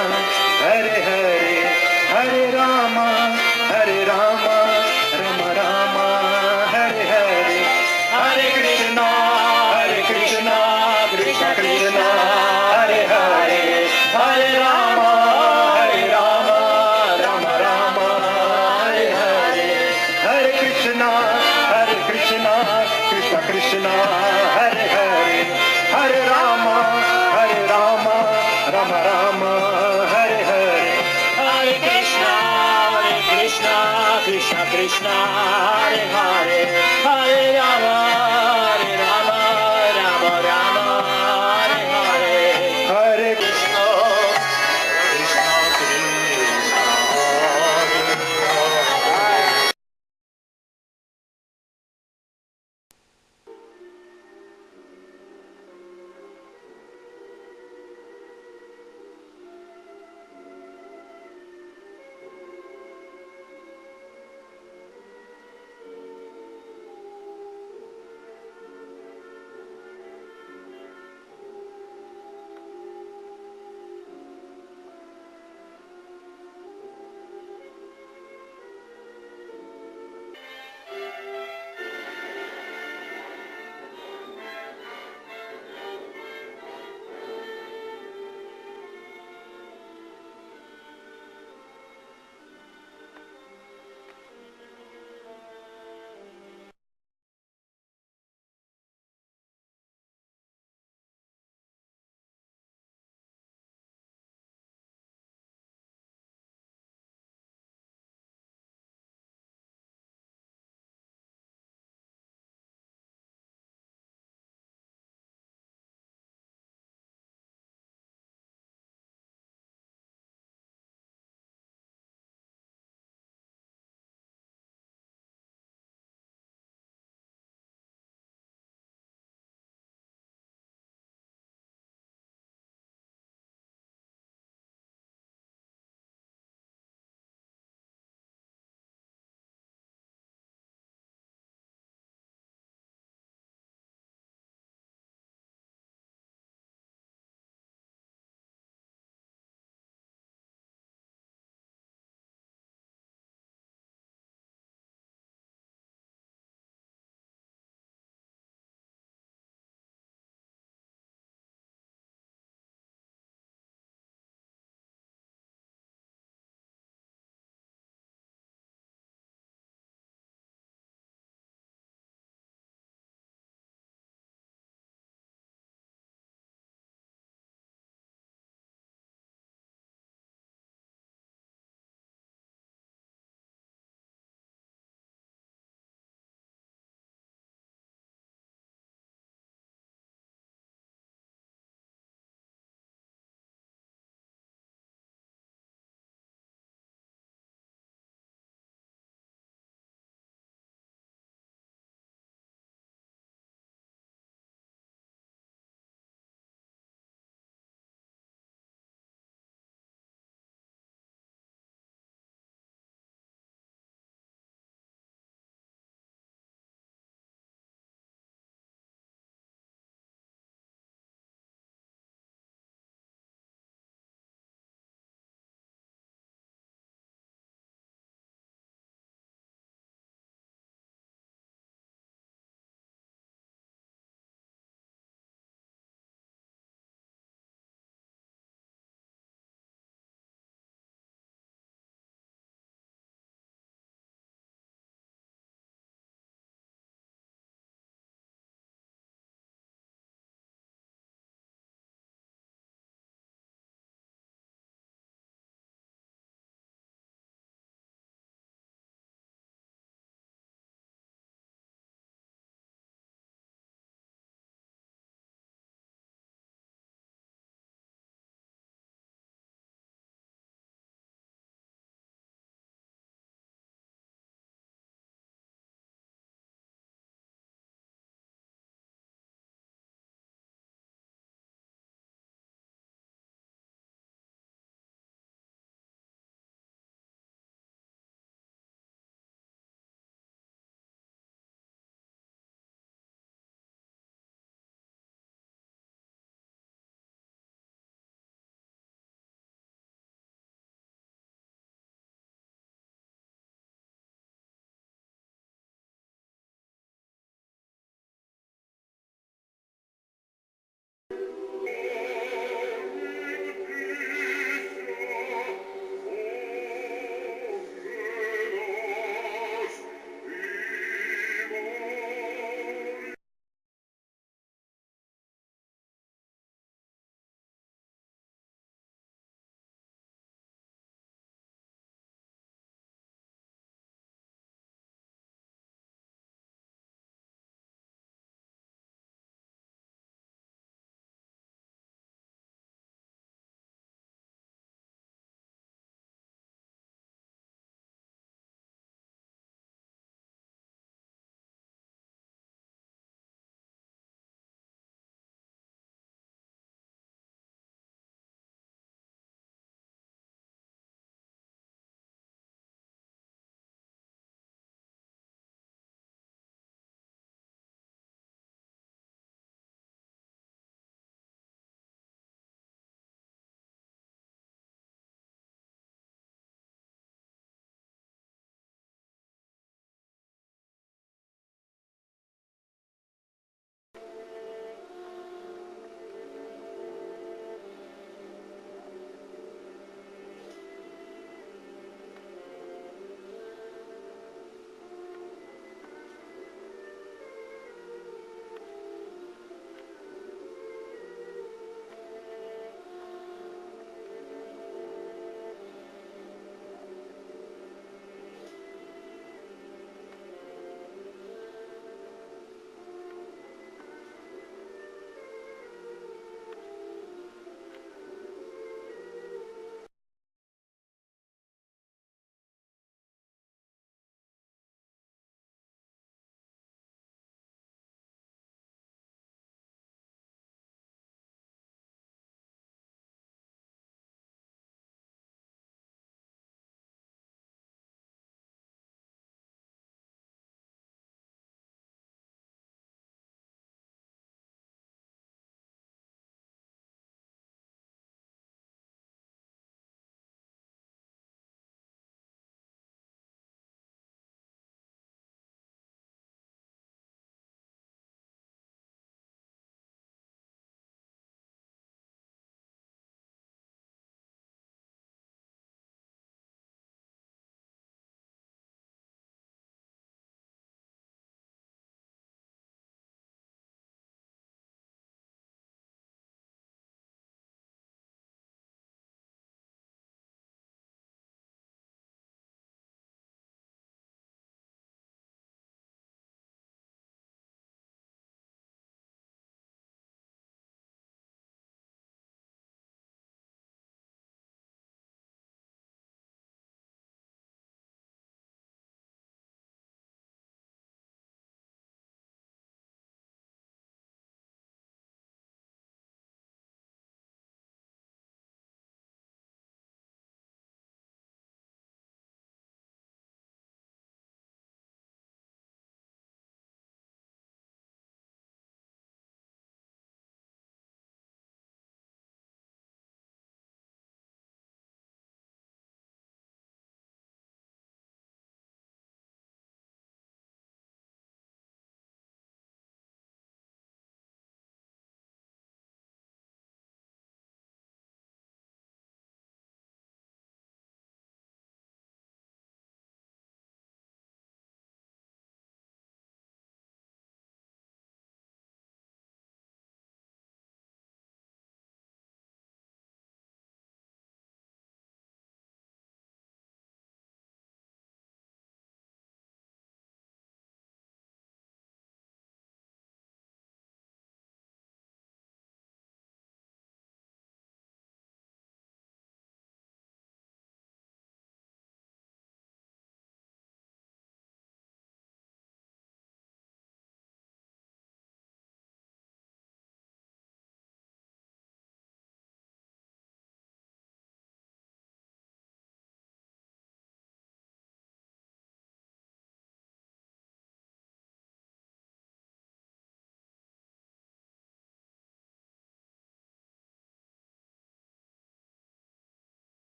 Hare Hare Hare Rama Rama Rama Hare Hare Hare Krishna Krishna Krishna Hare Hare Hare Rama Rama Rama Hare Hare Hare Krishna Krishna Krishna Hare Hare Hare Rama Rama Hare Hare Hare Krishna Krishna Krishna Hare Hare